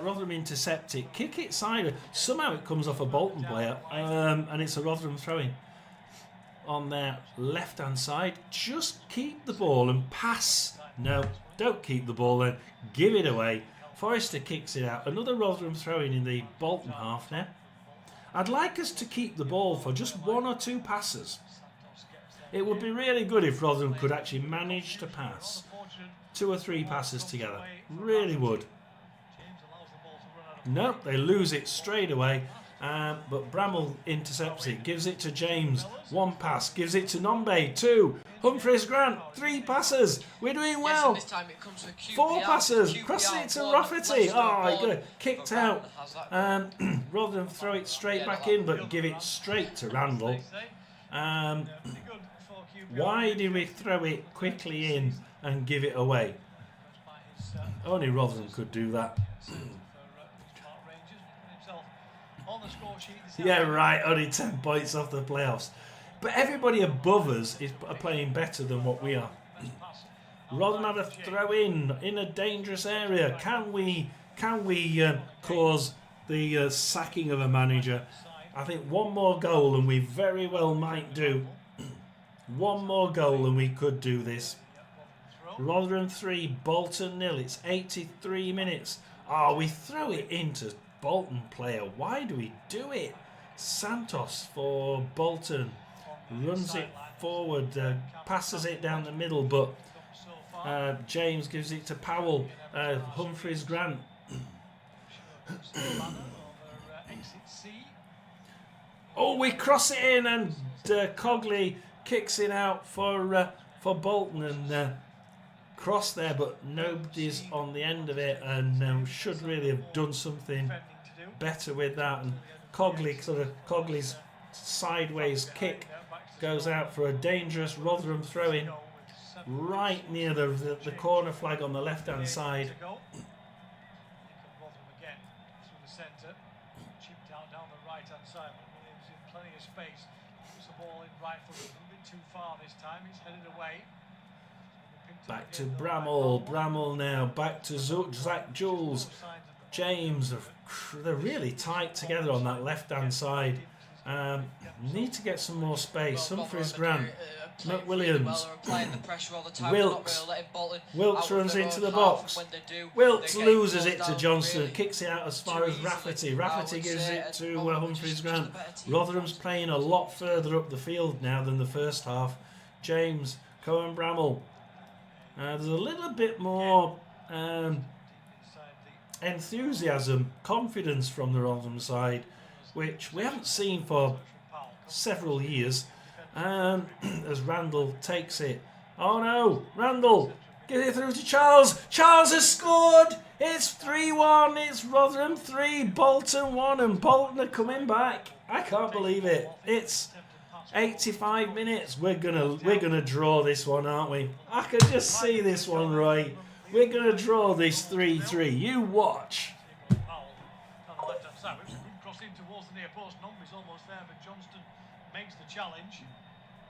Speaker 1: Rotherham intercept it, kick it side. Somehow it comes off a Bolton player, and it's a Rotherham throw-in on their left-hand side. Just keep the ball and pass. No, don't keep the ball then. Give it away. Forrester kicks it out. Another Rotherham throw-in the Bolton half now. I'd like us to keep the ball for just 1 or 2 passes. It would be really good if Rotherham could actually manage to pass 2 or 3 passes together. Really would. No, they lose it straight away. But Bramall intercepts it, gives it to James. 1 pass, gives it to Nombe. 2. Humphreys Grant. 3 passes. We're doing well.
Speaker 3: Yes, this time it comes for QPR.
Speaker 1: 4 passes.
Speaker 3: QPR
Speaker 1: Crossing it to
Speaker 3: won,
Speaker 1: Rafferty.
Speaker 3: Leicester
Speaker 1: Oh, he
Speaker 3: won,
Speaker 1: got it kicked
Speaker 3: but
Speaker 1: out.
Speaker 3: Randall has that.
Speaker 1: Rather than throw it straight back in, but give it straight to Randall. Why did we throw it quickly in and give it away? Only Rotherham could do that. Yeah, right, only 10 points off the playoffs. But everybody above us are playing better than what we are. Rotherham had a throw in a dangerous area. Can we cause the sacking of a manager? I think 1 more goal and we very well might do. 1 more goal and we could do this. Rotherham 3, Bolton 0. It's 83 minutes. Oh, we throw it into Bolton player. Why do we do it? Santos for Bolton. Runs it forward, passes it down the middle, but James gives it to Powell. Humphreys Grant. Oh, we cross it in and Cogley kicks it out for Bolton and cross there, but nobody's on the end of it and should really have done something better with that. And Cogley's sideways kick goes out for a dangerous Rotherham throw-in right near the corner flag on the left-hand side. Back to Bramall. Bramall now. Back to Zach Jules. James. They're really tight together on that left-hand side. Need to get some more space. Humphreys Grant. McWilliams. Wilkes. Wilkes runs into the box. Wilkes loses it to Johnson. Kicks it out as far as Rafferty. Rafferty gives it to Humphreys Grant. Rotherham's playing a lot further up the field now than the first half. James. Cohen Bramall. There's a little bit more enthusiasm, confidence from the Rotherham side, which we haven't seen for several years. As Randall takes it. Oh no, Randall, get it through to Charles. Charles has scored. It's 3-1. It's Rotherham 3, Bolton 1, and Bolton are coming back. I can't believe it. It's 85 minutes. We're gonna draw this one, aren't we? I can just see this one, Roy. We're gonna draw this 3-3. You watch.
Speaker 2: Crossing towards the near post. Numbers almost there, but Johnston makes the challenge.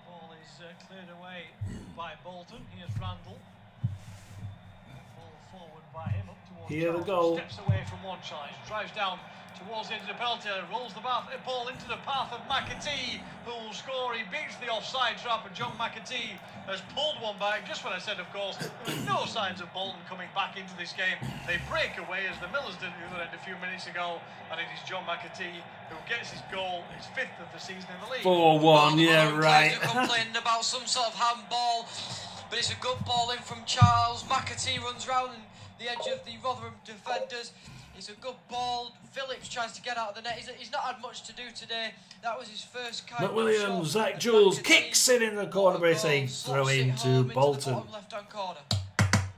Speaker 2: Ball is cleared away by Bolton. Here's Randall. Ball forward by him up towards
Speaker 1: Here the
Speaker 2: Charles.
Speaker 1: goal.
Speaker 2: Steps away from one challenge. Drives down towards the end of the penalty area. Rolls the ball into the path of McAtee, who will score. He beats the offside trap, and John McAtee has pulled one back. Just when I said, of course, there was no signs of Bolton coming back into this game. They break away as the Millers did the other end a few minutes ago, and it is John McAtee who gets his goal, his 5th of the season in the league.
Speaker 1: 4-1, yeah, right.
Speaker 3: Complaining about some sort of handball, but it's a good ball in from Charles. McAtee runs round the edge of the Rotherham defenders. It's a good ball. Phillips tries to get out of the net. He's not had much to do today. That was his first kind
Speaker 1: McWilliams,
Speaker 3: of shot.
Speaker 1: Zach Jules kicks it in the corner, but it's a throw into Bolton.
Speaker 3: Left-hand corner.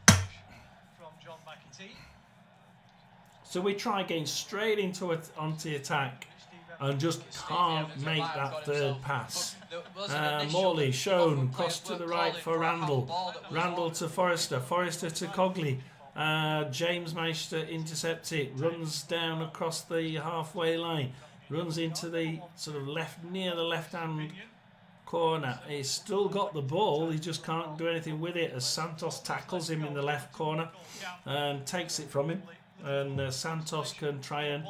Speaker 2: From John McAtee.
Speaker 1: So we try getting straight onto the attack and just can't make that third pass. Morley shown, cross to the right for Randall. Randall to Forrester. Forrester to Cogley. James managed to intercept it, runs down across the halfway line, runs into the sort of near the left-hand corner. He's still got the ball, he just can't do anything with it as Santos tackles him in the left corner and takes it from him. And Santos can try and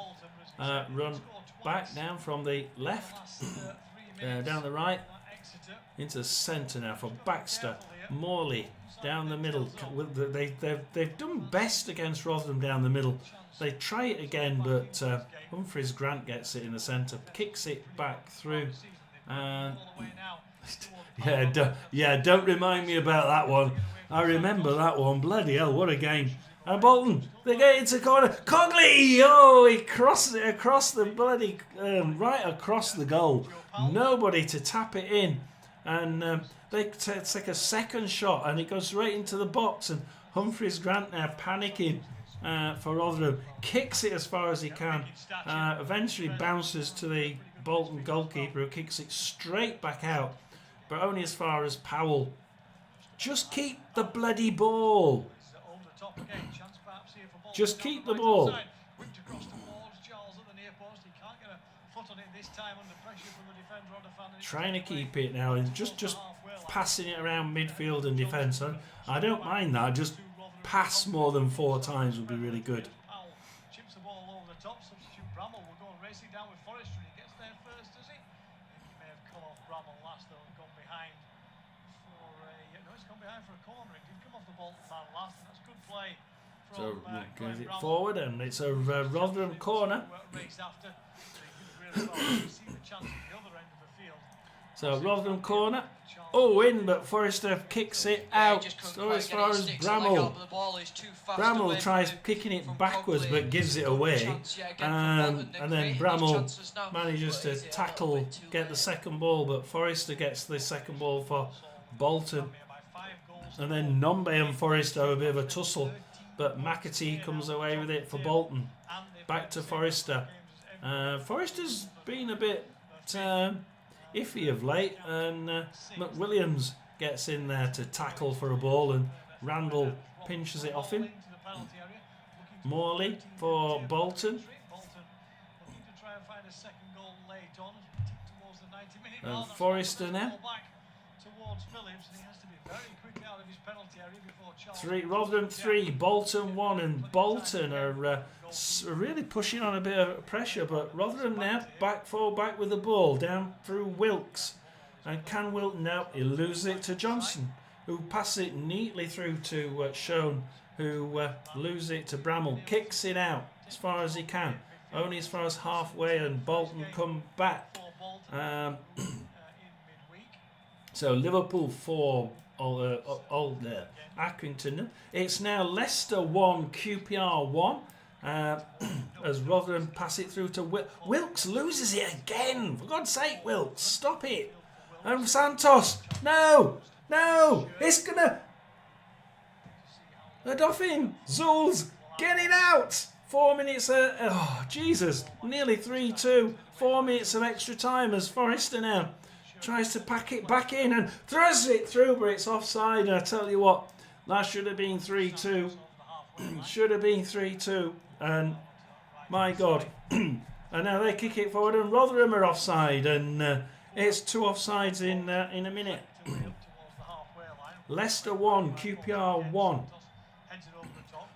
Speaker 1: run back down from the left, down the right. into centre now for Baxter. Morley down the middle. They've done best against Rotherham down the middle. They try it again, but Humphreys Grant gets it in the centre, kicks it back through. Don't remind me about that one. I remember that one. Bloody hell, what a game. And Bolton, they get into corner. Cogley! Oh, he crosses it across the bloody, right across the goal. Nobody to tap it in. And they take a second shot and it goes right into the box. And Humphreys Grant now panicking for Rotherham. Kicks it as far as he can. Eventually bounces to the Bolton goalkeeper who kicks it straight back out. But only as far as Powell. Just keep the bloody ball. Just keep the ball. Trying to keep it now and just passing it around midfield and defence. I don't mind that. Just pass more than 4 times would be really good.
Speaker 2: Chips the ball over the top. Substitute Bramall will go and racing down with Forrester. He gets there first, does he? He may have come off Bramall last though and gone behind for a... No, he's gone behind for a corner. It did come off the ball man last, and that's good play.
Speaker 1: So goes it forward and it's a Rotherham corner. So Rotherham corner. Oh, in, but Forrester kicks it out. So as far as Bramall. Bramall tries kicking it backwards but gives it away. And then Bramall manages to tackle, get the second ball, but Forrester gets the second ball for Bolton. And then Nombe and Forrester have a bit of a tussle. But McAtee comes away with it for Bolton. Back to Forrester. Forrester's been a bit iffy of late, and McWilliams gets in there to tackle for a ball, and Randall pinches it off him. Morley for Bolton. And Forrester now. Rotherham 3, Bolton 1, and Bolton are really pushing on a bit of pressure, but Rotherham now fall back with the ball down through Wilkes, and can Wilton now? He loses it to Johnson, who passes it neatly through to Schoen, who loses it to Bramall, kicks it out as far as he can, only as far as halfway, and Bolton come back. So Liverpool 4. Accrington. It's now Leicester 1, QPR 1. As Rotherham pass it through to Wilkes loses it again. For God's sake, Wilkes, stop it. And Santos, no, it's gonna. The Dauphin, Zuls, get it out. 4 minutes. Jesus, nearly 3-2. 4 minutes of extra time as Forrester now tries to pack it back in and throws it through, but it's offside. And I tell you what, that should have been 3-2. Should have been 3-2. And my God. And now they kick it forward, and Rotherham are offside, and it's 2 offsides in a minute. Leicester 1, QPR 1.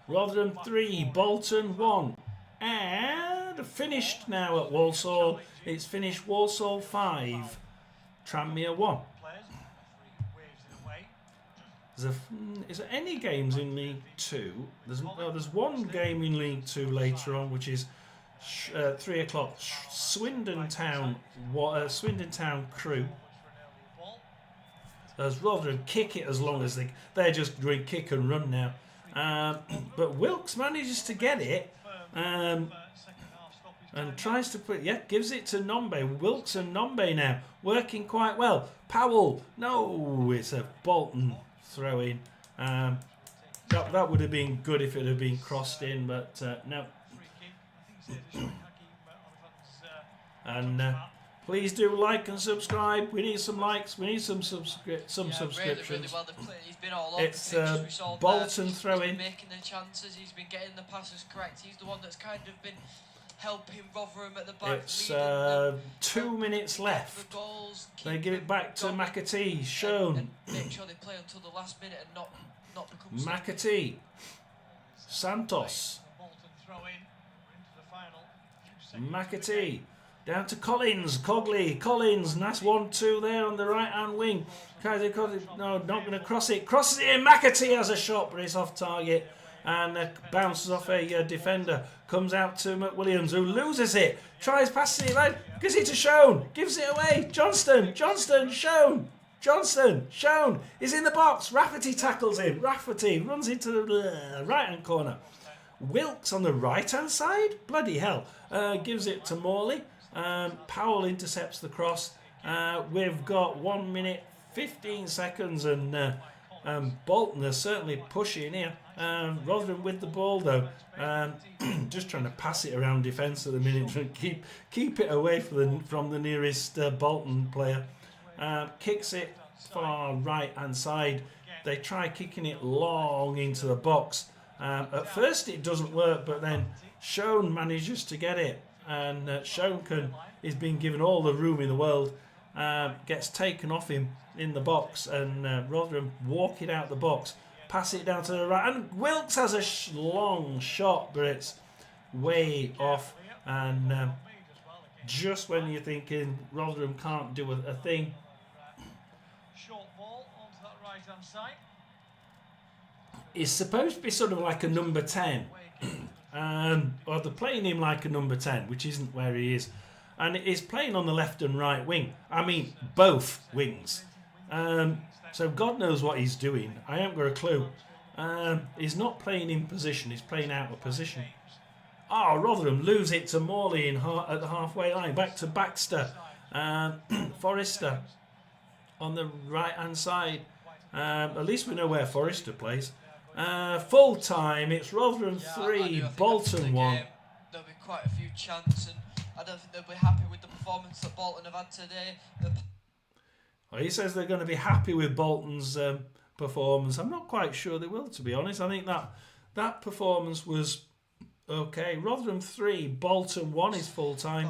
Speaker 1: Rotherham 3, Bolton 1. And finished now at Walsall. It's finished Walsall 5. Tranmere 1. Is there any games in League 2? There's one game in League 2 later on, which is 3 o'clock. Swindon Town Crew. As Rotherham kick it as long as they're just doing kick and run now. But Wilkes manages to get it. And tries to gives it to Nombe. Wilkes and Nombe now working quite well. Powell, no, it's a Bolton throw in. That would have been good if it had been crossed in, but no. And please do like and subscribe. We need some likes. We need some subscriptions.
Speaker 3: Really well. He's been all over.
Speaker 1: It's Bolton throw in.
Speaker 3: He's been making the chances. He's been getting the passes correct. He's the one that's kind of been helping Rotherham at the back.
Speaker 1: It's 2 minutes left. They give it back to McAtee. Shown.
Speaker 3: And make sure they play until the last minute and not become.
Speaker 1: McAtee. Santos. McAtee. Down to Collins, Cogley, Collins, nice 1-2 there on the right hand wing. Kaiser Cogley, no, not going to cross it. Crosses it in, McAtee has a shot, but it's off target. And bounces off a defender. Comes out to McWilliams, who loses it. Tries passing it right. Gives it to Schoen. Gives it away. Johnston, Schoen. Johnston, Schoen is in the box. Rafferty tackles him. Rafferty runs into the right-hand corner. Wilkes on the right-hand side. Bloody hell. Gives it to Morley. Powell intercepts the cross. We've got 1 minute 15 seconds and Bolton are certainly pushing here. Rotherham with the ball though, just trying to pass it around defence at the minute to keep it away from the nearest Bolton player. Kicks it far right hand side. They try kicking it long into the box. At first it doesn't work, but then Schoen manages to get it, and Schoen is being given all the room in the world. Gets taken off him in the box, and Rotherham walk it out the box, pass it down to the right, and Wilkes has a long shot, but it's way off, and just when you're thinking Rotherham can't do a thing,
Speaker 2: Short ball onto that right hand side.
Speaker 1: he's supposed to be sort of like a number 10, or they're playing him like a number 10, which isn't where he is. And he's playing on the left and right wing. I mean, both wings. So God knows what he's doing. I haven't got a clue. He's not playing in position. He's playing out of position. Oh, Rotherham lose it to Morley at the halfway line. Back to Baxter. Forrester on the right-hand side. At least we know where Forrester plays. Full time. It's Rotherham 3, Bolton 1.
Speaker 3: There'll be quite a few chances, and I don't think they'll be happy with the performance that Bolton have had today.
Speaker 1: Well, he says they're going to be happy with Bolton's performance. I'm not quite sure they will, to be honest. I think that performance was okay. Rotherham 3, Bolton 1 is full time.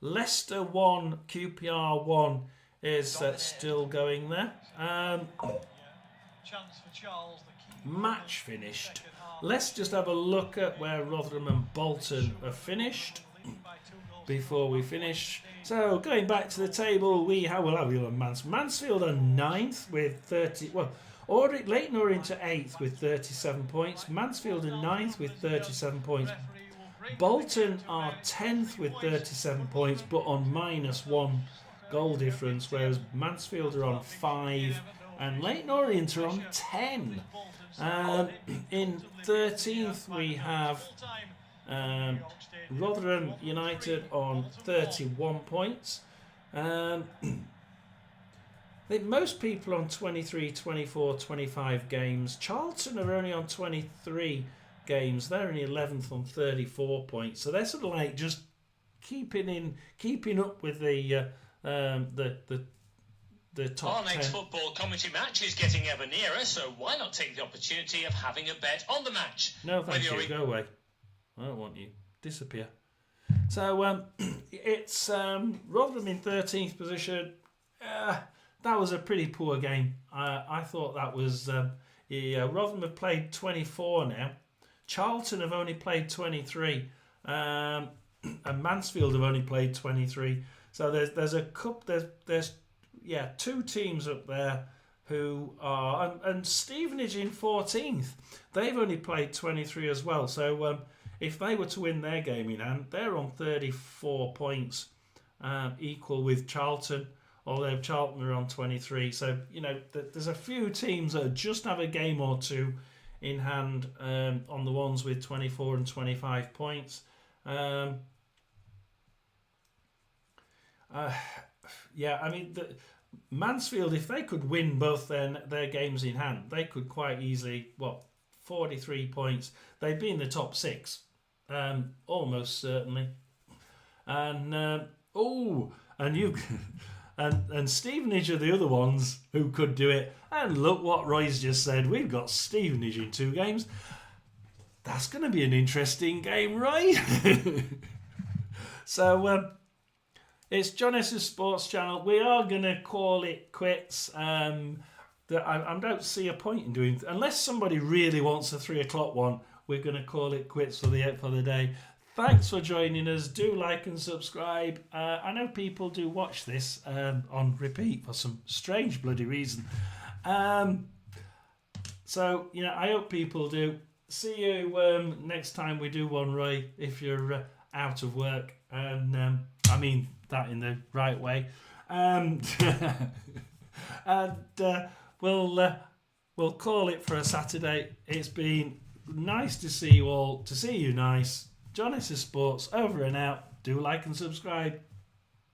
Speaker 1: Leicester 1, QPR 1 is still going there.
Speaker 2: Chance for Charles.
Speaker 1: Match finished. Let's just have a look at where Rotherham and Bolton are finished before we finish. So going back to the table, we have Mansfield are 9th with 30. Well, Leyton Orient to 8th with 37 points. Mansfield are 9th with 37 points. Bolton are 10th with 37 points, but on -1 goal difference, whereas Mansfield are on 5 and Leyton Orient are on 10. In 13th we have Rotherham United on 31 points. I think most people on 23, 24, 25 games. Charlton are only on 23 games. They're only 11th on 34 points. So they're sort of like just keeping up with the top
Speaker 4: Our next
Speaker 1: 10.
Speaker 4: football commentary match is getting ever nearer, so why not take the opportunity of having a bet on the match?
Speaker 1: No, thank
Speaker 4: Whether
Speaker 1: you.
Speaker 4: you're
Speaker 1: Go away. I don't want you. Disappear. So it's Rotherham in 13th position. That was a pretty poor game. I thought that was... Rotherham have played 24 now. Charlton have only played 23. And Mansfield have only played 23. So there's a couple... There's two teams up there who are... And Stevenage in 14th. They've only played 23 as well. So if they were to win their game in hand, they're on 34 points, equal with Charlton, although Charlton are on 23. So, there's a few teams that just have a game or two in hand on the ones with 24 and 25 points. Mansfield, if they could win both their games in hand, they could quite easily, 43 points. They'd be in the top 6, almost certainly. And and Stevenage are the other ones who could do it. And look what Roy's just said. We've got Stevenage in 2 games. That's going to be an interesting game, Roy. So. It's John S's Sports Channel. We are going to call it quits. I don't see a point in doing... Unless somebody really wants a 3 o'clock one, we're going to call it quits for the day. Thanks for joining us. Do like and subscribe. I know people do watch this on repeat for some strange bloody reason. So, I hope people do. See you next time we do one, Roy, if you're out of work. And I mean that in the right way. And we'll call it for a Saturday. It's been nice to see you all. To see you nice. John S. Sports over and out. Do like and subscribe.